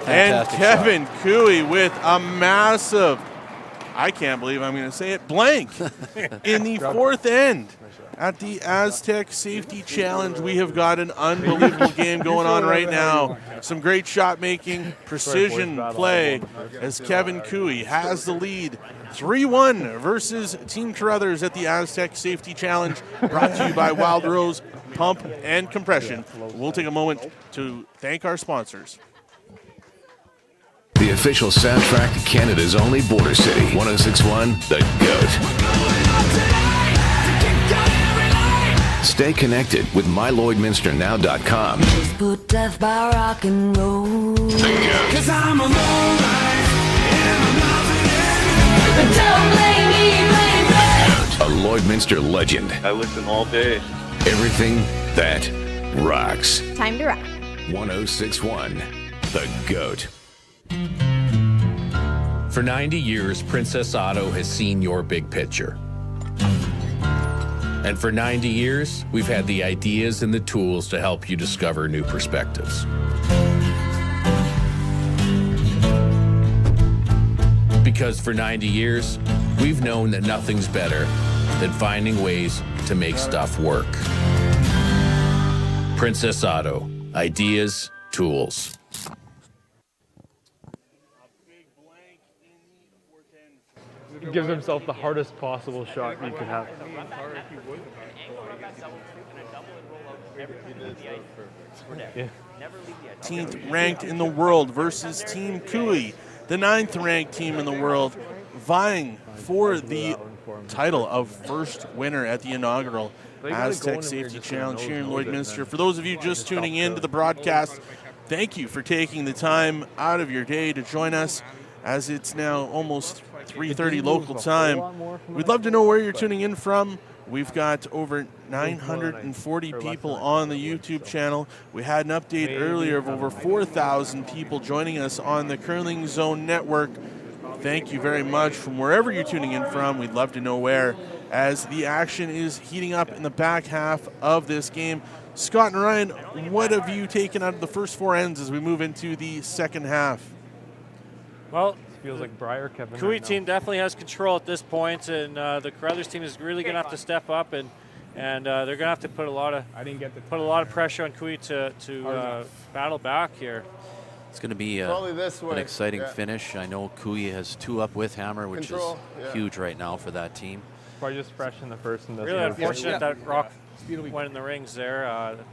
Speaker 1: And Kevin Cooey with a massive, I can't believe I'm going to say it, blank in the 4th end. At the Astec Safety Challenge, we have got an unbelievable game going on right now. Some great shot making, precision play as Kevin Cooey has the lead. 3-1 versus Team Carruthers at the Astec Safety Challenge, brought to you by Wild Rose Pump and Compression. We'll take a moment to thank our sponsors.
Speaker 11: The official soundtrack to Canada's only border city, 1061 The GOAT. Stay connected with MyLloydminsterNow.com.
Speaker 12: Put death by rock and roll.
Speaker 11: The GOAT.
Speaker 12: 'Cause I'm a lowlife, and I'm not but don't blame me, baby.
Speaker 11: A Lloydminster legend.
Speaker 13: I listen all day.
Speaker 11: Everything that rocks.
Speaker 14: Time to rock.
Speaker 11: 1061 The GOAT.
Speaker 15: For 90 years, Princess Auto has seen your big picture. And for 90 years, we've had the ideas and the tools to help you discover new perspectives. Because for 90 years, we've known that nothing's better than finding ways to make stuff work. Princess Auto. Ideas, tools.
Speaker 10: He gives himself the hardest possible shot he could have.
Speaker 1: 18th ranked in the world versus Team Cooey, the 9th ranked team in the world, vying for the title of first winner at the inaugural Astec Safety Challenge here in Lloydminster. For those of you just tuning in to the broadcast, thank you for taking the time out of your day to join us, as it's now almost 3:30 local time. We'd love to know where you're tuning in from. We've got over 940 people on the YouTube channel. We had an update earlier of over 4,000 people joining us on the Curling Zone Network. Thank you very much from wherever you're tuning in from. We'd love to know where, as the action is heating up in the back half of this game. Scott and Ryan, what have you taken out of the first 4 ends as we move into the second half?
Speaker 2: Well,
Speaker 10: feels like Briar Kevin.
Speaker 2: Cooey team definitely has control at this point, and the Carruthers team is really going to have to step up, and they're going to have to put a lot of pressure on Cooey to battle back here.
Speaker 3: It's going to be an exciting finish. I know Cooey has 2 up with Hammer, which is huge right now for that team.
Speaker 10: Probably just fresh in the first and
Speaker 2: Really unfortunate that Rock
Speaker 7: Speed will be
Speaker 2: went in the rings there.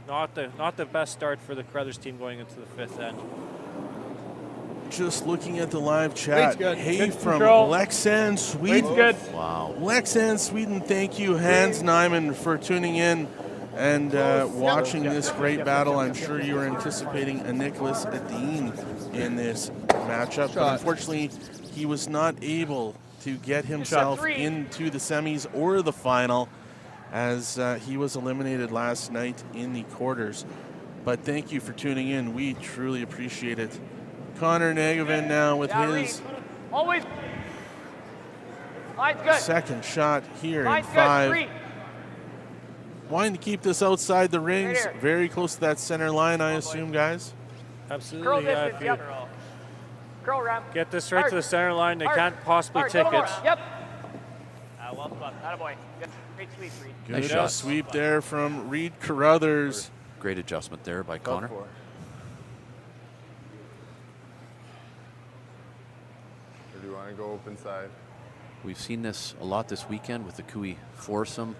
Speaker 2: Not the best start for the Carruthers team going into the fifth end.
Speaker 1: Just looking at the live
Speaker 7: Weight's
Speaker 1: chat.
Speaker 7: good.
Speaker 1: Hey,
Speaker 10: Good
Speaker 1: from
Speaker 10: control.
Speaker 1: Lexan, Sweden.
Speaker 10: Weight's good.
Speaker 3: Wow.
Speaker 1: Lexan, Sweden, thank you, Hans Nyman, for tuning in and watching this great battle. I'm sure you were anticipating a Nicholas Edin in this matchup, but unfortunately, he was not able to get himself into the semis or the final, as he was eliminated last night in the quarters. But thank you for tuning in. We truly appreciate it. Connor Nagavin now with his
Speaker 4: Always. Line's good.
Speaker 1: second shot here in
Speaker 4: Line's good.
Speaker 1: 5.
Speaker 4: 3.
Speaker 1: Wanting to keep this outside the rings,
Speaker 4: Right here.
Speaker 1: very close to that center line, I assume, guys.
Speaker 4: Curl
Speaker 2: Absolutely.
Speaker 4: distance.
Speaker 2: If you
Speaker 4: Yep. Curl ramp.
Speaker 2: get this right to the center line, they
Speaker 4: Hard.
Speaker 2: can't possibly
Speaker 4: Hard.
Speaker 2: take
Speaker 4: Little
Speaker 2: it.
Speaker 4: more. Yep. Well spun. Attaboy. Good. Great sweep, Reid.
Speaker 1: Good
Speaker 3: Nice shot.
Speaker 1: sweep there from Reid Carruthers.
Speaker 3: Great adjustment there by Connor.
Speaker 6: Or do you want to go open side?
Speaker 3: We've seen this a lot this weekend with the Cooey foursome.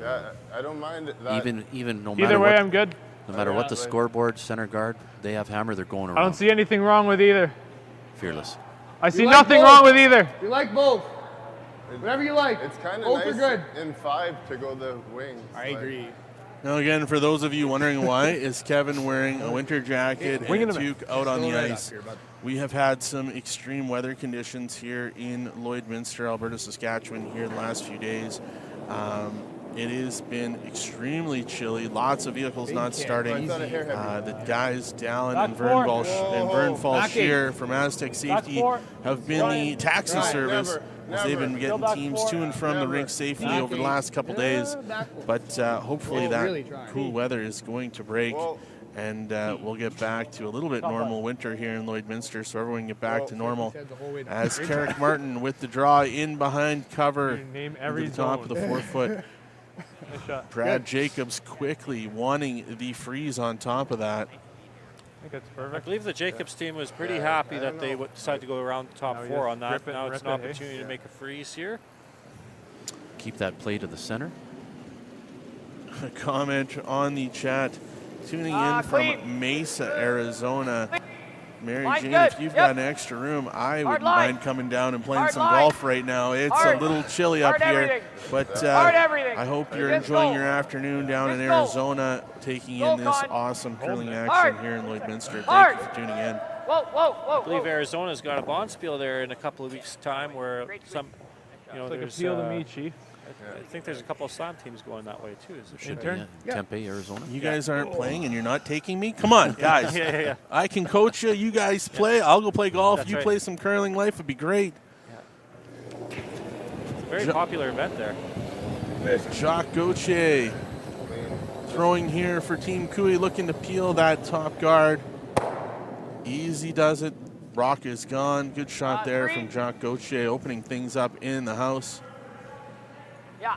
Speaker 6: Yeah, I don't mind that.
Speaker 3: Even no
Speaker 10: Either
Speaker 3: matter
Speaker 10: way,
Speaker 3: what,
Speaker 10: I'm good.
Speaker 3: no matter what the scoreboard, center guard, they have hammer. They're going
Speaker 10: I
Speaker 3: around.
Speaker 10: don't see anything wrong with either.
Speaker 3: Fearless.
Speaker 10: I see
Speaker 9: like
Speaker 10: nothing
Speaker 9: both.
Speaker 10: wrong with either.
Speaker 9: You like both. Whatever you like.
Speaker 6: It's kind of
Speaker 9: Both are
Speaker 6: nice
Speaker 9: good.
Speaker 6: in 5 to go the wings.
Speaker 7: I agree.
Speaker 1: Now again, for those of you wondering why, is Kevin wearing a winter jacket and a toque out on the ice. We have had some extreme weather conditions here in Lloydminster, Alberta, Saskatchewan here the last few days. It has been extremely chilly. Lots of vehicles not starting. The guys, Dallin and Vern Shear from Astec Safety have been the taxi service as they've been getting teams to and from the rink safely over the last couple days. But hopefully that cool weather is going to break. And we'll get back to a little bit normal winter here in Lloydminster, so everyone can get back to normal. As Carrick Martin with the draw in behind cover
Speaker 10: Name
Speaker 1: to
Speaker 10: every
Speaker 1: the top of
Speaker 10: zone.
Speaker 1: the 4 foot.
Speaker 10: Nice shot.
Speaker 1: Brad Jacobs quickly wanting the freeze on top of that.
Speaker 10: I think that's
Speaker 2: I
Speaker 10: perfect.
Speaker 2: believe the Jacobs team was pretty happy that they decided to go around the top
Speaker 10: Now you
Speaker 2: 4
Speaker 10: just
Speaker 2: on that.
Speaker 10: rip it,
Speaker 2: Now it's
Speaker 10: rip
Speaker 2: an
Speaker 10: it, hey?
Speaker 2: opportunity to make a freeze here.
Speaker 3: Keep that play to the center.
Speaker 1: A comment on the chat. Tuning in from Mesa, Arizona. Mary
Speaker 4: Line
Speaker 1: Jane,
Speaker 4: good.
Speaker 1: if you've
Speaker 4: Yep.
Speaker 1: got an extra room, I
Speaker 4: Hard
Speaker 1: wouldn't
Speaker 4: line.
Speaker 1: mind coming down and playing
Speaker 4: Hard
Speaker 1: some
Speaker 4: line.
Speaker 1: golf right now. It's
Speaker 4: Hard.
Speaker 1: a little chilly up
Speaker 4: Hard
Speaker 1: here,
Speaker 4: everything.
Speaker 1: but
Speaker 4: Hard everything.
Speaker 1: I hope you're
Speaker 4: Just
Speaker 1: enjoying
Speaker 4: go.
Speaker 1: your afternoon down in
Speaker 4: Just go.
Speaker 1: Arizona, taking
Speaker 4: Go,
Speaker 1: in this
Speaker 4: Con.
Speaker 1: awesome curling action
Speaker 4: Hard.
Speaker 1: here in Lloydminster.
Speaker 4: Hard.
Speaker 1: Thank you for tuning in.
Speaker 4: Whoa, whoa, whoa.
Speaker 2: I believe Arizona's got a bonspiel there in a couple of weeks' time where some,
Speaker 10: It's like
Speaker 2: there's,
Speaker 10: appeal to me, Chief.
Speaker 2: I think there's a couple of slam teams going that way too. Is there?
Speaker 3: Should
Speaker 10: Intern?
Speaker 3: be Tempe, Arizona.
Speaker 1: You guys aren't playing and you're not taking me? Come on, guys.
Speaker 2: Yeah.
Speaker 1: I can coach you. You guys play. I'll go play golf.
Speaker 2: That's
Speaker 1: You
Speaker 2: right.
Speaker 1: play some curling. Life would be great.
Speaker 2: It's a very popular event there.
Speaker 1: Jacques Gauthier throwing here for Team Cooey, looking to peel that top guard. Easy does it. Rock is gone. Good shot there from Jacques Gauthier, opening things up in the house.
Speaker 4: Yeah.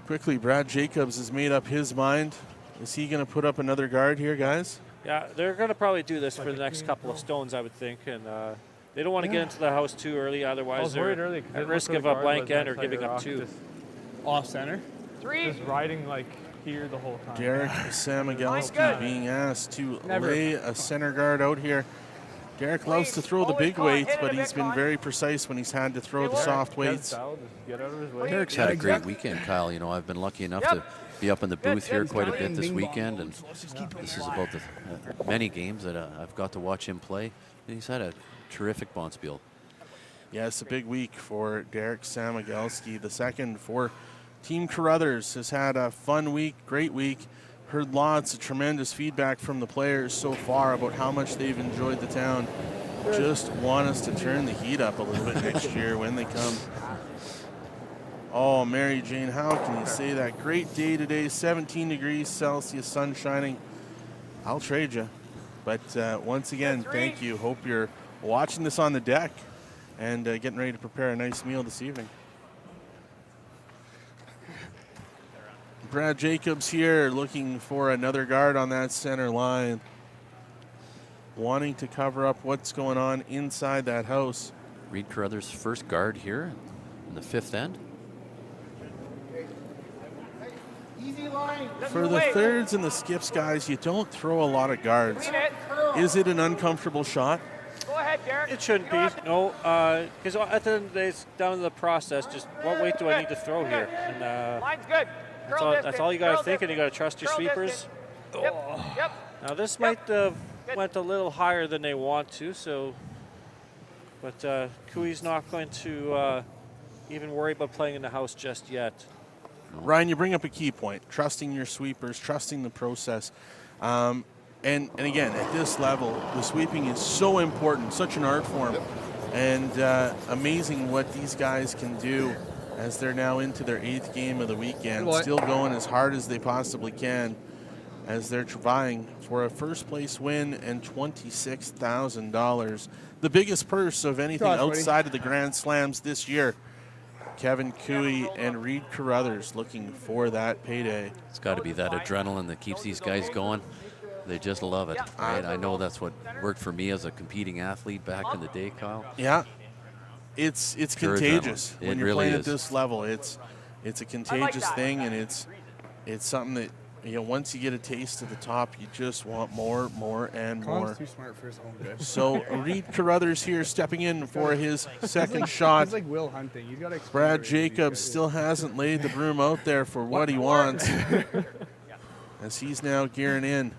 Speaker 1: Quickly, Brad Jacobs has made up his mind. Is he going to put up another guard here, guys?
Speaker 2: Yeah, they're going to probably do this for the next couple of stones, I would think, and they don't want to get into the house too early.
Speaker 10: I
Speaker 2: Otherwise,
Speaker 10: was
Speaker 2: they're
Speaker 10: worried early 'cause they
Speaker 2: at
Speaker 10: looked
Speaker 2: risk
Speaker 10: really
Speaker 2: of a
Speaker 10: hard,
Speaker 2: blank
Speaker 10: but
Speaker 2: end or
Speaker 10: that's how
Speaker 2: giving
Speaker 10: you're
Speaker 2: up
Speaker 10: off
Speaker 2: 2.
Speaker 10: just-
Speaker 7: Off center.
Speaker 4: 3.
Speaker 10: Just riding like here the whole time.
Speaker 1: Derek
Speaker 4: Good.
Speaker 1: Samagelski being asked to
Speaker 7: Never.
Speaker 1: lay a center guard out here. Derek loves to throw the
Speaker 4: Always
Speaker 1: big
Speaker 4: con.
Speaker 1: weights,
Speaker 4: Hit it
Speaker 1: but
Speaker 4: a
Speaker 1: he's
Speaker 4: bit,
Speaker 1: been
Speaker 4: con.
Speaker 1: very precise when he's had to throw
Speaker 4: Hey,
Speaker 1: the
Speaker 4: look.
Speaker 1: soft
Speaker 10: Dead
Speaker 1: weights.
Speaker 10: foul, just get out of his way.
Speaker 3: Derek's had a great weekend, Kyle. You know, I've been lucky enough to be up in the booth here quite a bit this weekend, and this is about the many games that I've got to watch him play. And he's had a terrific bonspiel.
Speaker 1: Yeah, it's a big week for Derek Samagelski. The second for Team Carruthers has had a fun week, great week. Heard lots of tremendous feedback from the players so far about how much they've enjoyed the town. Just want us to turn the heat up a little bit next year when they come. Oh, Mary Jane, how can you say that? Great day today, 17 degrees Celsius, sun shining. I'll trade you. But once again, thank you. Hope you're watching this on the deck and getting ready to prepare a nice meal this evening. Brad Jacobs here looking for another guard on that center line. Wanting to cover up what's going on inside that house.
Speaker 3: Reid Carruthers' first guard here in the 5th end.
Speaker 1: For the thirds and the skips, guys, you don't throw a lot of guards. Is it an uncomfortable shot?
Speaker 4: Go ahead, Derek.
Speaker 2: It shouldn't be, no, because at the end of the day, it's down to the process. Just what weight do I need to throw here? And
Speaker 4: Line's good.
Speaker 2: that's all you got to think, and you got to trust your sweepers.
Speaker 4: Yep.
Speaker 2: Now this might have went a little higher than they want to, so, but Cooey's not going to even worry about playing in the house just yet.
Speaker 1: Ryan, you bring up a key point, trusting your sweepers, trusting the process. And again, at this level, the sweeping is so important, such an art form, and amazing what these guys can do as they're now into their 8th game of the weekend, still going as hard as they possibly can as they're vying for a first-place win and $26,000, the biggest purse of anything outside of the Grand Slams this year. Kevin Cooey and Reid Carruthers looking for that payday.
Speaker 3: It's got to be that adrenaline that keeps these guys going. They just love it, right? I know that's what worked for me as a competing athlete back in the day, Kyle.
Speaker 1: Yeah, it's contagious when you're playing at this level. It's a contagious thing, and it's something that, you know, once you get a taste at the top, you just want more, and more.
Speaker 7: Too smart for his own good.
Speaker 1: So Reid Carruthers here stepping in for his second shot.
Speaker 7: He's like Will Hunting. He's got
Speaker 1: Brad Jacobs still hasn't laid the broom out there for what he wants, as he's now gearing in.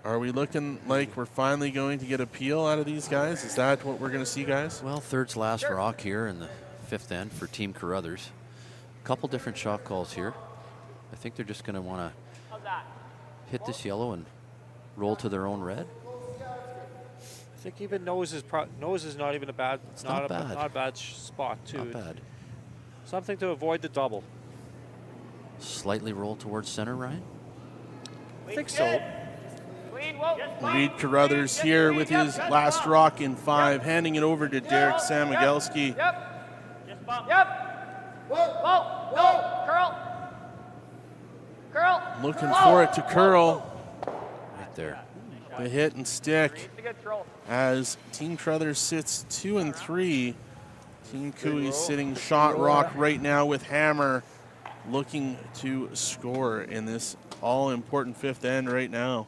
Speaker 1: Are we looking like we're finally going to get a peel out of these guys? Is that what we're going to see, guys?
Speaker 3: Well, third's last rock here in the 5th end for Team Carruthers. A couple different shot calls here. I think they're just going to want to hit this yellow and roll to their own red.
Speaker 2: I think even nose is not even a bad.
Speaker 3: It's
Speaker 2: not a
Speaker 3: bad.
Speaker 2: bad spot too.
Speaker 3: Not bad.
Speaker 2: Something to avoid the double.
Speaker 3: Slightly roll towards center, Ryan.
Speaker 2: I think so.
Speaker 1: Reid Carruthers here with his last rock in 5, handing it over to Derek Samigelski.
Speaker 4: Curl.
Speaker 1: Looking for it to curl.
Speaker 3: Right there.
Speaker 1: The hit and stick as Team Carruthers sits 2 and 3. Team Cooey sitting shot rock right now with hammer, looking to score in this all-important 5th end right now.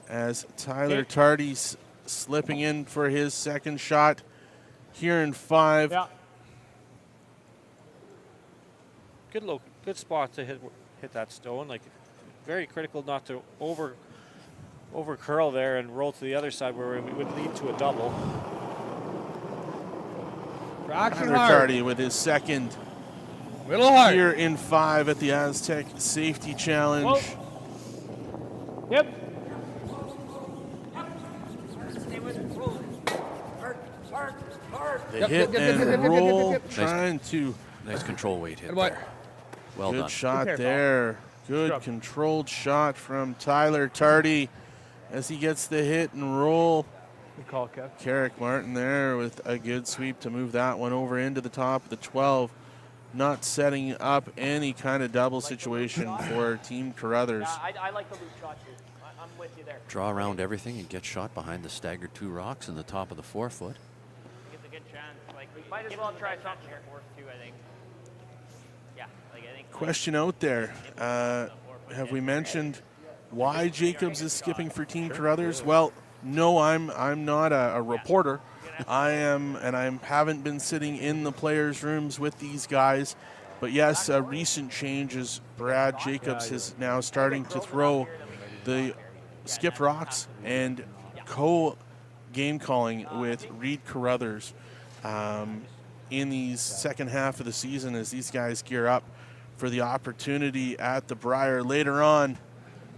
Speaker 1: As Tyler Tardy's slipping in for his second shot here in 5.
Speaker 2: Good spot to hit that stone. Like, very critical not to over curl there and roll to the other side where it would lead to a double.
Speaker 1: Tyler Tardy with his second here in 5 at the Astec Safety Challenge.
Speaker 4: Yep.
Speaker 1: They hit and roll, trying to.
Speaker 3: Nice control weight hit there. Well done.
Speaker 1: Good shot there. Good controlled shot from Tyler Tardy as he gets the hit and roll.
Speaker 10: Good call, Kev.
Speaker 1: Carrick Martin there with a good sweep to move that one over into the top of the 12. Not setting up any kind of double situation for Team Carruthers.
Speaker 4: I like the loop shot too. I'm with you there.
Speaker 3: Draw around everything and get shot behind the staggered 2 rocks in the top of the 4-foot.
Speaker 4: It's a good chance. Like, we might as well try something here. Too, I think. Yeah, like I think.
Speaker 1: Question out there. Have we mentioned why Jacobs is skipping for Team Carruthers? Well, no, I'm not a reporter. I am, and I haven't been sitting in the players' rooms with these guys. But yes, a recent change is Brad Jacobs is now starting to throw the skip rocks and co-game calling with Reid Carruthers in these second half of the season as these guys gear up for the opportunity at the Briar later on.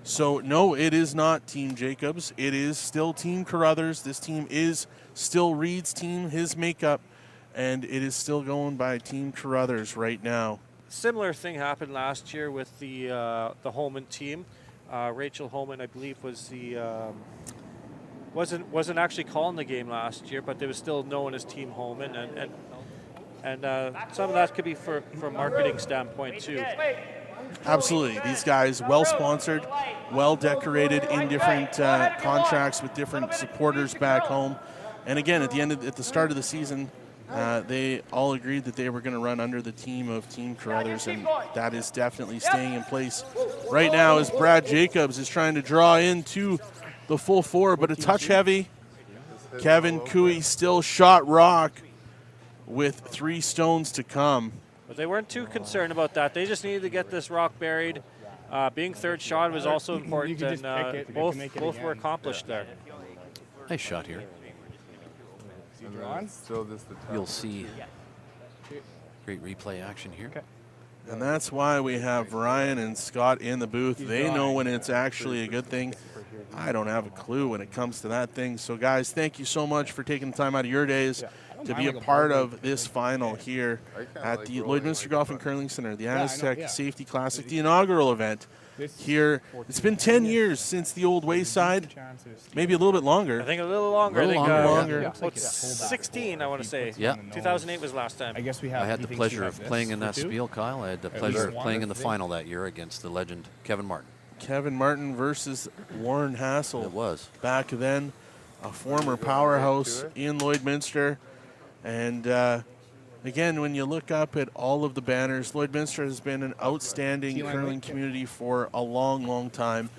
Speaker 1: So, no, it is not Team Jacobs. It is still Team Carruthers. This team is still Reid's team, his makeup, and it is still going by Team Carruthers right now.
Speaker 2: Similar thing happened last year with the Holman team. Rachel Holman, I believe, was the wasn't actually calling the game last year, but they was still known as Team Holman, and some of that could be from a marketing standpoint too.
Speaker 1: Absolutely. These guys well sponsored, well decorated in different contracts with different supporters back home. And again, at the start of the season, they all agreed that they were going to run under the team of Team Carruthers, and that is definitely staying in place right now as Brad Jacobs is trying to draw into the full four, but a touch heavy. Kevin Cooey still shot rock with 3 stones to come.
Speaker 2: But they weren't too concerned about that. They just needed to get this rock buried. Being third shot was also important, and both were accomplished there.
Speaker 3: Nice shot here. You'll see great replay action here.
Speaker 1: And that's why we have Ryan and Scott in the booth. They know when it's actually a good thing. I don't have a clue when it comes to that thing. So, guys, thank you so much for taking the time out of your days to be a part of this final here at the Lloydminster Golf and Curling Center, the Astec Safety Classic, the inaugural event here. It's been 10 years since the old Wayside, maybe a little bit longer.
Speaker 2: I think a little longer.
Speaker 1: Longer.
Speaker 2: 16, I want to say.
Speaker 3: Yeah.
Speaker 2: 2008 was last time.
Speaker 7: I guess we
Speaker 3: I had the pleasure of playing in that spiel, Kyle. I had the pleasure of playing in the final that year against the legend Kevin Martin.
Speaker 1: Kevin Martin versus Warren Hassel.
Speaker 3: It was.
Speaker 1: Back then, a former powerhouse in Lloydminster. And again, when you look up at all of the banners, Lloydminster has been an outstanding curling community for a long, long time.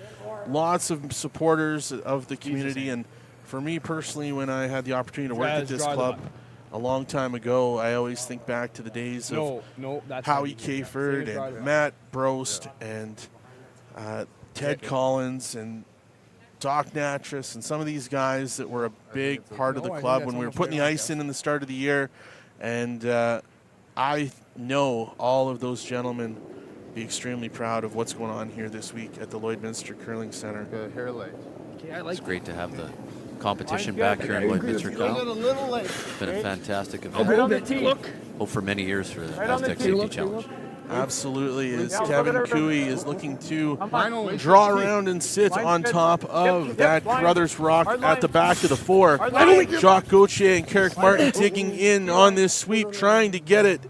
Speaker 1: Lots of supporters of the community. And for me personally, when I had the opportunity to work at this club a long time ago, I always think back to the days of Howie Kayford and Matt Brost and Ted Collins and Doc Natras and some of these guys that were a big part of the club when we were putting the ice in the start of the year. And I know all of those gentlemen be extremely proud of what's going on here this week at the Lloydminster Curling Center.
Speaker 3: It's great to have the competition back here in Lloydminster, Kyle. It's been a fantastic event. Hope for many years for the Astec Safety Challenge.
Speaker 1: Absolutely, as Kevin Cooey is looking to draw around and sit on top of that Carruthers rock at the back of the four. Jacques Gauthier and Carrick Martin digging in on this sweep, trying to get it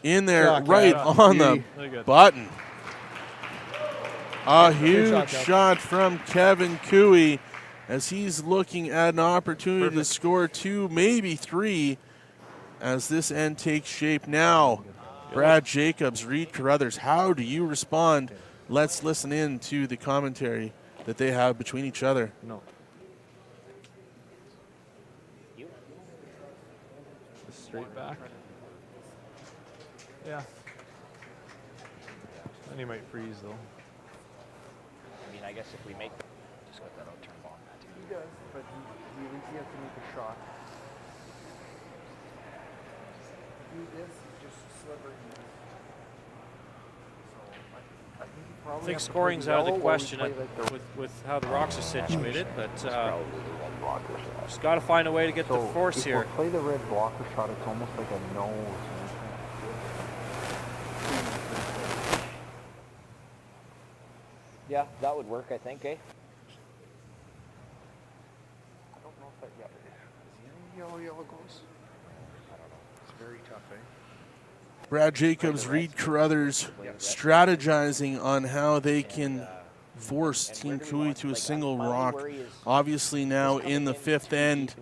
Speaker 1: in there right on the button. A huge shot from Kevin Cooey as he's looking at an opportunity to score 2, maybe 3, as this end takes shape now. Brad Jacobs, Reid Carruthers, how do you respond? Let's listen in to the commentary that they have between each other.
Speaker 10: Straight back. Yeah. And he might freeze though.
Speaker 4: I mean, I guess if we make, just got that out-turn ball.
Speaker 10: He does, but he has to make a shot.
Speaker 2: I think scoring's out of the question with how the rocks are situated, but just got to find a way to get the force here.
Speaker 13: Play the red blocker shot. It's almost like a nose.
Speaker 4: Yeah, that would work, I think, eh?
Speaker 13: I don't know if that yet. Is he yellow goes? I don't know. It's very tough, eh?
Speaker 1: Brad Jacobs, Reid Carruthers strategizing on how they can force Team Cooey to a single rock. Obviously now in the 5th end,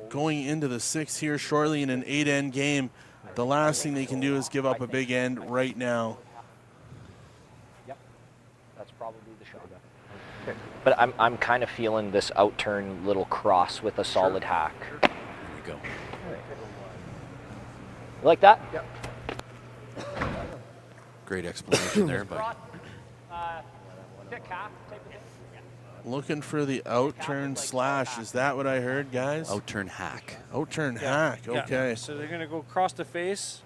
Speaker 1: going into the 6th here shortly in an 8-end game. The last thing they can do is give up a big end right now.
Speaker 4: Yep, that's probably the shot. But I'm kind of feeling this out-turn little cross with a solid hack.
Speaker 3: There you go.
Speaker 4: You like that?
Speaker 13: Yep.
Speaker 3: Great explanation there, but
Speaker 1: looking for the out-turn slash. Is that what I heard, guys?
Speaker 3: Out-turn hack.
Speaker 1: Out-turn hack, okay.
Speaker 2: Yeah. So they're going to go across the face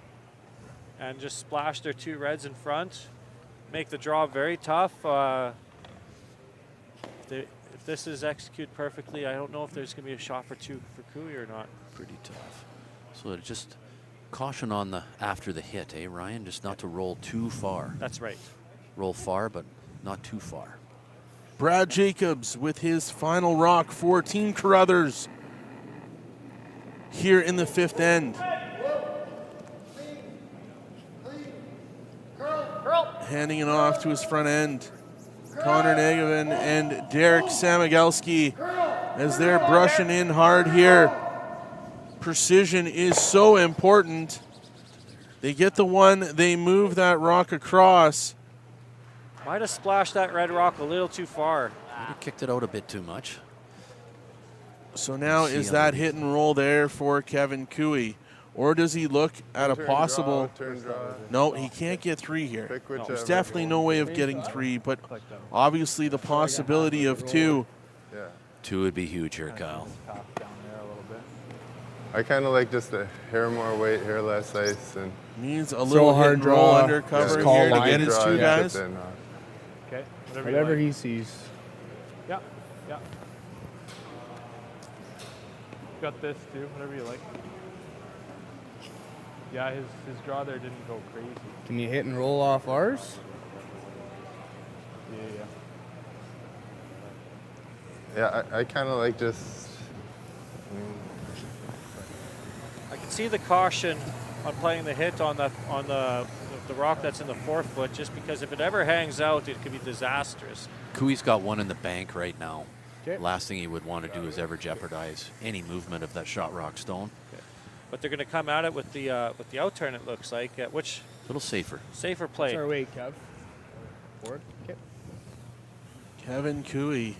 Speaker 2: and just splash their 2 reds in front. Make the draw very tough. If this is executed perfectly, I don't know if there's going to be a shot for 2 for Cooey or not.
Speaker 3: Pretty tough. So just caution on the after the hit, eh, Ryan? Just not to roll too far.
Speaker 2: That's right.
Speaker 3: Roll far, but not too far.
Speaker 1: Brad Jacobs with his final rock for Team Carruthers here in the 5th end. Handing it off to his front end. Connor Nagavin and Derek Samagelski as they're brushing in hard here. precision is so important. They get the one, they move that rock across.
Speaker 2: Might have splashed that red rock a little too far.
Speaker 3: Might have kicked it out a bit too much.
Speaker 1: So now is that hit and roll there for Kevin Cooey? Or does he look at a possible... No, he can't get 3 here. There's definitely no way of getting 3, but obviously the possibility of 2.
Speaker 3: 2 would be huge here, Kyle.
Speaker 6: I kind of like just a hair more weight, hair less ice, and
Speaker 1: needs a little hit and roll undercover here to get his 2 guys.
Speaker 10: Okay,
Speaker 7: whatever he sees.
Speaker 10: Yeah, yeah. Got this too, whatever you like. Yeah, his draw there didn't go crazy.
Speaker 7: Can you hit and roll off ours?
Speaker 6: yeah, I kind of like just.
Speaker 2: I can see the caution on playing the hit on the rock that's in the 4-foot, just because if it ever hangs out, it could be disastrous.
Speaker 3: Cooey's got 1 in the bank right now. Last thing he would want to do is ever jeopardize any movement of that shot rock stone.
Speaker 2: But they're going to come at it with the outturn. It looks like, which
Speaker 3: a little safer
Speaker 2: play.
Speaker 7: What's our weight, Kev? Forward. Okay.
Speaker 1: Kevin Cooey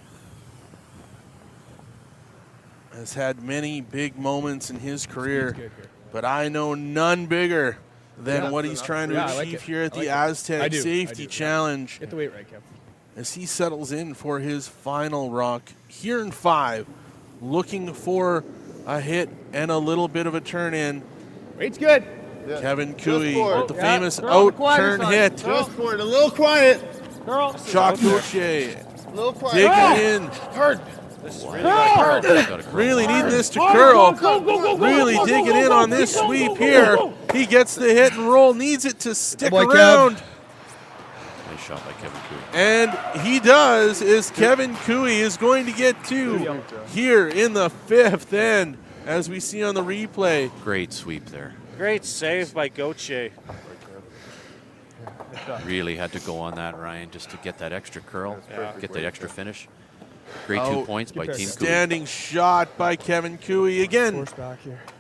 Speaker 1: has had many big moments in his career, but I know none bigger than what he's trying to achieve here at the Astec Safety Challenge.
Speaker 7: Get the weight right, Kev.
Speaker 1: As he settles in for his final rock here in 5, looking for a hit and a little bit of a turn in.
Speaker 7: Weight's good.
Speaker 1: Kevin Cooey with the famous out-turn hit.
Speaker 6: Just for it, a little quiet.
Speaker 2: Girl.
Speaker 1: Jacques Gauthier
Speaker 6: A little quiet.
Speaker 1: digging in.
Speaker 6: Hard.
Speaker 2: This is really
Speaker 1: Really need this to curl. Really digging in on this sweep here. He gets the hit and roll, needs it to stick around.
Speaker 3: Nice shot by Kevin Cooey.
Speaker 1: And he does, is Kevin Cooey is going to get 2 here in the 5th end, as we see on the replay.
Speaker 3: Great sweep there.
Speaker 2: Great save by Gauthier.
Speaker 3: Really had to go on that, Ryan, just to get that extra curl, get that extra finish. Great 2 points by Team Cooey.
Speaker 1: Standing shot by Kevin Cooey. Again,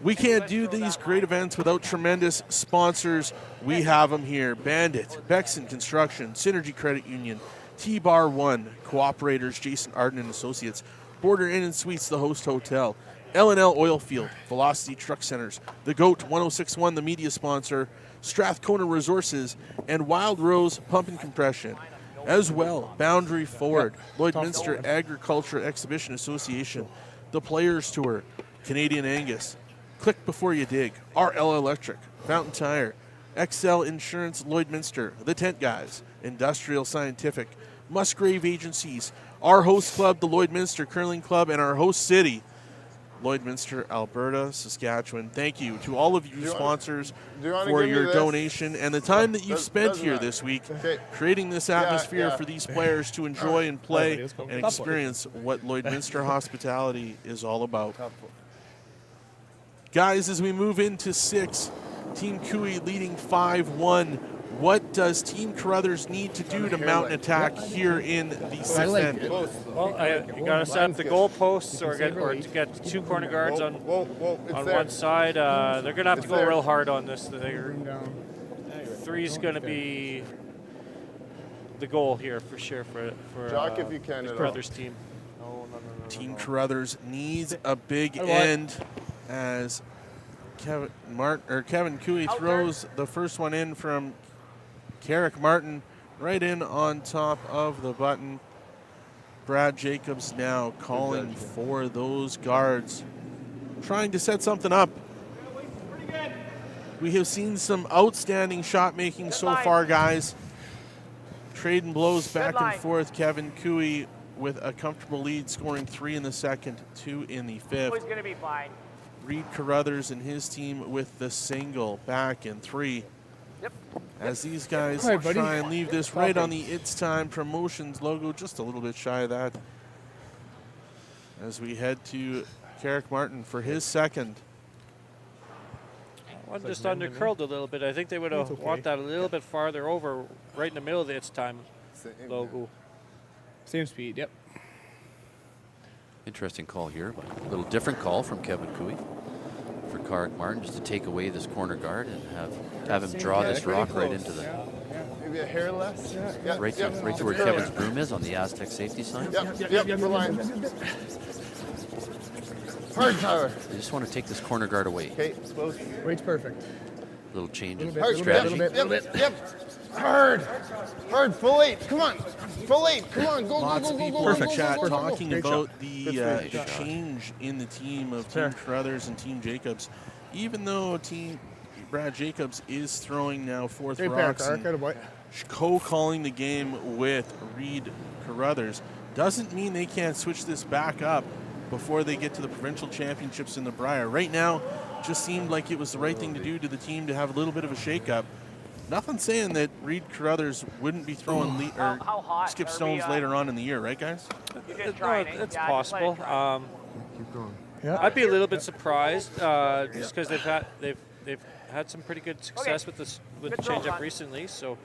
Speaker 1: we can't do these great events without tremendous sponsors. We have them here. Bandit, Bexon Construction, Synergy Credit Union, T-Bar 1, Cooperators, Jason Arden and Associates, Border Inn and Suites, The Host Hotel, L&L Oilfield, Velocity Truck Centers, The GOAT 1061, the media sponsor, Strathcona Resources, and Wild Rose Pump and Compression. As well, Boundary Ford, Lloydminster Agriculture Exhibition Association, the Players Tour, Canadian Angus, Click Before You Dig, RL Electric, Fountain Tire, XL Insurance Lloydminster, The Tent Guys, Industrial Scientific, Musgrave Agencies, our host club, the Lloydminster Curling Club, and our host city, Lloydminster, Alberta, Saskatchewan. Thank you to all of you sponsors for your donation and the time that you've spent here this week creating this atmosphere for these players to enjoy and play and experience what Lloydminster hospitality is all about. Guys, as we move into 6, Team Cooey leading 5-1. What does Team Carruthers need to do to mount an attack here in the 6th end?
Speaker 2: Well, you got to set up the goalposts or to get 2 corner guards on one side. They're going to have to go real hard on this. 3's going to be the goal here for sure for the Carruthers team.
Speaker 1: Team Carruthers needs a big end as Kevin Cooey throws the first one in from Carrick Martin right in on top of the button. Brad Jacobs now calling for those guards, trying to set something up. We have seen some outstanding shot making so far, guys. Trading blows back and forth. Kevin Cooey with a comfortable lead, scoring 3 in the 2nd, 2 in the 5th.
Speaker 4: Always going to be fine.
Speaker 1: Reid Carruthers and his team with the single back in 3. As these guys try and leave this right on the It's Time Promotions logo, just a little bit shy of that. As we head to Carrick Martin for his 2nd.
Speaker 2: One just under curled a little bit. I think they would have want that a little bit farther over, right in the middle of the It's Time logo.
Speaker 7: Same speed, yep.
Speaker 3: Interesting call here, but a little different call from Kevin Cooey. for Carrick Martin, just to take away this corner guard and have him draw this rock right into the
Speaker 6: Maybe a hair less. Yeah.
Speaker 3: right to where Kevin's broom is on the Astec safety sign.
Speaker 6: Yep, the line. Hard, Tyler.
Speaker 3: They just want to take this corner guard away.
Speaker 6: Okay, close.
Speaker 7: Weight's perfect.
Speaker 3: Little change in
Speaker 6: Hard,
Speaker 3: strategy.
Speaker 6: Yep. Hard, full 8. Come on, full 8. Come on, go,
Speaker 1: Lots
Speaker 6: go,
Speaker 1: of
Speaker 6: go,
Speaker 1: people
Speaker 6: go,
Speaker 1: in the
Speaker 6: go,
Speaker 1: chat
Speaker 6: go, go, go, go.
Speaker 1: talking
Speaker 6: Great
Speaker 1: about
Speaker 6: shot.
Speaker 1: the change in the team of Team Carruthers and Team Jacobs. Even though Team Brad Jacobs is throwing now fourth rocks and co-calling the game with Reid Carruthers, doesn't mean they can't switch this back up before they get to the provincial championships in the Briar. Right now, just seemed like it was the right thing to do to the team to have a little bit of a shake-up. Nothing saying that Reid Carruthers wouldn't be throwing skip stones later on in the year, right, guys?
Speaker 2: It's possible.
Speaker 6: Keep going.
Speaker 2: I'd be a little bit surprised just because they've had some pretty good success with the change-up recently. So,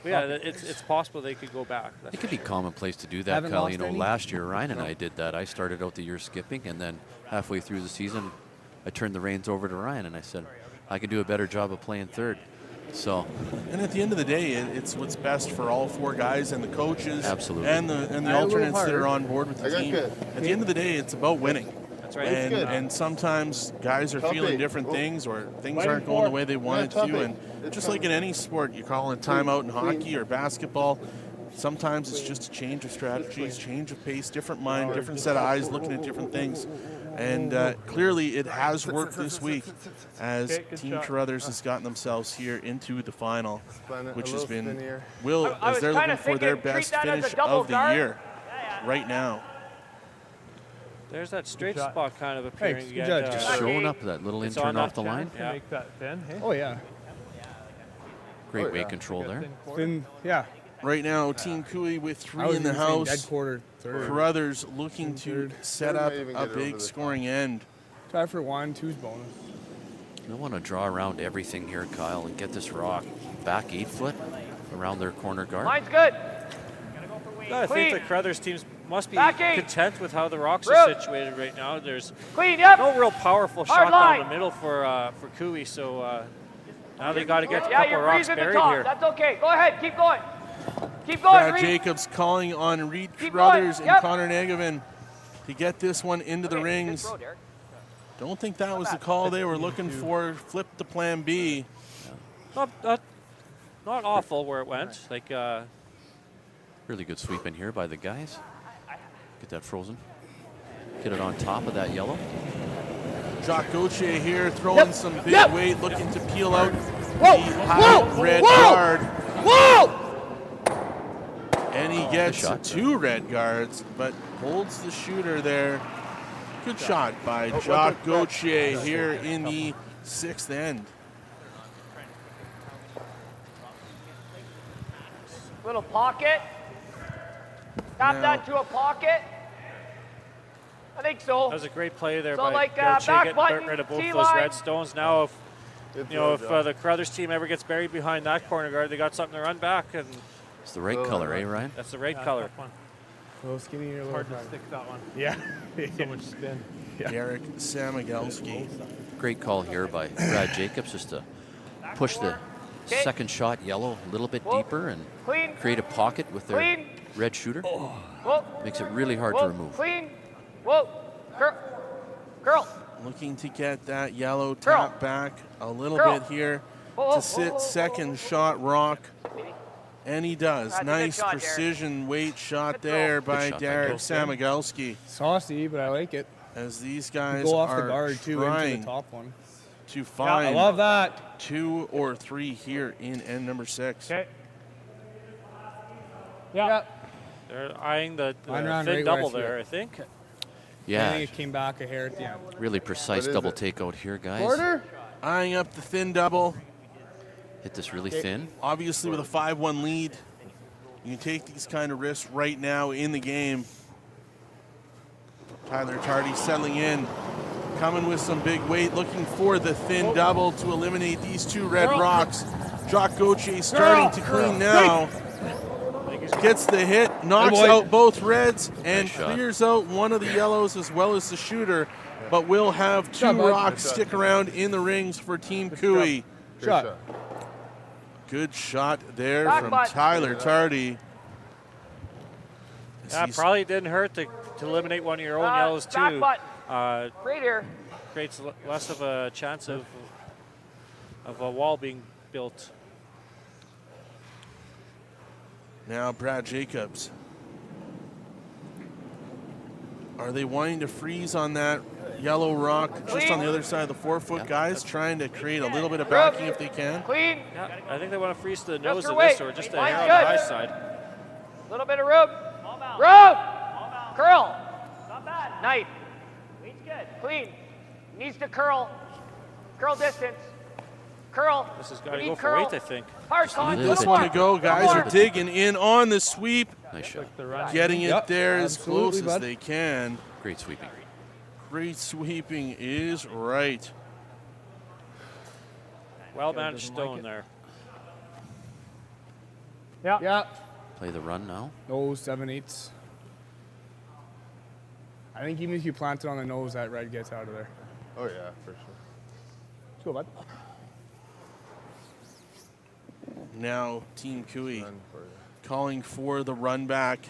Speaker 2: it's possible they could go back.
Speaker 3: It could be commonplace to do that, Kyle. You know, last year Ryan and I did that. I started out the year skipping, and then halfway through the season, I turned the reins over to Ryan, and I said, I can do a better job of playing third. So,
Speaker 1: and at the end of the day, it's what's best for all four guys and the coaches,
Speaker 3: absolutely,
Speaker 1: and the alternates that are on board with the team. At the end of the day, it's about winning.
Speaker 2: That's right.
Speaker 1: And sometimes guys are feeling different things, or things aren't going the way they wanted to. And just like in any sport, you call a timeout in hockey or basketball. Sometimes it's just a change of strategies, change of pace, different mind, different set of eyes, looking at different things. And clearly it has worked this week as Team Carruthers has gotten themselves here into the final, which has been, as they're looking for their best finish of the year right now.
Speaker 2: There's that straight spot kind of appearing again.
Speaker 3: Just showing up that little intern off the line.
Speaker 10: To make that thin, hey?
Speaker 7: Oh, yeah.
Speaker 3: Great weight control there.
Speaker 1: Right now, Team Cooey with 3 in the house.
Speaker 7: Dead quarter, third.
Speaker 1: Carruthers looking to set up a big scoring end.
Speaker 7: Tie for 1, 2's bonus.
Speaker 3: They want to draw around everything here, Kyle, and get this rock back 8 foot around their corner guard.
Speaker 4: Line's good.
Speaker 2: I think the Carruthers teams must be content with how the rocks are situated right now. There's no real powerful shot down the middle for Cooey, so now they got to get a couple of rocks buried here.
Speaker 4: That's okay. Go ahead. Keep going. Keep going,
Speaker 1: Brad Jacobs calling on Reid Carruthers and Connor Negevin to get this one into the rings. Don't think that was the call they were looking for. Flip to plan B.
Speaker 2: Not awful where it went. Like
Speaker 3: really good sweep in here by the guys. Get that frozen. Get it on top of that yellow.
Speaker 1: Jacques Gauthier here throwing some big weight, looking to peel out the high red guard.
Speaker 9: Whoa!
Speaker 1: And he gets 2 red guards, but holds the shooter there. Good shot by Jacques Gauthier here in the 6th end.
Speaker 4: Little pocket. Tap that to a pocket. I think so.
Speaker 2: That was a great play there
Speaker 4: So
Speaker 2: by
Speaker 4: like,
Speaker 2: Gauthier
Speaker 4: back
Speaker 2: getting
Speaker 4: button,
Speaker 2: rid of both those
Speaker 4: T-line.
Speaker 2: red stones. Now if the Carruthers team ever gets buried behind that corner guard, they got something to run back. And
Speaker 3: it's the right color, eh, Ryan?
Speaker 2: That's the right color.
Speaker 7: A little skinny,
Speaker 10: Hard to stick that one.
Speaker 7: Yeah.
Speaker 10: So much spin.
Speaker 1: Derek Samagelski.
Speaker 3: Great call here by Brad Jacobs, just to push the second shot yellow a little bit deeper and create a pocket with their red shooter. Makes it really hard to remove.
Speaker 4: Clean. Whoa. Girl.
Speaker 1: Looking to get that yellow tap back a little bit here to sit second shot rock. And he does. Nice
Speaker 4: shot,
Speaker 1: precision weight shot there by Derek Samagelski.
Speaker 7: Saucy, but I like it.
Speaker 1: As these guys
Speaker 7: go off the
Speaker 1: are
Speaker 7: guard too into
Speaker 1: trying
Speaker 7: the top one.
Speaker 1: to find
Speaker 7: I love that.
Speaker 1: 2 or 3 here in end number 6.
Speaker 10: Okay.
Speaker 7: Yeah.
Speaker 2: They're eyeing the
Speaker 7: Line
Speaker 2: thin
Speaker 7: right
Speaker 2: double
Speaker 7: where I
Speaker 2: there, I think.
Speaker 3: Yeah.
Speaker 7: I think it came back a hair at the end.
Speaker 3: Really precise double takeout here, guys.
Speaker 7: Quarter.
Speaker 1: Eyeing up the thin double.
Speaker 3: Hit this really thin.
Speaker 1: Obviously with a 5-1 lead, you can take these kind of risks right now in the game. Tyler Tardy settling in, coming with some big weight, looking for the thin double to eliminate these 2 red rocks. Jacques Gauthier starting to clean now. Gets the hit, knocks out both reds, and clears out one of the yellows as well as the shooter. but we'll have 2
Speaker 6: Shot, bud.
Speaker 1: rocks stick around in the rings for Team Cooey.
Speaker 6: Shot.
Speaker 1: Good shot there
Speaker 4: Back
Speaker 1: from
Speaker 4: butt.
Speaker 1: Tyler Tardy.
Speaker 2: Yeah, probably didn't hurt to eliminate one of your own yellows
Speaker 4: back
Speaker 2: too.
Speaker 4: button.
Speaker 2: Uh,
Speaker 4: Right here.
Speaker 2: creates less of a chance of a wall being built.
Speaker 1: Now Brad Jacobs. Are they wanting to freeze on that yellow rock just on the other side of the 4-foot guys, trying to create a little bit of backing if they can?
Speaker 4: Clean.
Speaker 2: Yeah, I think they want to freeze to the
Speaker 4: Just
Speaker 2: nose
Speaker 4: your
Speaker 2: of
Speaker 4: weight.
Speaker 2: this or just a
Speaker 4: Line's
Speaker 2: hair on the
Speaker 4: good.
Speaker 2: high side.
Speaker 4: Little bit of room. Room. Curl. Not bad. Knife. Weight's good. Clean. Needs to curl. Curl distance. Curl.
Speaker 2: This has got to
Speaker 4: We
Speaker 2: go
Speaker 4: need
Speaker 2: for
Speaker 4: curl.
Speaker 2: weight, I think.
Speaker 4: Hard con.
Speaker 1: This one to go. Guys are digging in on the sweep,
Speaker 3: Nice shot.
Speaker 1: getting it
Speaker 6: Yep,
Speaker 1: there as
Speaker 6: absolutely,
Speaker 1: close as
Speaker 6: bud.
Speaker 1: they can.
Speaker 3: Great sweeping.
Speaker 1: Great sweeping is right.
Speaker 2: Well managed stone there.
Speaker 6: Yeah.
Speaker 3: Play the run now.
Speaker 7: Nose, 7/8. I think even if you plant it on the nose, that red gets out of there.
Speaker 6: Oh yeah, for sure.
Speaker 7: Let's go, bud.
Speaker 1: Now Team Cooey
Speaker 6: Run for you.
Speaker 1: calling for the run back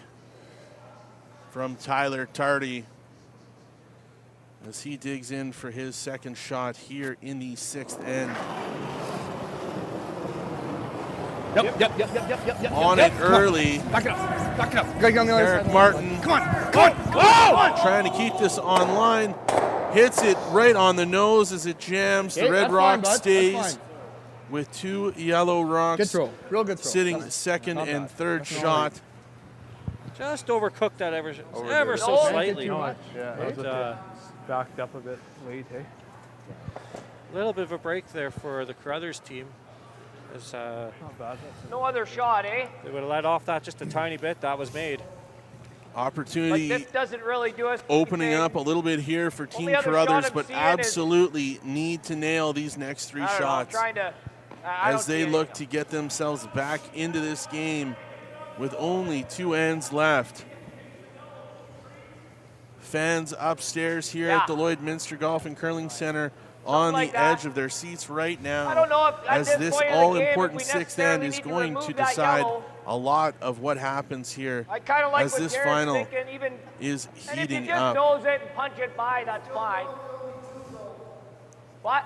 Speaker 1: from Tyler Tardy as he digs in for his second shot here in the 6th end.
Speaker 7: Yep.
Speaker 1: On it early.
Speaker 7: Back it up. Back it up. Gotta get on the other
Speaker 1: Eric
Speaker 7: side.
Speaker 1: Martin
Speaker 7: Come on.
Speaker 1: trying to keep this online. Hits it right on the nose as it jams. The
Speaker 7: Okay,
Speaker 1: red
Speaker 7: that's
Speaker 1: rock
Speaker 7: fine, bud. That's
Speaker 1: stays
Speaker 7: fine.
Speaker 1: with 2 yellow rocks.
Speaker 7: Good throw. Real good throw.
Speaker 1: Sitting
Speaker 7: That's
Speaker 1: second
Speaker 7: not
Speaker 1: and
Speaker 7: bad.
Speaker 1: third
Speaker 7: That's not
Speaker 1: shot.
Speaker 2: Just overcooked that ever
Speaker 6: Overdid.
Speaker 2: so
Speaker 4: No,
Speaker 2: slightly.
Speaker 10: Yeah, that's
Speaker 2: But,
Speaker 10: okay. Backed up a bit late, hey?
Speaker 2: a little bit of a break there for the Carruthers team. As,
Speaker 10: Not bad.
Speaker 4: No other shot, eh?
Speaker 2: they would have let off that just a tiny bit. That was made.
Speaker 4: But
Speaker 1: Opportunity
Speaker 4: this doesn't really do us
Speaker 1: opening
Speaker 4: anything.
Speaker 1: up a little bit here for Team
Speaker 4: Only other shot
Speaker 1: Carruthers,
Speaker 4: I'm
Speaker 1: but
Speaker 4: seeing is-
Speaker 1: absolutely need to nail these next 3
Speaker 4: I don't know, I'm
Speaker 1: shots
Speaker 4: trying to. I don't
Speaker 1: as they
Speaker 4: see
Speaker 1: look
Speaker 4: anything.
Speaker 1: to get themselves back into this game with only 2 ends left. Fans upstairs here at the Lloydminster Golf and Curling Center on
Speaker 4: like
Speaker 1: the
Speaker 4: that.
Speaker 1: edge of their seats right now,
Speaker 4: I don't know if at
Speaker 1: as
Speaker 4: this
Speaker 1: this
Speaker 4: point of the
Speaker 1: all-important
Speaker 4: game, if we
Speaker 1: 6th end
Speaker 4: necessarily
Speaker 1: is
Speaker 4: need to
Speaker 1: going to
Speaker 4: remove that
Speaker 1: decide
Speaker 4: yellow.
Speaker 1: a lot of what happens here
Speaker 4: I kind of like
Speaker 1: as
Speaker 4: what
Speaker 1: this
Speaker 4: Jared's
Speaker 1: final
Speaker 4: thinking, even.
Speaker 1: is
Speaker 4: And if you
Speaker 1: heating
Speaker 4: just
Speaker 1: up.
Speaker 4: nose it and punch it by, that's fine. What?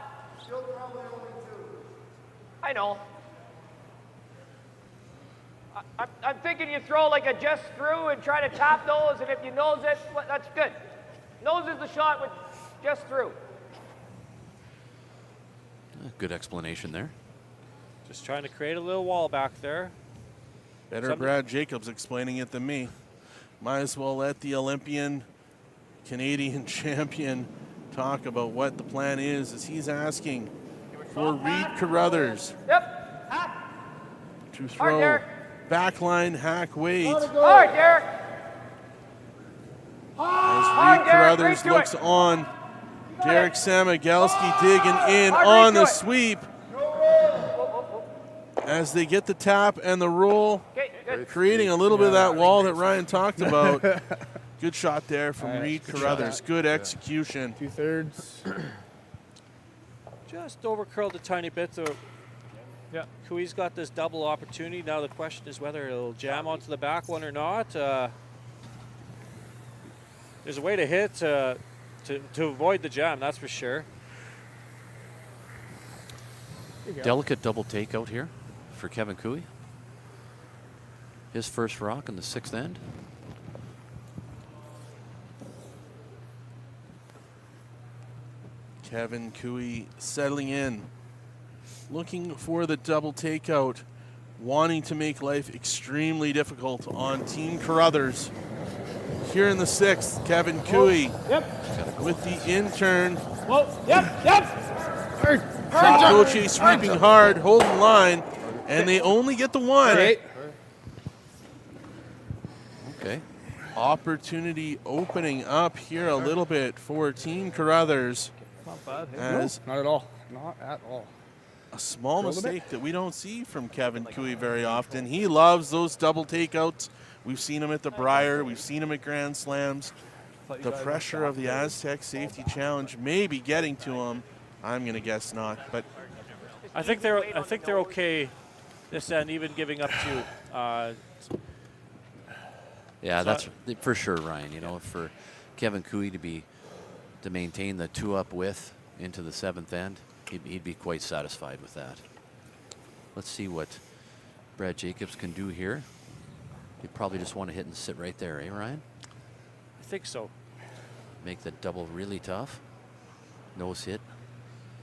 Speaker 4: I know. I'm thinking you throw like a just through and try to tap those, and if you nose it, that's good. Nose is the shot with just through.
Speaker 3: Good explanation there.
Speaker 2: Just trying to create a little wall back there.
Speaker 1: Better Brad Jacobs explaining it than me. Might as well let the Olympian, Canadian champion talk about what the plan is as he's asking for Reid Carruthers
Speaker 4: Yep.
Speaker 1: to
Speaker 4: Hard,
Speaker 1: throw
Speaker 4: Derek.
Speaker 1: backline hack weight as
Speaker 4: Hard, Derek.
Speaker 1: Reid
Speaker 4: Derek,
Speaker 1: Carruthers
Speaker 4: right to
Speaker 1: looks
Speaker 4: it.
Speaker 1: on. Derek Samagelski digging in
Speaker 4: Hard,
Speaker 1: on
Speaker 4: right
Speaker 1: the
Speaker 4: to it.
Speaker 1: sweep as they get the tap and the roll,
Speaker 4: Okay, good.
Speaker 1: creating a little bit of that wall that Ryan talked about. Good shot there from Reid Carruthers. Good execution.
Speaker 7: 2/3.
Speaker 2: Just overcurled a tiny bit. So
Speaker 10: Yeah.
Speaker 2: Cooey's got this double opportunity. Now the question is whether it'll jam onto the back one or not. There's a way to hit to avoid the jam, that's for sure.
Speaker 3: Delicate double takeout here for Kevin Cooey. His first rock in the 6th end.
Speaker 1: Kevin Cooey settling in, looking for the double takeout, wanting to make life extremely difficult on Team Carruthers. Here in the 6th, Kevin Cooey with the intern. Sankoche sweeping hard, holding line, and they only get the 1.
Speaker 3: Okay.
Speaker 1: Opportunity opening up here a little bit for Team Carruthers.
Speaker 10: Not bad. Hey?
Speaker 1: As
Speaker 7: Not at all. Not at all.
Speaker 1: a small
Speaker 7: Roll the
Speaker 1: mistake that we don't see from Kevin Cooey very often. He loves those double takeouts. We've seen him at the Briar. We've seen him at Grand Slams. the pressure of the Astec safety challenge may be getting to them. I'm going to guess not, but
Speaker 2: I think they're okay this end, even giving up to.
Speaker 3: Yeah, that's for sure, Ryan. You know, for Kevin Cooey to maintain the 2-up width into the 7th end, he'd be quite satisfied with that. Let's see what Brad Jacobs can do here. You probably just want to hit and sit right there, eh, Ryan?
Speaker 2: I think so.
Speaker 3: Make the double really tough. Nose hit.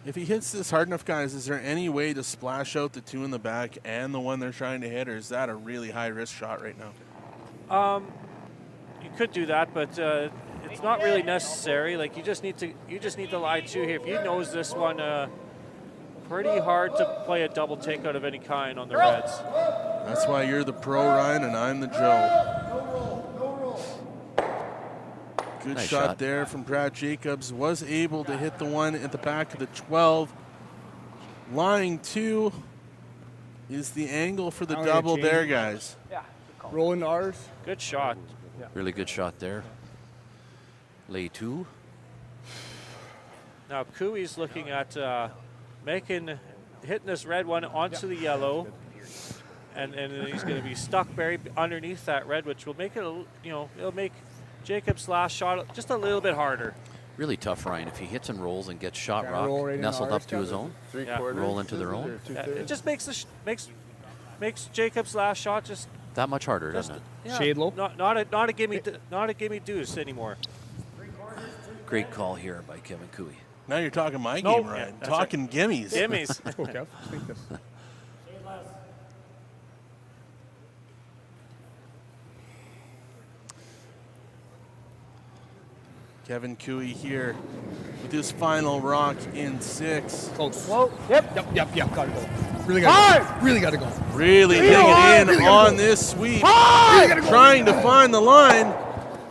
Speaker 1: if he hits this hard enough, guys, is there any way to splash out the 2 in the back and the one they're trying to hit, or is that a really high-risk shot right now?
Speaker 2: You could do that, but it's not really necessary. Like you just need to lie 2 here. If he knows this one, pretty hard to play a double takeout of any kind on the Reds.
Speaker 1: That's why you're the pro, Ryan, and I'm the Joe. Good
Speaker 3: Nice
Speaker 1: shot
Speaker 3: shot
Speaker 1: there from Brad Jacobs. Was able to hit the one at the back of the 12. Line 2 is the angle for the double there, guys.
Speaker 4: Yeah.
Speaker 7: Roll into ours.
Speaker 2: Good shot.
Speaker 3: Really good shot there. Lay 2.
Speaker 2: Now Cooey's looking at hitting this red one onto the yellow, and then he's going to be stuck buried underneath that red, which will make it, it'll make Jacob's last shot just a little bit harder.
Speaker 3: Really tough, Ryan. If he hits and rolls and gets shot rock
Speaker 7: right
Speaker 3: nestled up to his own, roll into their own.
Speaker 2: It just makes Jacob's last shot just
Speaker 3: That much harder, doesn't it?
Speaker 2: yeah,
Speaker 7: Shade low.
Speaker 2: Not a gimme deuce anymore.
Speaker 3: Great call here by Kevin Cooey.
Speaker 1: Now you're talking my
Speaker 2: Nope.
Speaker 1: game, Ryan.
Speaker 2: Yeah,
Speaker 1: Talking gimmies.
Speaker 2: Gimmies.
Speaker 7: Let's go, Kev. Let's take this.
Speaker 1: Kevin Cooey here with his final rock in 6.
Speaker 7: Close.
Speaker 4: Whoa. Yep.
Speaker 7: Yep. Gotta go. Really gotta go. Really gotta go.
Speaker 1: Really digging in on this sweep. Trying to find the line.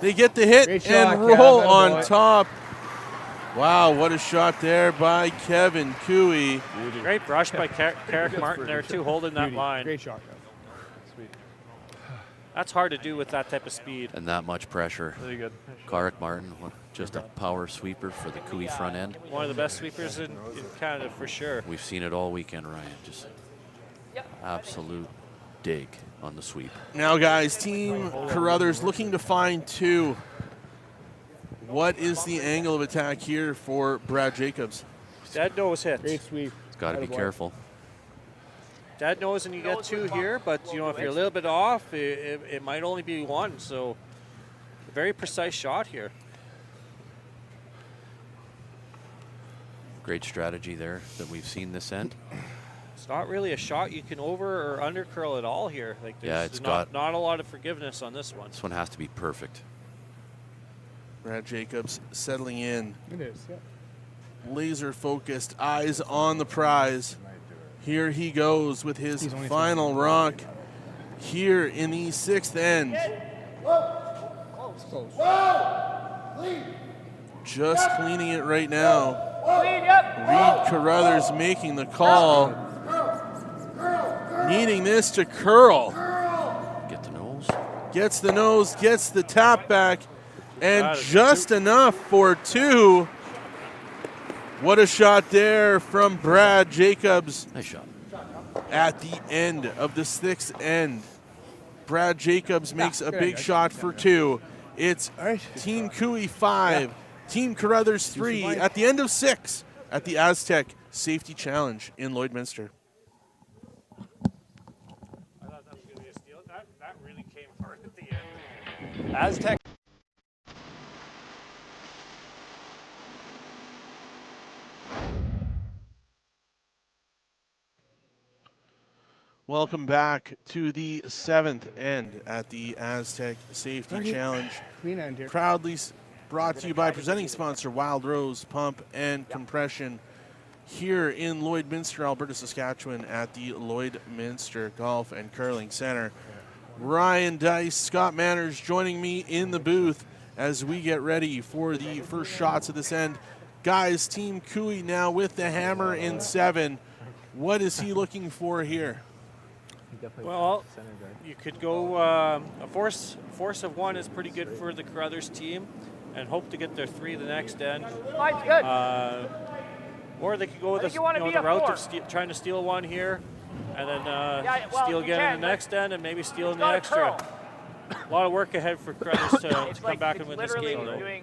Speaker 1: They get the hit
Speaker 7: Great shot,
Speaker 1: and roll
Speaker 7: Kev.
Speaker 1: on
Speaker 7: Attaboy.
Speaker 1: top. Wow, what a shot there by Kevin Cooey.
Speaker 2: Great brush by Carrick Martin there too, holding that line.
Speaker 7: Great shot, Kev.
Speaker 2: That's hard to do with that type of speed.
Speaker 3: And that much pressure.
Speaker 10: Really good.
Speaker 3: Carrick Martin, just a power sweeper for the Cooey front end.
Speaker 2: One of the best sweepers in Canada for sure.
Speaker 3: We've seen it all weekend, Ryan. Just absolute dig on the sweep.
Speaker 1: Now, guys, Team Carruthers looking to find 2. What is the angle of attack here for Brad Jacobs?
Speaker 2: Dead nose hit.
Speaker 7: Great sweep.
Speaker 3: It's got to be careful.
Speaker 2: Dead nose and you get 2 here, but if you're a little bit off, it might only be 1. So, very precise shot here.
Speaker 3: Great strategy there that we've seen this end.
Speaker 2: It's not really a shot you can over or under curl at all here. Like there's not a lot of forgiveness on this one.
Speaker 3: This one has to be perfect.
Speaker 1: Brad Jacobs settling in.
Speaker 7: It is, yeah.
Speaker 1: Laser focused, eyes on the prize. Here he goes with his final rock here in the 6th end.
Speaker 7: Close.
Speaker 1: Just cleaning it right now.
Speaker 4: Clean, yep.
Speaker 1: Reid Carruthers making the call. Needing this to curl.
Speaker 3: Get the nose.
Speaker 1: Gets the nose, gets the tap back, and just enough for 2. What a shot there from Brad Jacobs.
Speaker 3: Nice shot.
Speaker 1: At the end of the 6th end, Brad Jacobs makes a big shot for 2. It's Team Cooey 5, Team Carruthers 3 at the end of 6 at the Astec Safety Challenge in Lloydminster.
Speaker 2: I thought that was going to be a steal. That really came hard at the end.
Speaker 6: Astec.
Speaker 1: Welcome back to the 7th end at the Astec Safety Challenge.
Speaker 7: Clean end here.
Speaker 1: Proudly brought to you by presenting sponsor Wild Rose Pump and Compression here in Lloydminster, Alberta, Saskatchewan at the Lloydminster Golf and Curling Center. Ryan Dice, Scott Manners joining me in the booth as we get ready for the first shots of this end. Guys, Team Cooey now with the hammer in 7. What is he looking for here?
Speaker 2: Well, you could go a force of 1 is pretty good for the Carruthers team, and hope to get their 3 the next end.
Speaker 4: Line's good.
Speaker 2: Or they could go with
Speaker 4: I think you wanna
Speaker 2: the
Speaker 4: beat a
Speaker 2: route
Speaker 4: 4.
Speaker 2: of trying to steal one here, and then
Speaker 4: well,
Speaker 2: steal
Speaker 4: you
Speaker 2: again
Speaker 4: can,
Speaker 2: in the
Speaker 4: but
Speaker 2: next end, and maybe steal in the
Speaker 4: gotta
Speaker 2: extra.
Speaker 4: curl.
Speaker 2: A lot of work ahead for Carruthers to
Speaker 4: It's
Speaker 2: come back and
Speaker 4: it's
Speaker 2: win this
Speaker 4: literally
Speaker 2: game, though.
Speaker 4: doing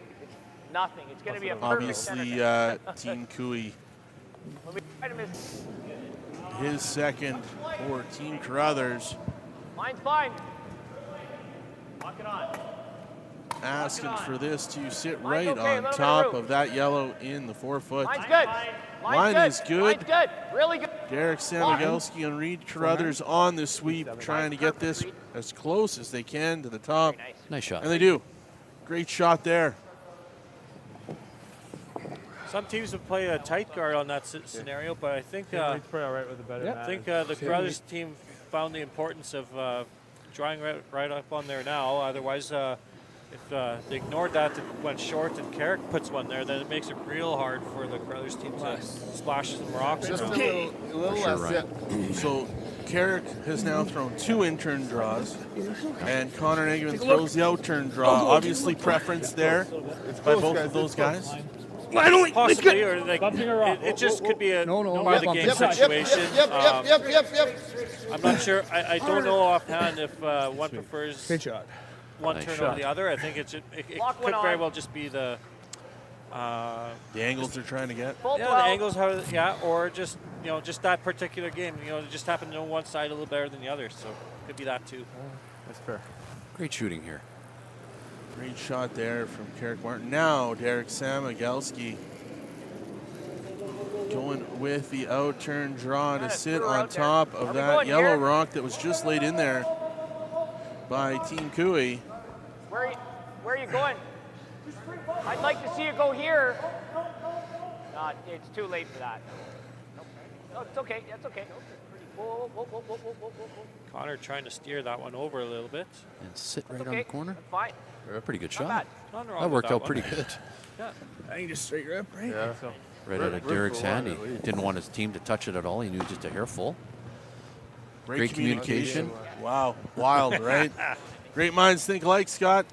Speaker 4: nothing. It's going to be a perfect
Speaker 1: Obviously, Team Cooey,
Speaker 4: Let me try to miss.
Speaker 1: his second for Team Carruthers,
Speaker 4: Mine's fine. Lock it on.
Speaker 1: asking for this to sit
Speaker 4: Mine's
Speaker 1: right
Speaker 4: okay, a
Speaker 1: on
Speaker 4: little bit
Speaker 1: top
Speaker 4: of room.
Speaker 1: of that yellow in the forefoot.
Speaker 4: Mine's good.
Speaker 1: Line is good.
Speaker 4: Mine's good. Really good.
Speaker 1: Derek Samagelski and Reid Carruthers on the sweep, trying to get this as close as they can to the top.
Speaker 3: Nice shot.
Speaker 1: And they do. Great shot there.
Speaker 2: Some teams would play a tight guard on that scenario, but I think
Speaker 10: He's pretty all right with the better
Speaker 2: I think the Carruthers team found the importance of drawing right up on there now. Otherwise, if they ignored that, it went short, and Carrick puts one there, then it makes it real hard for the Carruthers team to splash some rocks.
Speaker 6: Just a
Speaker 2: around.
Speaker 6: little
Speaker 3: sure,
Speaker 6: less.
Speaker 3: Ryan.
Speaker 1: So Carrick has now thrown 2 in-turn draws, and Connor Eggman throws the out-turn draw. Obviously preference there by both of those guys.
Speaker 2: Possibly, or like, it just could be a part of the game situation.
Speaker 6: Yep.
Speaker 2: I'm not sure. I don't know offhand if one prefers
Speaker 7: Good shot.
Speaker 2: one
Speaker 3: Nice
Speaker 2: turn
Speaker 3: shot.
Speaker 2: over the other. I think it
Speaker 4: Lock
Speaker 2: could
Speaker 4: one
Speaker 2: very
Speaker 4: on.
Speaker 2: well just be the
Speaker 1: The angles they're trying to get.
Speaker 4: Full
Speaker 2: the
Speaker 4: 12.
Speaker 2: angles, or just just that particular game. They just happen to know one side a little better than the other, so it could be that too.
Speaker 10: That's fair.
Speaker 3: Great shooting here.
Speaker 1: Great shot there from Carrick Martin. Now Derek Samagelski going with the out-turn draw to sit on top of that yellow rock that was just laid in there by Team Cooey.
Speaker 4: Where are you going? I'd like to see you go here. It's too late for that. No, it's okay. That's okay. Whoa.
Speaker 2: Connor trying to steer that one over a little bit.
Speaker 3: And sit right
Speaker 4: That's
Speaker 3: on the
Speaker 4: okay.
Speaker 3: corner.
Speaker 4: That's fine.
Speaker 3: Pretty good
Speaker 4: Not
Speaker 3: shot.
Speaker 4: bad.
Speaker 2: Nothing wrong
Speaker 3: That
Speaker 2: with
Speaker 3: worked out
Speaker 2: one.
Speaker 3: pretty good.
Speaker 2: Yeah.
Speaker 7: I think just straight rip, right?
Speaker 10: Yeah. So.
Speaker 3: Right out of Derek's hand. He didn't want his team to touch it at all. He knew just a hair full. Great communication.
Speaker 1: Wow, wild, right? Great minds think alike, Scott.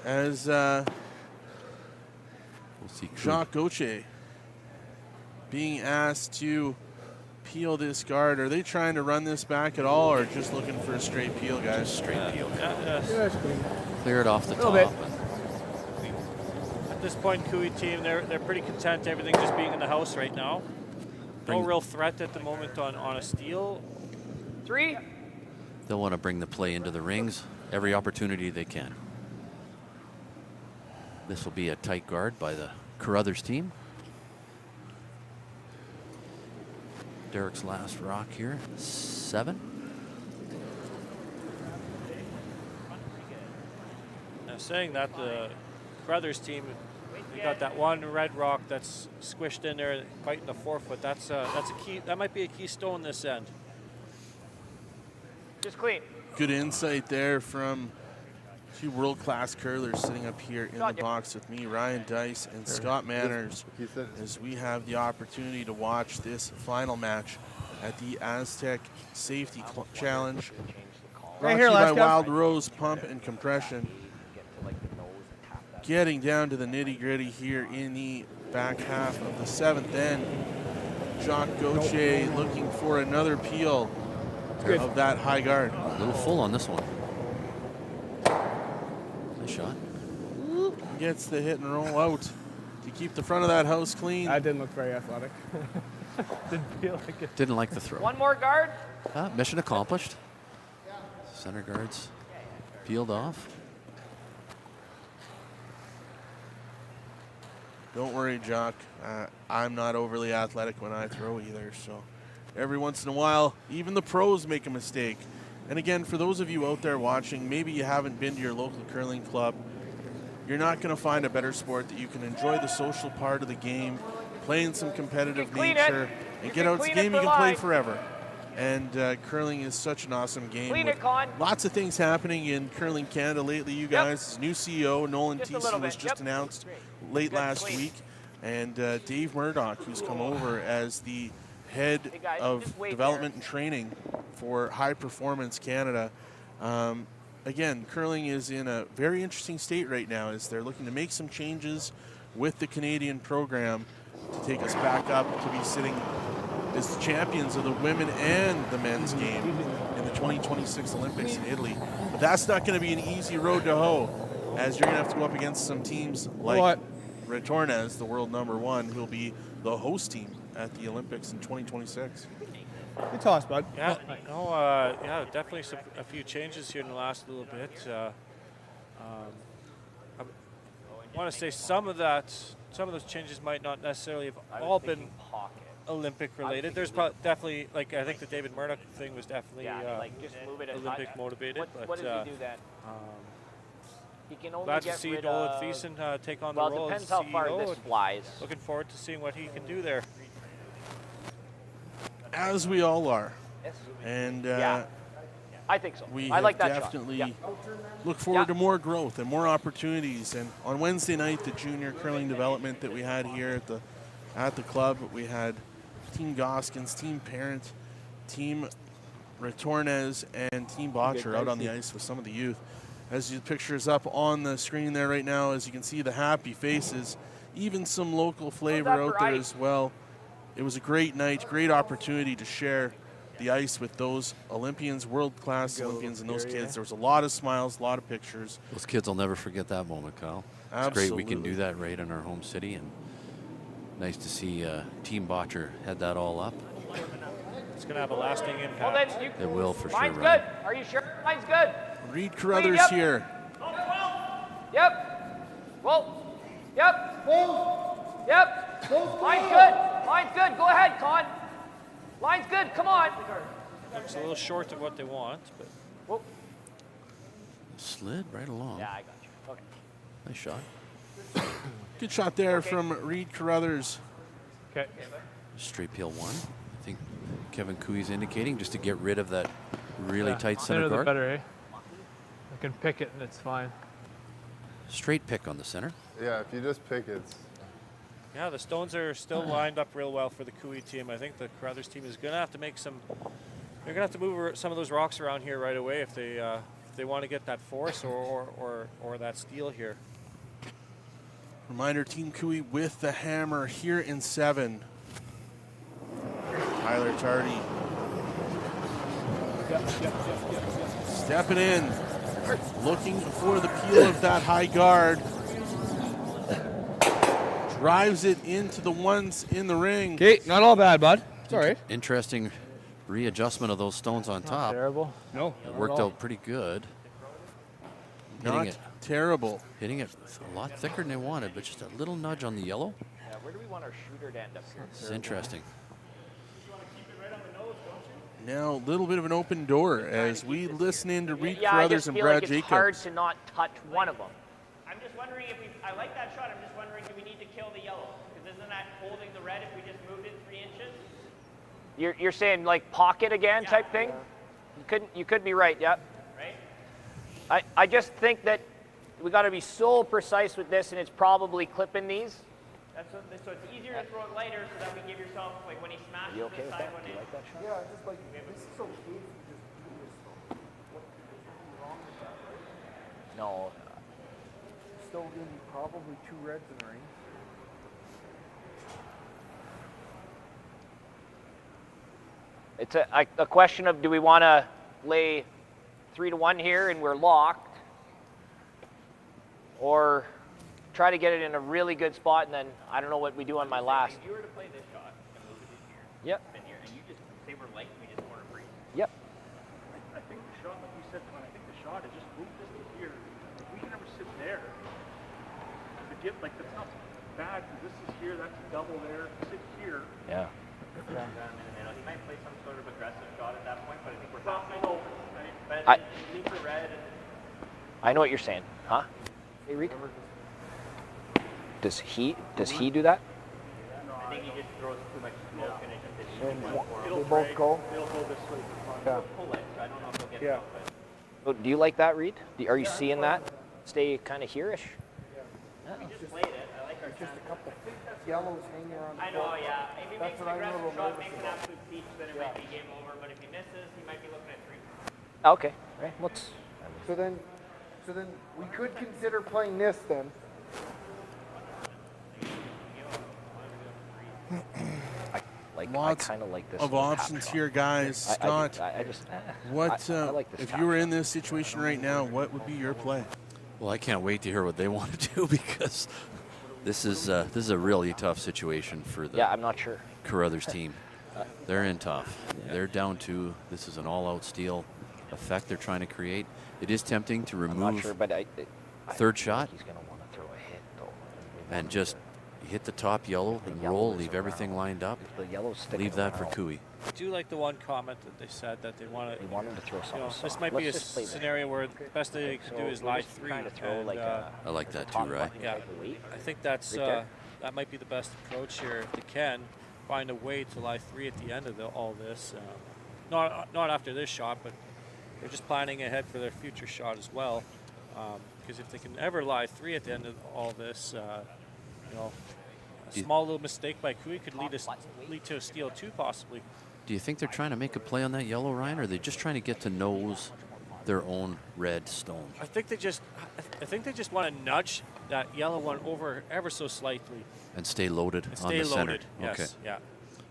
Speaker 1: As
Speaker 3: We'll see.
Speaker 1: Jacques Gauthier being asked to peel this guard. Are they trying to run this back at all, or just looking for a straight peel, guys?
Speaker 3: Straight peel.
Speaker 2: Yeah.
Speaker 3: Clear it off the top.
Speaker 7: bit.
Speaker 2: At this point, Cooey team, they're pretty content. Everything just being in the house right now. No real threat at the moment on a steal.
Speaker 4: 3.
Speaker 3: They'll want to bring the play into the rings every opportunity they can. This will be a tight guard by the Carruthers team. Derek's last rock here, 7.
Speaker 2: Now, saying that, the Carruthers team, they got that one red rock that's squished in there, biting the forefoot. That's a key. That might be a key stone this end.
Speaker 4: Just clean.
Speaker 1: Good insight there from 2 world-class curlers sitting up here in the box with me, Ryan Dice and Scott Manners, as we have the opportunity to watch this final match at the Astec Safety Challenge. Brought to you by Wild Rose Pump and Compression. Getting down to the nitty-gritty here in the back half of the 7th end. Jacques Gauthier looking for another peel of that high guard.
Speaker 3: A little full on this one. Nice shot.
Speaker 1: Gets the hit and roll out to keep the front of that house clean.
Speaker 7: That didn't look very athletic.
Speaker 10: Didn't feel like it.
Speaker 3: Didn't like the throw.
Speaker 4: One more guard.
Speaker 3: Mission accomplished. Center guards peeled off.
Speaker 1: Don't worry, Jock. I'm not overly athletic when I throw either, so every once in a while, even the pros make a mistake. And again, for those of you out there watching, maybe you haven't been to your local curling club, you're not going to find a better sport that you can enjoy the social part of the game, play in some competitive nature, and get out. It's a game you can play forever. And curling is such an awesome game.
Speaker 4: Clean
Speaker 1: with
Speaker 4: it, Con.
Speaker 1: lots of things happening in Curling Canada lately, you guys. New CEO, Nolan
Speaker 4: Just a
Speaker 1: Thiessen,
Speaker 4: little
Speaker 1: was
Speaker 4: bit.
Speaker 1: just announced late last week. And Dave Murdoch, who's come over as the head
Speaker 4: guys,
Speaker 1: of
Speaker 4: just wait
Speaker 1: development and training for High Performance Canada. again, curling is in a very interesting state right now as they're looking to make some changes with the Canadian program to take us back up to be sitting as the champions of the women and the men's game in the 2026 Olympics in Italy. But that's not going to be an easy road to hoe, as you're going to have to go up against some teams like Retornes, the world #1, who will be the host team at the Olympics in 2026.
Speaker 7: Good toss, bud.
Speaker 2: Yeah, yeah, definitely a few changes here in the last little bit. I want to say some of those changes might not necessarily have all been Olympic related. There's definitely, like, I think the David Murdoch thing was definitely
Speaker 4: just move it
Speaker 2: Olympic motivated.
Speaker 4: What does he do then? He can only
Speaker 2: glad
Speaker 4: get
Speaker 2: to see
Speaker 4: rid
Speaker 2: Nolan
Speaker 4: of...
Speaker 2: Thiessen take on
Speaker 4: well,
Speaker 2: the role
Speaker 4: depends
Speaker 2: as
Speaker 4: how
Speaker 2: CEO.
Speaker 4: far this flies.
Speaker 2: Looking forward to seeing what he can do there.
Speaker 1: As we all are. And
Speaker 4: I think so.
Speaker 1: We
Speaker 4: I like that
Speaker 1: definitely
Speaker 4: shot.
Speaker 1: look forward to more growth and more opportunities. And on Wednesday night, the junior curling development that we had here at the club, we had Team Goskins, Team Parent, Team Retornes, and Team Botcher out on the ice with some of the youth. As the picture's up on the screen there right now, as you can see the happy faces, even some local flavor out there as well. It was a great night, great opportunity to share the ice with those Olympians, world-class Olympians, and those kids. There was a lot of smiles, a lot of pictures.
Speaker 3: Those kids will never forget that moment, Kyle.
Speaker 1: Absolutely.
Speaker 3: It's great we can do that right in our home city, and nice to see Team Botcher had that all up.
Speaker 2: It's going to have a lasting impact.
Speaker 4: Well, then
Speaker 3: It will for sure.
Speaker 4: mine's
Speaker 3: Ryan.
Speaker 4: good. Are you sure? Mine's good.
Speaker 1: Reid Carruthers
Speaker 4: Yep.
Speaker 1: here.
Speaker 4: Yep. Well. Yep. Yep. Mine's good. Mine's good. Go ahead, Con. Line's good. Come on.
Speaker 2: It's a little short of what they want, but
Speaker 4: Whoa.
Speaker 3: Slid right along.
Speaker 4: Yeah, I got you. Okay.
Speaker 3: Nice shot.
Speaker 1: Good shot there from Reid Carruthers.
Speaker 10: Okay.
Speaker 3: Straight peel one. I think Kevin Cooey's indicating just to get rid of that really tight
Speaker 10: Center
Speaker 3: center
Speaker 10: the
Speaker 3: guard.
Speaker 10: better, eh? I can pick it and it's fine.
Speaker 3: Straight pick on the center.
Speaker 6: Yeah, if you just pick it.
Speaker 2: yeah, the Stones are still lined up real well for the Cooey team. I think the Carruthers team is going to have to make some. They're going to have to move some of those rocks around here right away if they want to get that force or that steal here.
Speaker 1: Reminder, Team Cooey with the hammer here in 7. Tyler Tardy. Stepping in. Looking for the peel of that high guard. Drives it into the ones in the ring.
Speaker 7: Okay, not all bad, bud. It's all right.
Speaker 3: Interesting readjustment of those stones on top.
Speaker 10: Terrible.
Speaker 7: No.
Speaker 3: It worked out pretty good.
Speaker 1: Not terrible.
Speaker 3: Hitting it a lot thicker than they wanted, but just a little nudge on the yellow.
Speaker 4: Yeah, where do we want our shooter to end up here?
Speaker 3: It's interesting.
Speaker 1: Now a little bit of an open door as we listen in to Reid
Speaker 4: Yeah, I
Speaker 1: Carruthers
Speaker 4: just
Speaker 1: and
Speaker 4: feel
Speaker 1: Brad
Speaker 4: like it's
Speaker 1: Jacobs.
Speaker 4: hard to not touch one of them.
Speaker 14: I'm just wondering if I like that shot. I'm just wondering, do we need to kill the yellow? Because isn't that holding the red if we just moved it 3 inches?
Speaker 4: You're saying like pocket again type thing? You could be right. Yeah.
Speaker 14: Right.
Speaker 4: I just think that we got to be so precise with this, and it's probably clipping these.
Speaker 14: So it's easier to throw it lighter so that we give yourself, like when he smashes
Speaker 4: You okay
Speaker 14: this
Speaker 4: with
Speaker 14: side
Speaker 4: that?
Speaker 14: one
Speaker 4: Do you
Speaker 14: in.
Speaker 4: like that shot?
Speaker 13: Yeah, just like, this is okay if you just do this though. What could be wrong with that, right?
Speaker 4: No.
Speaker 13: Still gonna be probably 2 reds in the ring.
Speaker 4: It's a question of, do we want to lay 3-1 here and we're locked, or try to get it in a really good spot, and then I don't know what we do on my last.
Speaker 14: If you were to play this shot and move it in here,
Speaker 4: Yep.
Speaker 14: and here, and you just say we're light, we just corner free.
Speaker 4: Yep.
Speaker 16: I think the shot, like you said, I think the shot is just move this to here. If we can ever sit there, to get like that's not bad because this is here, that's a double there. Sit here.
Speaker 4: Yeah.
Speaker 14: He might play some sort of aggressive shot at that point, but I think we're passing. But
Speaker 4: I-
Speaker 14: lean for red. And
Speaker 4: I know what you're saying, huh? Hey, Reid. Does he do that?
Speaker 14: I think he just throws too much smoke and it just
Speaker 13: And
Speaker 14: it'll
Speaker 13: they both
Speaker 14: break.
Speaker 13: go.
Speaker 14: It'll go this way.
Speaker 13: Yeah.
Speaker 14: Pull it. So I don't know if he'll get
Speaker 13: Yeah.
Speaker 14: it out, but
Speaker 4: Oh, do you like that, Reid? Are you seeing that? Stay kind of here-ish?
Speaker 14: we just played it. I like our
Speaker 13: Just a couple yellows hanging around the
Speaker 14: I know,
Speaker 13: court.
Speaker 14: yeah. If he
Speaker 13: That's
Speaker 14: makes an
Speaker 13: what I'm a
Speaker 14: aggressive
Speaker 13: little
Speaker 14: shot,
Speaker 13: nervous
Speaker 14: makes an
Speaker 13: about.
Speaker 14: absolute peach, then it might be game over. But if he misses, he might be looking at 3.
Speaker 4: Okay. Right. Let's.
Speaker 13: So then we could consider playing this then.
Speaker 1: Lots
Speaker 13: I kinda like this
Speaker 1: of
Speaker 13: little tap
Speaker 1: options
Speaker 13: shot.
Speaker 1: here, guys. Scott,
Speaker 13: I just
Speaker 1: what
Speaker 13: I like this
Speaker 1: if
Speaker 13: tap
Speaker 1: you were
Speaker 13: shot.
Speaker 1: in this situation right now? What would be your play?
Speaker 3: Well, I can't wait to hear what they want to do because this is a really tough situation for the
Speaker 13: Yeah, I'm not sure.
Speaker 3: Carruthers team. They're in tough. They're down 2. This is an all-out steal effect they're trying to create. It is tempting to remove
Speaker 13: I'm not sure, but
Speaker 3: third shot
Speaker 13: he's going to want to throw a hit though.
Speaker 3: and just hit the top yellow and roll, leave everything lined up.
Speaker 13: The yellow's sticking
Speaker 3: Leave that for
Speaker 13: around.
Speaker 3: Cooey.
Speaker 2: I do like the one comment that they said that they want to.
Speaker 13: They want him to throw
Speaker 2: You
Speaker 13: something
Speaker 2: know, this
Speaker 13: soft.
Speaker 2: might be a
Speaker 13: Let's just play that.
Speaker 2: scenario where the best thing they can do is lie 3.
Speaker 13: Trying to throw like
Speaker 3: I like that too, right?
Speaker 2: Yeah, I think that's
Speaker 13: Right there.
Speaker 2: that might be the best approach here if they can find a way to lie 3 at the end of all this. Not after this shot, but they're just planning ahead for their future shot as well. Because if they can ever lie 3 at the end of all this, you know, a small little mistake by Cooey could lead to a steal too, possibly.
Speaker 3: Do you think they're trying to make a play on that yellow, Ryan, or are they just trying to get to nose their own red stone?
Speaker 2: I think they just want to nudge that yellow one over ever so slightly.
Speaker 3: And stay loaded
Speaker 2: And
Speaker 3: on
Speaker 2: stay
Speaker 3: the center.
Speaker 2: loaded. Yes.
Speaker 3: Okay.
Speaker 2: Yeah.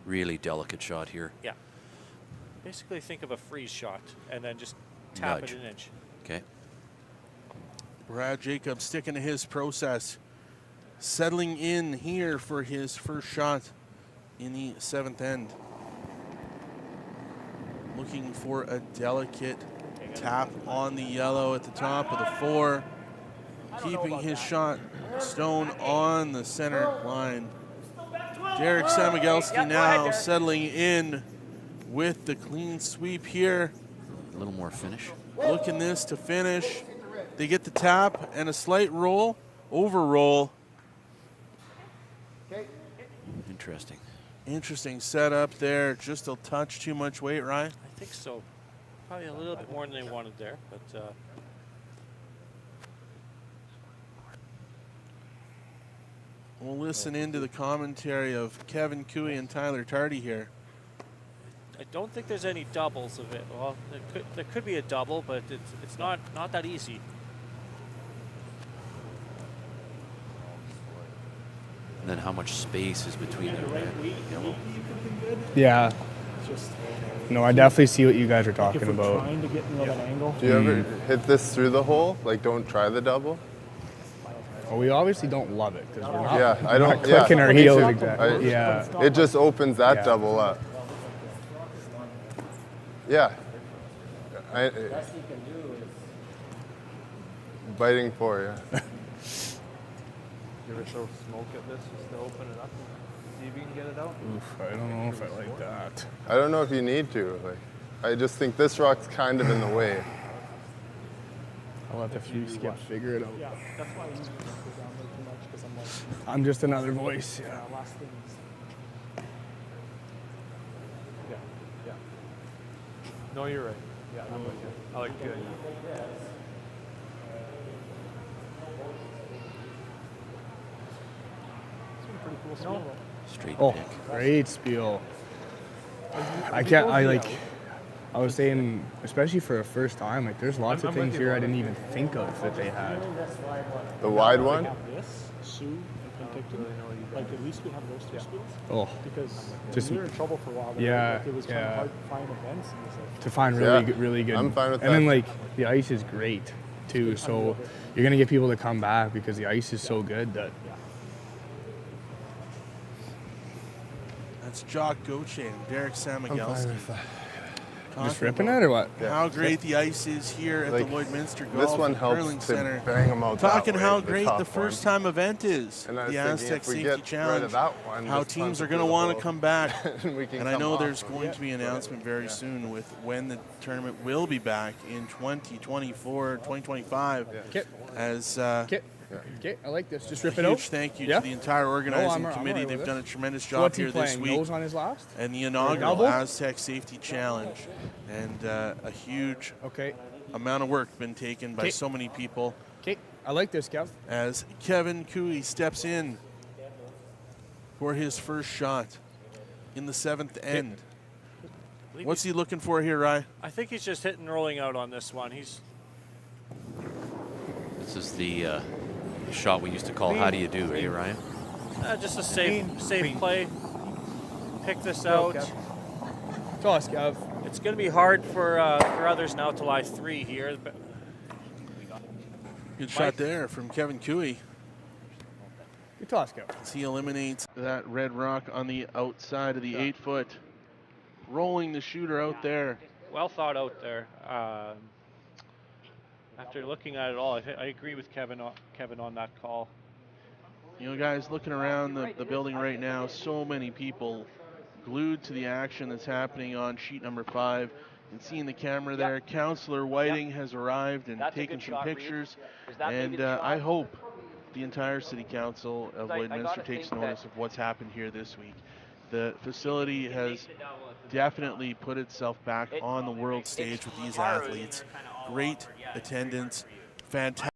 Speaker 3: Really delicate shot here.
Speaker 2: Yeah. Basically, think of a freeze shot and then just tap
Speaker 3: Nudge.
Speaker 2: it an inch.
Speaker 3: Okay.
Speaker 1: Brad Jacobs sticking to his process, settling in here for his first shot in the 7th end. Looking for a delicate tap on the yellow at the top of the 4. Keeping his shot stone on the center line. Derek Samigelski now settling in with the clean sweep here.
Speaker 3: A little more finish.
Speaker 1: Looking this to finish. They get the tap and a slight roll, over roll.
Speaker 3: Interesting.
Speaker 1: Interesting setup there. Just a touch too much weight, Ryan?
Speaker 2: I think so. Probably a little bit more than they wanted there, but
Speaker 1: We'll listen into the commentary of Kevin Cooey and Tyler Tardy here.
Speaker 2: I don't think there's any doubles of it. Well, there could be a double, but it's not that easy.
Speaker 3: And then how much space is between the red and yellow?
Speaker 7: Yeah. No, I definitely see what you guys are talking about.
Speaker 16: Trying to get into that angle.
Speaker 6: Do you ever hit this through the hole? Like, don't try the double?
Speaker 7: Well, we obviously don't love it because we're not,
Speaker 6: Yeah, I don't.
Speaker 7: not clicking
Speaker 6: yeah,
Speaker 7: our
Speaker 6: me
Speaker 7: heels
Speaker 6: too.
Speaker 7: exactly. Yeah.
Speaker 6: It just opens that
Speaker 7: Yeah.
Speaker 6: double up. Yeah.
Speaker 16: Best you can do is
Speaker 6: Biting for you.
Speaker 10: You ever throw smoke at this just to open it up and see if you can get it out?
Speaker 7: Oof, I don't know if I like that.
Speaker 6: I don't know if you need to. Like, I just think this rock's kind of in the way.
Speaker 7: I'll let the few skips figure it out.
Speaker 16: yeah. That's why I usually don't go down there too much because I'm like
Speaker 7: I'm just another voice. Yeah.
Speaker 16: last things.
Speaker 10: Yeah, yeah. No, you're right. Yeah, I'm with you. I like the idea.
Speaker 16: Pretty cool spiel.
Speaker 3: Straight
Speaker 7: Oh,
Speaker 3: pick.
Speaker 7: great spiel. I was saying, especially for a first time, like there's lots of things here I didn't even think of that they had.
Speaker 6: The wide one?
Speaker 16: This, Sue and Penticton, like at least we have those two spiels.
Speaker 7: Oh,
Speaker 16: Because
Speaker 7: just-
Speaker 16: we were in trouble for a while there.
Speaker 7: yeah,
Speaker 16: Like, it was kind
Speaker 7: yeah.
Speaker 16: of hard to find events. And it was like,
Speaker 7: to find
Speaker 6: Yeah,
Speaker 7: really good.
Speaker 6: I'm fine with
Speaker 7: and
Speaker 6: that.
Speaker 7: then like the ice is great too, so you're gonna get people to come back because the ice is so good that.
Speaker 1: That's Jock Gauthier and Derek Samigelski.
Speaker 7: Just ripping it or what?
Speaker 1: How great the ice is here at
Speaker 6: Like,
Speaker 1: the Lloydminster
Speaker 6: this
Speaker 1: Golf
Speaker 6: one
Speaker 1: and
Speaker 6: helps
Speaker 1: Curling
Speaker 6: to
Speaker 1: Center.
Speaker 6: bang 'em out that
Speaker 1: Talking
Speaker 6: way,
Speaker 1: how
Speaker 6: the
Speaker 1: great
Speaker 6: top
Speaker 1: the
Speaker 6: one.
Speaker 1: first time event is,
Speaker 6: And I
Speaker 1: the
Speaker 6: was thinking
Speaker 1: Astec
Speaker 6: if we
Speaker 1: Safety
Speaker 6: get rid
Speaker 1: Challenge.
Speaker 6: of that one,
Speaker 1: How
Speaker 6: just
Speaker 1: teams
Speaker 6: punch
Speaker 1: are
Speaker 6: it
Speaker 1: going to
Speaker 6: through the
Speaker 1: want to
Speaker 6: hole.
Speaker 1: come back.
Speaker 6: We can
Speaker 1: And I
Speaker 6: come
Speaker 1: know
Speaker 6: off
Speaker 1: there's
Speaker 6: of
Speaker 1: going
Speaker 6: it.
Speaker 1: to be an announcement very soon with when the tournament will be back in 2024, 2025.
Speaker 7: Okay.
Speaker 1: As
Speaker 7: Okay, I like this. Just rip
Speaker 1: a
Speaker 7: it out.
Speaker 1: huge thank you
Speaker 7: Yeah.
Speaker 1: to the entire organizing
Speaker 7: I'm
Speaker 1: committee.
Speaker 7: alright
Speaker 1: They've
Speaker 7: with
Speaker 1: done
Speaker 7: it.
Speaker 1: a tremendous
Speaker 7: So
Speaker 1: job
Speaker 7: what's he
Speaker 1: here this
Speaker 7: playing?
Speaker 1: week.
Speaker 7: Nose on his last?
Speaker 1: And the inaugural
Speaker 7: double?
Speaker 1: Astec Safety Challenge. And a huge amount of work been taken by so many people.
Speaker 7: Okay, I like this, Kev.
Speaker 1: As Kevin Cooey steps in for his first shot in the 7th end. What's he looking for here, Rye?
Speaker 2: I think he's just hitting rolling out on this one. He's
Speaker 3: This is the shot we used to call "How do you do," eh, Ryan?
Speaker 2: Just a safe play. Pick this out.
Speaker 7: It's all us, Kev.
Speaker 2: It's going to be hard for others now to lie 3 here. But
Speaker 1: Good shot there from Kevin Cooey.
Speaker 7: Good toss, Kev.
Speaker 1: As he eliminates that red rock on the outside of the 8-foot. Rolling the shooter out there.
Speaker 2: Well thought out there. After looking at it all, I agree with Kevin on that call.
Speaker 1: You know, guys, looking around the building right now, so many people glued to the action that's happening on sheet number 5. And seeing the camera there, Councillor Whiting has arrived and taken some pictures. And I hope the entire City Council of Lloydminster takes notice of what's happened here this week. The facility has definitely put itself back on the world stage with these athletes. Great attendance, fantastic.